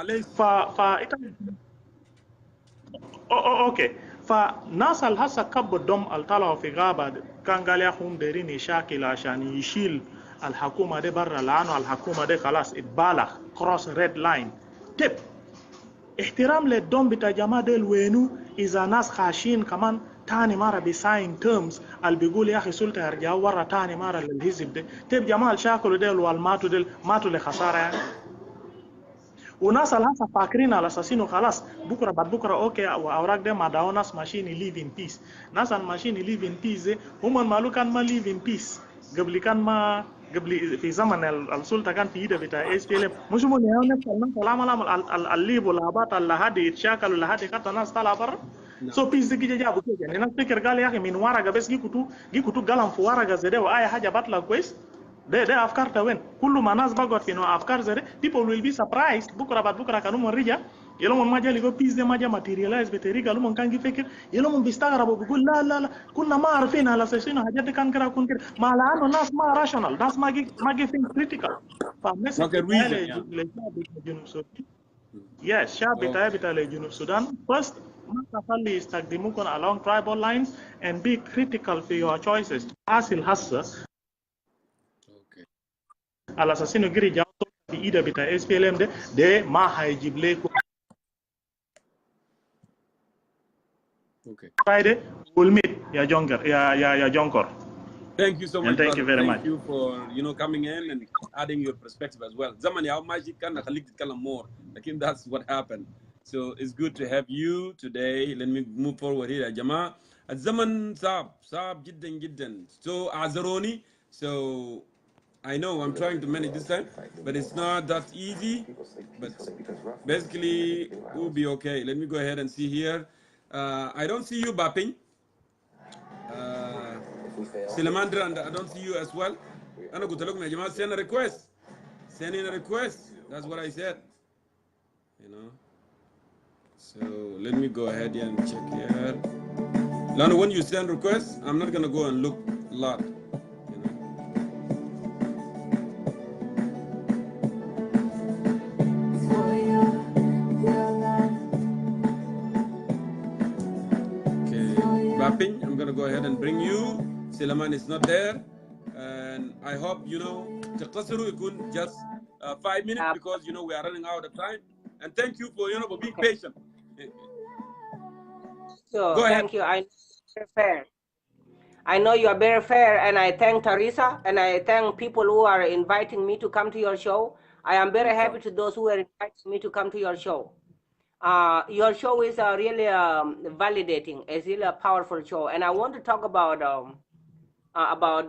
اوكي. فناس اللي هسه كبوا الدم اللي طلعوا في غابه كان قال يا اخوهم دايرين يشاكل عشان يشيل الحكومه دي برا، لانه الحكومه دي خلاص اتبالغ كروس ريد لاين تب. احترام للدم بتاع جماعه ديل وينو اذا ناس خاشين كمان تاني مره بيساين تيرمز اللي بيقول يا اخي سلطه يرجعوا ورا تاني مره للحزب ده. تب جماعه الشاكلوا ديل والماتوا ديل ماتوا لخساره يعني. وناس الهسه فاكرين على اساس انه خلاص بكره بعد بكره اوكي واوراق ده ما داو ناس ماشيين ليف ان بيس. ناس الماشيين ليف ان بيس هم المالو كان ما ليف ان بيس قبل، كان ما قبل في زمن السلطه كان في ايده بتاع SPLM. مش هم اللي نفس الناس الليب والهبات اللي هادي يتشاكلوا اللي هادي حتى ناس طالعه برا. سو بيس دي جابوا كده يعني الناس فكر قال يا اخي من ورقه بس جيكوا قلم في ورقه زي ده واي حاجه بطلع كويس. ده افكار وين؟ كل ما ناس بقعد في انه افكار زي ده people will be surprised. بكره بعد بكره كانوا مرجع يلوم ما جا لقوا بيس ده ما جا ماتيريالايز بطريقه لهم كان يفكر يلوم بيستغربوا بيقول لا كنا ما عارفين على اساس انه حاجات دي كان كده كون كده، ما لانه الناس ما راشونال، ناس ما جي ثينك كريتيكال. فمسك للشعب بتاع جنوب السودان. يس الشعب بتاع جنوب السودان first ما تخلي يستخدموكم along tribal lines and be critical for your choices. حاصل هسه على اساس انه جري جاو في ايده بتاع SPLM ده ما هيجيب لكم. Okay. Friday we'll meet يا جونكر يا جونكور. Thank you so much. Thank you very much. Thank you for coming in and adding your perspective as well. زمن يا ماجي كان نخليك تتكلم more. لكن that's what happened. So it's good to have you today. Let me move forward here يا جماعة. الزمن صعب جدا. So أعذروني. So I know I'm trying to manage this time, but it's not that easy. But basically, we'll be okay. Let me go ahead and see here. I don't see you, Baping. Silamandra, and I don't see you as well. أنا قلت لكم يا جماعة send a request. Send in a request. That's what I said. You know. So let me go ahead and check here. Lana, when you send requests, I'm not gonna go and look a lot. I'm gonna go ahead and bring you. Silaman is not there, and I hope تقتصروا يكون just 5 minutes because we are running out of time. And thank you for being patient. So go ahead. Thank you. I know you're fair. I know you are very fair, and I thank Teresa, and I thank people who are inviting me to come to your show. I am very happy to those who are inviting me to come to your show. Your show is really validating. It's really a powerful show, and I want to talk about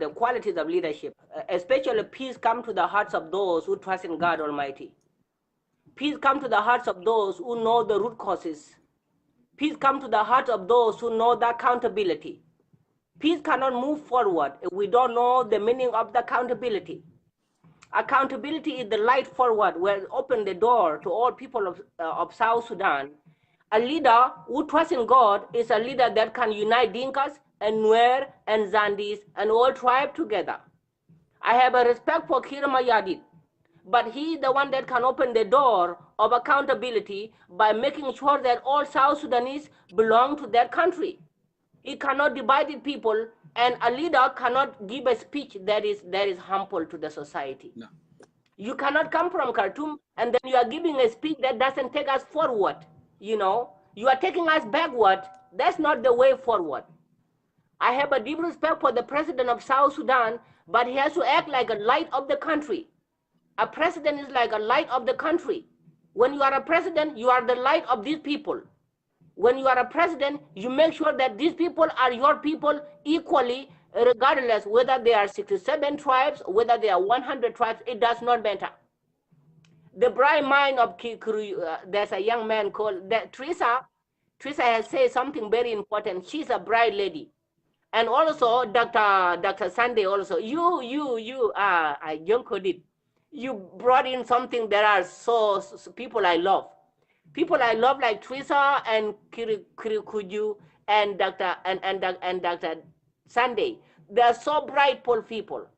the qualities of leadership, especially peace come to the hearts of those who trust in God Almighty. Peace come to the hearts of those who know the root causes. Peace come to the hearts of those who know the accountability. Peace cannot move forward if we don't know the meaning of the accountability. Accountability is the light forward where open the door to all people of South Sudan. A leader who trusts in God is a leader that can unite Dinkas and Nuer and Zandis and all tribes together. I have a respect for Kir Mayadit, but he is the one that can open the door of accountability by making sure that all South Sudanese belong to that country. It cannot divide people, and a leader cannot give a speech that is harmful to the society. No. You cannot come from Khartoum and then you are giving a speech that doesn't take us forward. You know, you are taking us backward. That's not the way forward. I have a deep respect for the president of South Sudan, but he has to act like a light of the country. A president is like a light of the country. When you are a president, you are the light of these people. When you are a president, you make sure that these people are your people equally, regardless whether they are 67 tribes, whether they are 100 tribes, it does not matter. The bright mind of there's a young man called Teresa. Teresa has said something very important. She's a bright lady. And also Dr. Sunday also, Jongkor did. You brought in something that are so people I love. People I love like Teresa and Kirikuju and Dr. Sunday. They're so bright people.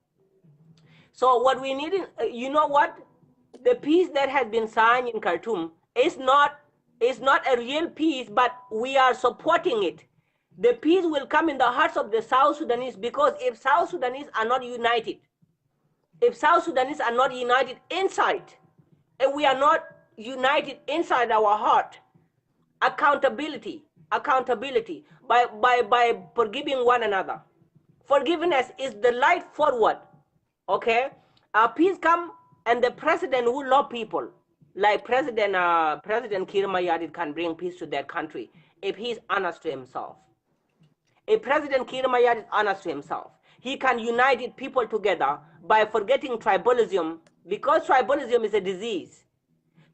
So what we need, you know what? The peace that has been signed in Khartoum is not a real peace, but we are supporting it. The peace will come in the hearts of the South Sudanese, because if South Sudanese are not united, if South Sudanese are not united inside, if we are not united inside our heart, accountability by forgiving one another. Forgiveness is the light forward. Okay, peace come, and the president who love people, like President Kir Mayadit, can bring peace to their country if he's honest to himself. If President Kir Mayadit is honest to himself, he can unite people together by forgetting tribalism, because tribalism is a disease.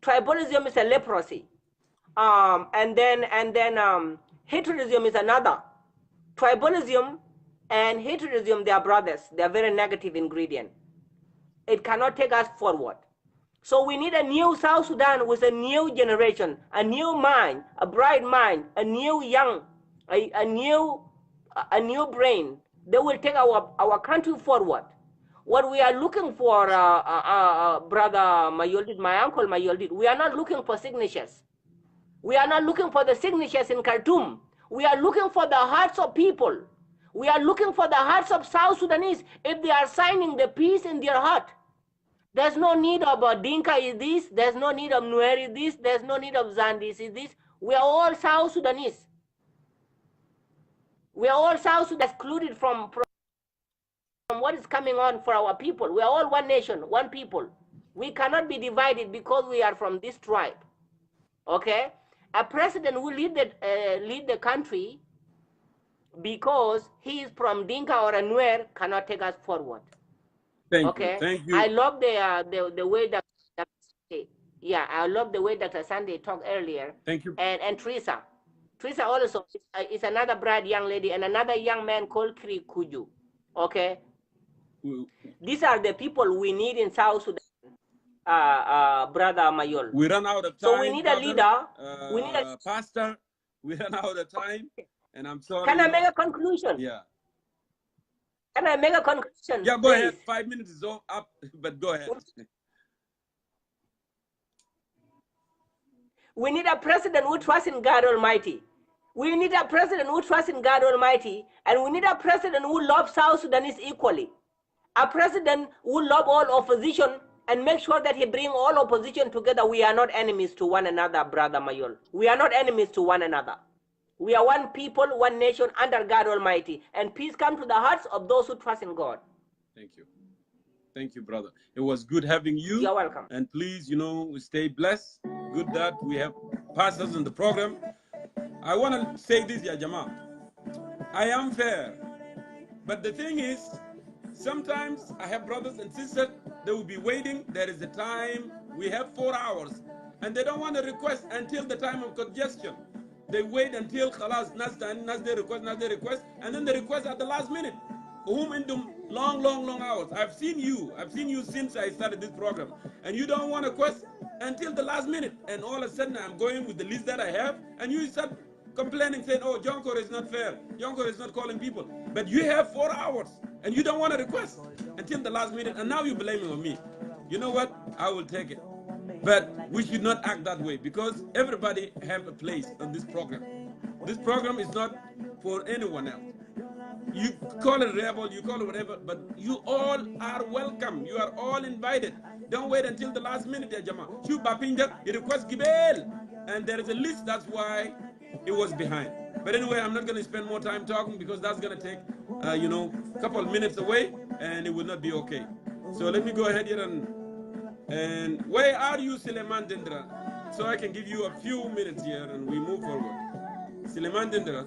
Tribalism is a leprosy. And then heteroism is another. Tribalism and heteroism, they are brothers. They are very negative ingredient. It cannot take us forward. So we need a new South Sudan with a new generation, a new mind, a bright mind, a new young, a new brain. They will take our country forward. What we are looking for, brother Mayol, my uncle Mayol, we are not looking for signatures. We are not looking for the signatures in Khartoum. We are looking for the hearts of people. We are looking for the hearts of South Sudanese. If they are signing the peace in their heart, there's no need of Dinka is this, there's no need of Nuer is this, there's no need of Zandis is this. We are all South Sudanese. We are all South Sudanese, excluded from what is coming on for our people. We are all one nation, one people. We cannot be divided because we are from this tribe. Okay? A president who lead the country because he is from Dinka or a Nuer cannot take us forward. Thank you. I love the way that I love the way Dr. Sunday talked earlier. Thank you. And Teresa also is another bright young lady, and another young man called Kuju. Okay, these are the people we need in South Sudan. Brother Mayol. We run out of time. So we need brother. A leader. We need a pastor. We run out of time, and I'm sorry. Can I make a conclusion? Yeah. Can I make a conclusion? Yeah, go ahead. 5 minutes is all up, but go ahead. We need a president who trusts in God Almighty. We need a president who trusts in God Almighty, and we need a president who loves South Sudanese equally. A president who loves all opposition and make sure that he brings all opposition together. We are not enemies to one another, Brother Mayol. We are not enemies to one another. We are one people, one nation under God Almighty. And peace come to the hearts of those who trust in God. Thank you. Thank you, brother. It was good having you. You're welcome. And please, stay blessed. Good that we have pastors in the program. I want to say this, Ya Jama. I am fair. But the thing is, sometimes I have brothers and sisters, they will be waiting. There is a time, we have 4 hours. And they don't want to request until the time of congestion. They wait until khalas, nas they request, and then they request at the last minute. Whom in them long hours. I've seen you since I started this program. And you don't want to request until the last minute. And all of a sudden I'm going with the list that I have, and you start complaining, saying, oh, Jongkor is not fair. Jongkor is not calling people. But you have 4 hours, and you don't want to request until the last minute, and now you're blaming on me. You know what? I will take it. But we should not act that way, because everybody have a place on this program. This program is not for anyone else. You call it rebel, you call it whatever, but you all are welcome. You are all invited. Don't wait until the last minute, Jama. You Bapinja, you request Gibel. And there is a list, that's why it was behind. But anyway, I'm not going to spend more time talking, because that's going to take, a couple of minutes away, and it will not be okay. So let me go ahead here and where are you, Suleiman Dendra? So I can give you a few minutes here and we move forward. Suleiman Dendra.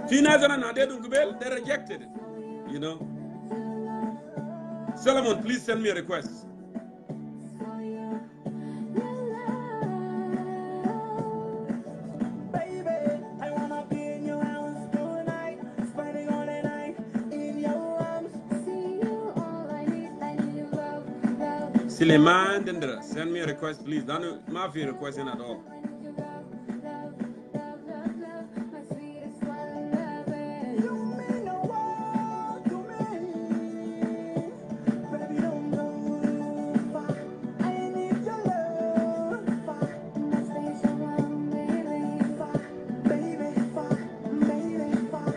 They rejected it, Solomon, please send me a request. Suleiman Dendra, send me a request, please. Don't mafia requesting at all.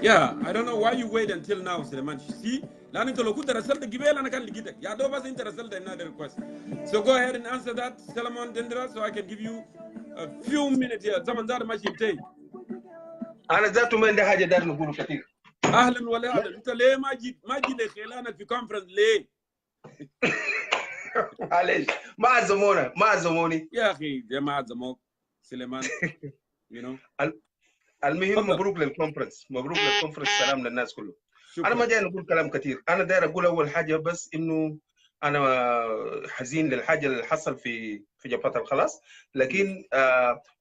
Yeah, I don't know why you wait until now, Suleiman. See, so go ahead and answer that, Solomon Dendra, so I can give you a few minutes here. أنا ذاته ما عندي حاجة دار نقوله كثير. أهلا وسهلا. أنت ليه ما جيت خلانك في كونفرنس ليه؟ معلش ما عزموني. يا أخي ما عزموك سليمان. المهم مبروك للكونفرنس، سلام للناس كله. أنا ما جاي نقول كلام كثير، أنا داير أقول أول حاجة بس إنه أنا حزين للحاجة اللي حصل في جبهة الخلاص، لكن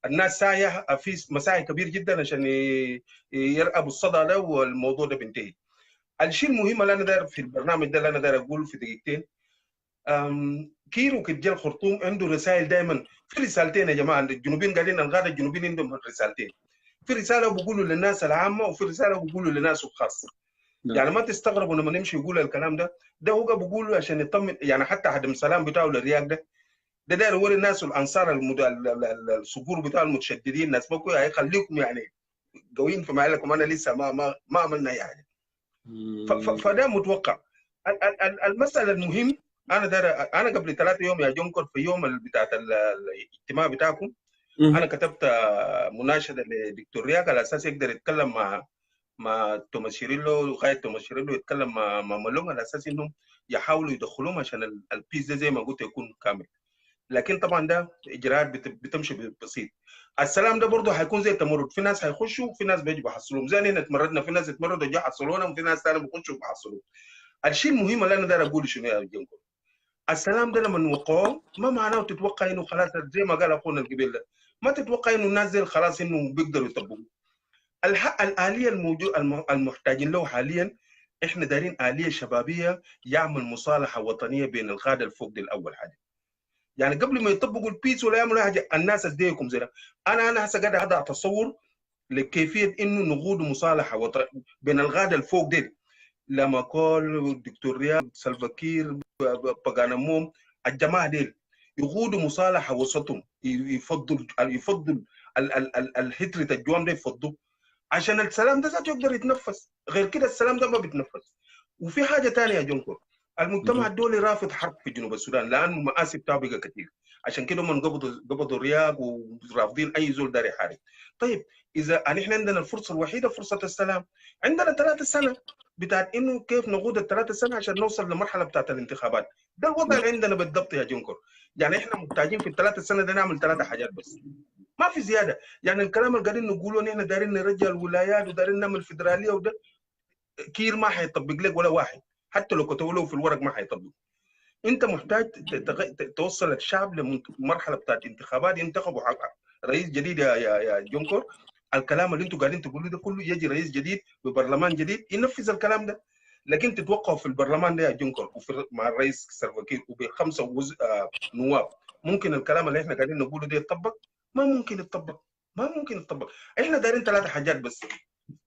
الناس ساعية في مساعي كبير جدا عشان يرقبوا الصدى ده والموضوع ده بينتهي. الشيء المهم اللي أنا داير في البرنامج ده اللي أنا داير أقول في دقيقتين، كيرو كتجال خرطوم عنده رسائل دائما، في رسالتين يا جماعة، الجنوبيين قاعدين الغادة الجنوبيين عندهم رسالتين، في رسالة بيقولوا للناس العامة وفي رسالة بيقولوا للناس الخاصة. يعني ما تستغربوا لما نمشي يقول الكلام ده هو بيقوله عشان يطمن، يعني حتى عدم السلام بتاعه للرياض ده داير يوري الناس الانصار الصقور بتاع المتشددين، الناس بقوا هيخليكم يعني قويين في محلكم، انا لسه ما عملنا اي حاجه. فده متوقع. المساله المهم انا قبل 3 يوم يا جونكور، في يوم بتاعت الاجتماع بتاعكم انا كتبت مناشده لدكتور رياض على اساس يقدر يتكلم مع توماس شيريلو، وقائد توماس شيريلو يتكلم مع مالونج على اساس انهم يحاولوا يدخلوهم عشان البيس ده زي ما قلت يكون كامل. لكن طبعا ده اجراءات بتمشي بسيط. السلام ده برضه هيكون زي التمرد، في ناس هيخشوا وفي ناس بيجوا يحصلوهم، زي هنا اتمردنا، في ناس اتمردوا وجا حصلونا، وفي ناس ثانيه بيخشوا وبيحصلوهم. الشيء المهم اللي انا داير اقوله شنو يا جنكو؟ السلام ده لما نوقعه ما معناه تتوقع انه خلاص زي ما قال اخونا القبيل ده، ما تتوقع انه الناس زي خلاص انه بيقدروا يطبقوا. الآلية المحتاجين له حاليا، احنا دايرين آلية شبابية يعمل مصالحة وطنية بين القادة الفوق دي الأول حاجة. يعني قبل ما يطبقوا البيس ولا يعملوا حاجة، الناس اديكم زي ده. أنا هسه قاعد أضع تصور لكيفية إنه نقود مصالحة بين القادة الفوق دي، لما قال الدكتور رياض، سلفاكير، باغانموم، الجماعة دي يقودوا مصالحة وسطهم، يفضل الهترة الجوام ده يفضوا عشان السلام ده ذاته يقدر يتنفس، غير كده السلام ده ما بيتنفس. وفي حاجه ثانيه يا جونكور، المجتمع الدولي رافض حرب في جنوب السودان لانه مآسي بتاعه بقى كثير. عشان كده هم قبضوا رياض ورافضين اي زول داري يحارب. طيب اذا نحن عندنا الفرصه الوحيده فرصه السلام، عندنا 3 سنة بتاعت انه كيف نقود ال3 سنة عشان نوصل لمرحله بتاعت الانتخابات. ده الوضع اللي عندنا بالضبط يا جونكور. يعني احنا محتاجين في ال3 سنة ده نعمل 3 حاجات بس، ما في زياده. يعني الكلام اللي قاعدين نقوله نحن دايرين نرجع الولايات ودايرين نعمل فدراليه، وده كير ما حيطبق لك ولا واحد، حتى لو كتبوا له في الورق ما حيطبق. انت محتاج توصل الشعب لمرحله بتاعت انتخابات، ينتخبوا رئيس جديد يا جونكور. الكلام اللي انتم قاعدين تقولوا ده كله، يجي رئيس جديد ببرلمان جديد ينفذ الكلام ده. لكن تتوقعوا في البرلمان ده يا جونكور مع الرئيس سلفا وب5 نواب، ممكن الكلام اللي احنا قاعدين نقوله ده يتطبق؟ ما ممكن يتطبق، ما ممكن يتطبق. احنا دايرين 3 حاجات بس،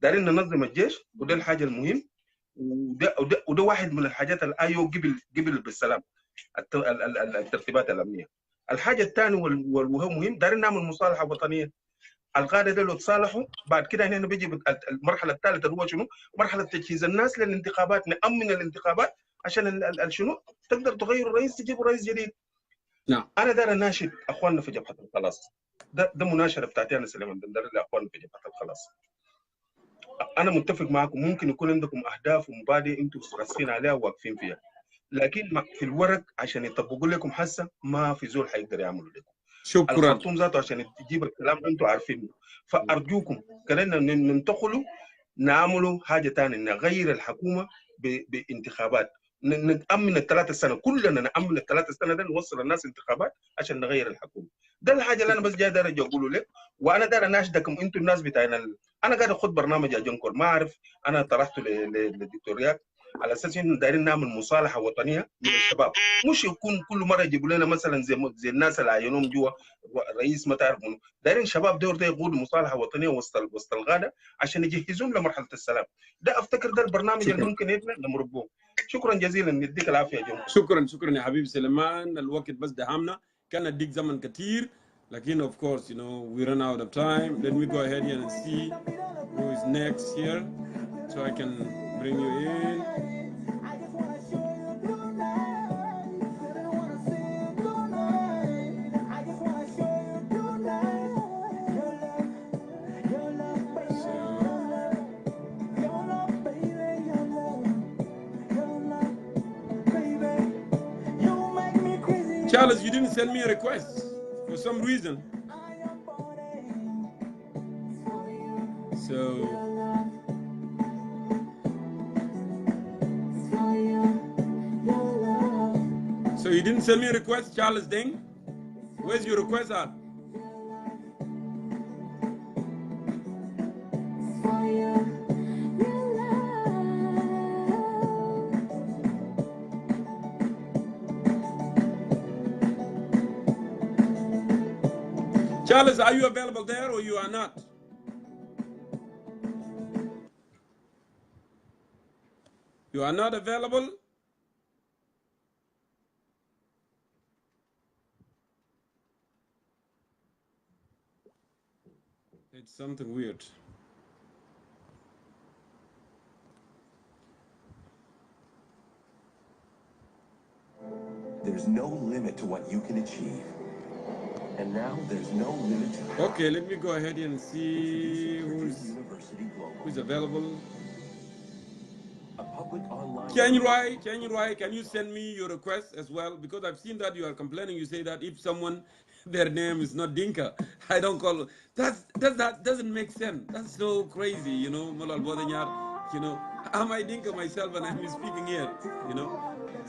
دايرين ننظم الجيش، وده الحاجه المهم، وده واحد من الحاجات الايو قبل بالسلام، الترتيبات الامنيه. الحاجه الثانيه وهو مهم، دايرين نعمل مصالحه وطنيه. القاده دول تصالحوا، بعد كده هنا بيجي المرحله الثالثه اللي هو شنو؟ مرحله تجهيز الناس للانتخابات، نامن الانتخابات عشان شنو؟ تقدر تغير الرئيس، تجيب رئيس جديد. نعم. انا داير اناشد اخواننا في جبهه الخلاص، ده مناشده بتاعتي انا سليمان دندر لاخواننا في جبهه الخلاص. انا متفق معكم، ممكن يكون عندكم اهداف ومبادئ انتم راسخين عليها وواقفين فيها، لكن في الورق عشان يطبقوا لكم حسه ما في زول حيقدر يعملوا لكم. شكرا. الخرطوم ذاته عشان تجيب الكلام انتم عارفينه. فارجوكم خلينا ننتقلوا، نعملوا حاجه ثانيه، نغير الحكومه بانتخابات، نامن ال3 سنة، كلنا نامن ال3 سنة ده، نوصل الناس انتخابات عشان نغير الحكومه. ده الحاجه اللي انا بس جاي داير اقوله لك. وانا داير اناشدكم انتم الناس بتاعنا. انا قاعد اخذ برنامج يا جونكور، ما اعرف انا طرحته للدكتور رياض على اساس انه دايرين نعمل مصالحه وطنيه من الشباب، مش يكون كل مره يجيبوا لنا مثلا زي الناس اللي عينوهم جوا رئيس ما تعرف منه. دايرين شباب دور ده يقودوا مصالحه وطنيه وسط الغاده عشان يجهزون لمرحله السلام. ده افتكر ده البرنامج اللي ممكن احنا نمرقوه. شكرا جزيلا، يديك العافيه يا جونكور. شكرا يا حبيبي سليمان. الوقت بس دهمنا، كان اديك زمن كتير، لكن of course you know we run out of time. Let me go ahead here and see who is next here so I can bring you in. Charles, you didn't send me a request for some reason. So you didn't send me a request, Charles Ding? Where's your request at? Charles, are you available there or you are not? You are not available? It's something weird. There's no limit to what you can achieve. And now there's no limit to... Okay, let me go ahead and see who's available. Can you send me your request as well? Because I've seen that you are complaining. You say that if someone, their name is not Dinka, I don't call. That doesn't make sense. That's so crazy, you know. You know, I'm a Dinka myself and I'm speaking here, you know.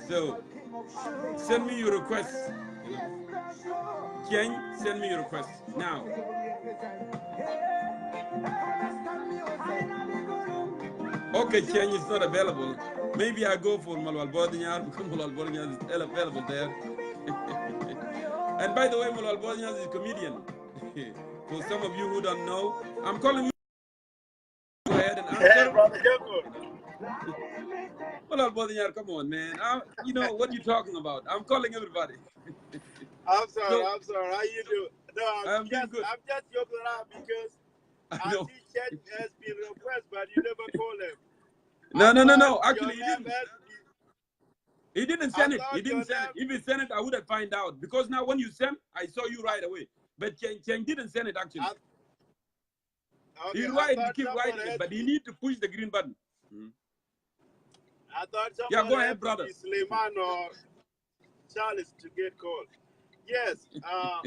So send me your request. You know. Can send me your request now. Okay, Chen is not available. Maybe I go for Malwal Bodnyar because Malwal Bodnyar is available there. And by the way, Malwal Bodnyar is a comedian. For some of you who don't know, I'm calling you. Go ahead and answer. Hey, brother Jongkor. Malwal Bodnyar, come on, man. You know what you're talking about. I'm calling everybody. I'm sorry. How you doing? No, I'm just joking around because I see Chet has been requested, but you never call him. No. Actually, you didn't. He didn't send it. He didn't send it. If he sent it, I would have find out. Because now when you sent, I saw you right away. But Cheng didn't send it actually. Okay, He keep writing it, but he need to push the green button. I thought somebody Yeah, go ahead, had to brother. be Suleiman or Charles to get called. Yes, I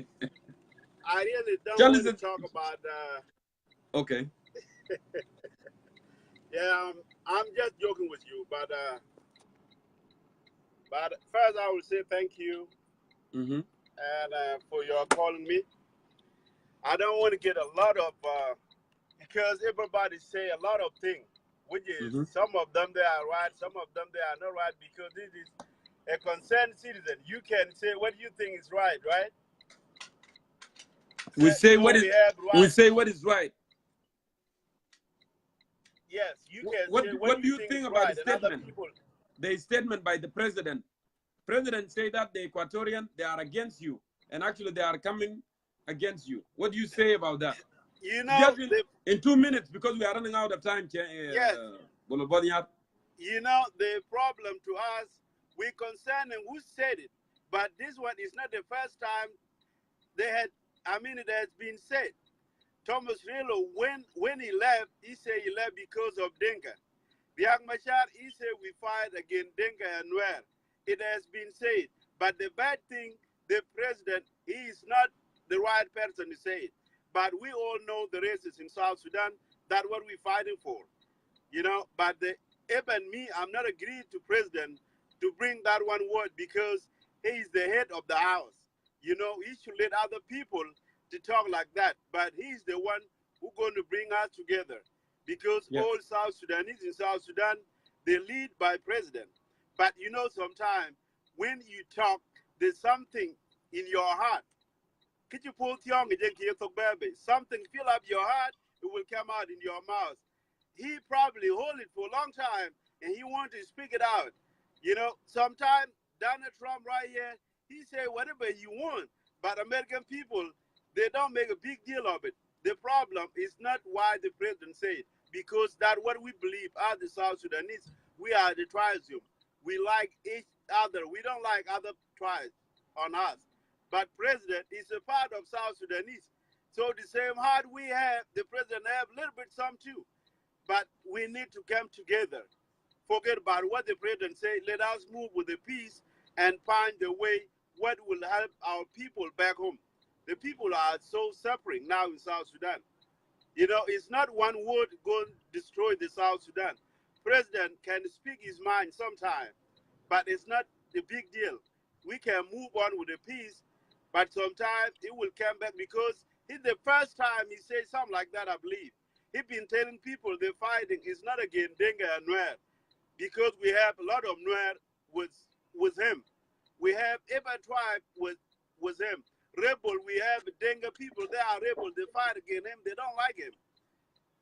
really don't Charles want to talk about. Okay. Yeah, I'm just joking with you, but first I will say thank you and for your calling me. I don't want to get a lot of because everybody say a lot of things, which is some of them they are right, some of them they are not right, because this is a concerned citizen. You can say what you think is right, right? We say what is right. Yes, you can what, say what do you think think is about right, the and other statement? people. The statement by the president. President say that the Equatorian, they are against you, and actually they are coming against you. What do you say about that? You know, just in 2 minutes, because we are running out of time. Yes. You know, the problem to us, we concerning who said it, but this one is not the first time they had. I mean, it has been said. Thomas Relo, when he left, he said he left because of Dinka. Biak Machar, he said we fight against Dinka and Nuer. It has been said. But the bad thing, the president, he is not the right person to say it. But we all know the races in South Sudan. That's what we're fighting for. You know, but even me, I'm not agreed to president to bring that one word because he is the head of the house. You know, he should let other people to talk like that. But he's the one who's going to bring us together. Because all South Sudanese in South Sudan, they lead by president. But you know, sometimes when you talk, there's something in your heart. Could you pull something fill up your heart, it will come out in your mouth. He probably hold it for a long time and he want to speak it out. You know, sometimes Donald Trump right here, he say whatever you want, but American people, they don't make a big deal of it. The problem is not why the president said, because that's what we believe as the South Sudanese. We are the tribesmen. We like each other. We don't like other tribes on us. But president is a part of South Sudanese. So the same heart we have, the president have a little bit some too. But we need to come together. Forget about what the president said. Let us move with the peace and find the way what will help our people back home. The people are so suffering now in South Sudan. You know, it's not one word going to destroy the South Sudan. President can speak his mind sometime, but it's not a big deal. We can move on with the peace, but sometimes it will come back because it's the first time he said something like that, I believe. He's been telling people the fighting is not against Denga and Nuer, because we have a lot of Nuer with him. We have every tribe with him. Rebel, we have Denga people, they are rebel, they fight against him, they don't like him.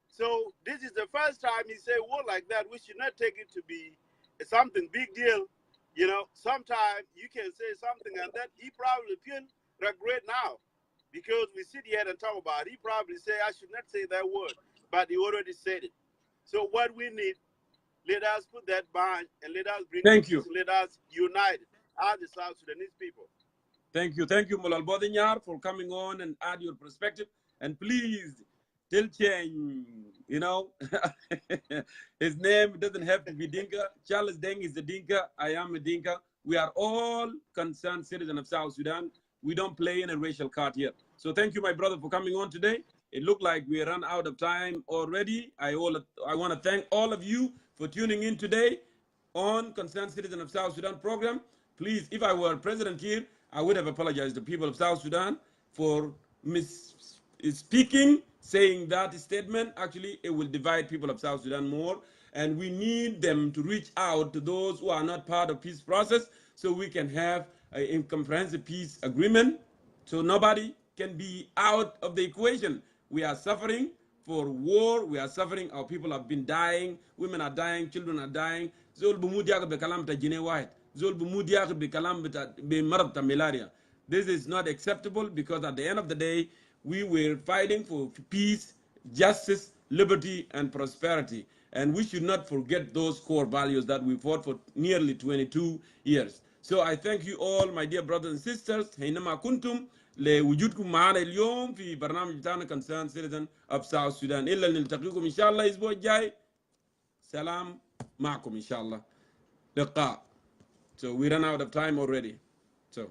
So this is the first time he said word like that. We should not take it to be something big deal. You know, sometimes you can say something and that he probably feel regret now, because we sit here and talk about it. He probably say, I should not say that word, but he already said it. So what we need, let us put that behind and let us bring peace, let us unite as the South Sudanese people. Thank you, Molal Bodinyar, for coming on and add your perspective. And please, tell Cheng, you know, his name doesn't have to be Dinka. Charles Deng is a Dinka. I am a Dinka. We are all concerned citizens of South Sudan. We don't play in a racial card here. So thank you, my brother, for coming on today. It looked like we ran out of time already. I want to thank all of you for tuning in today on Concerned Citizen of South Sudan program. Please, if I were president here, I would have apologized to the people of South Sudan for misspeaking, saying that statement. Actually, it will divide people of South Sudan more. And we need them to reach out to those who are not part of peace process so we can have a comprehensive peace agreement so nobody can be out of the equation. We are suffering for war. We are suffering. Our people have been dying. Women are dying. Children are dying. Zol bumudiak be kalam ta jine white. Zol bumudiak be kalam be marab ta malaria. This is not acceptable, because at the end of the day, we were fighting for peace, justice, liberty, and prosperity. And we should not forget those core values that we fought for nearly 22 years. So I thank you all, my dear brothers and sisters. حينما كنتم لوجودكم معنا اليوم في برنامج بتاعنا concern citizen of South Sudan. إلا نلتقيكم إن شاء الله الأسبوع الجاي. سلام معكم إن شاء الله. لقاء. So we ran out of time already. So.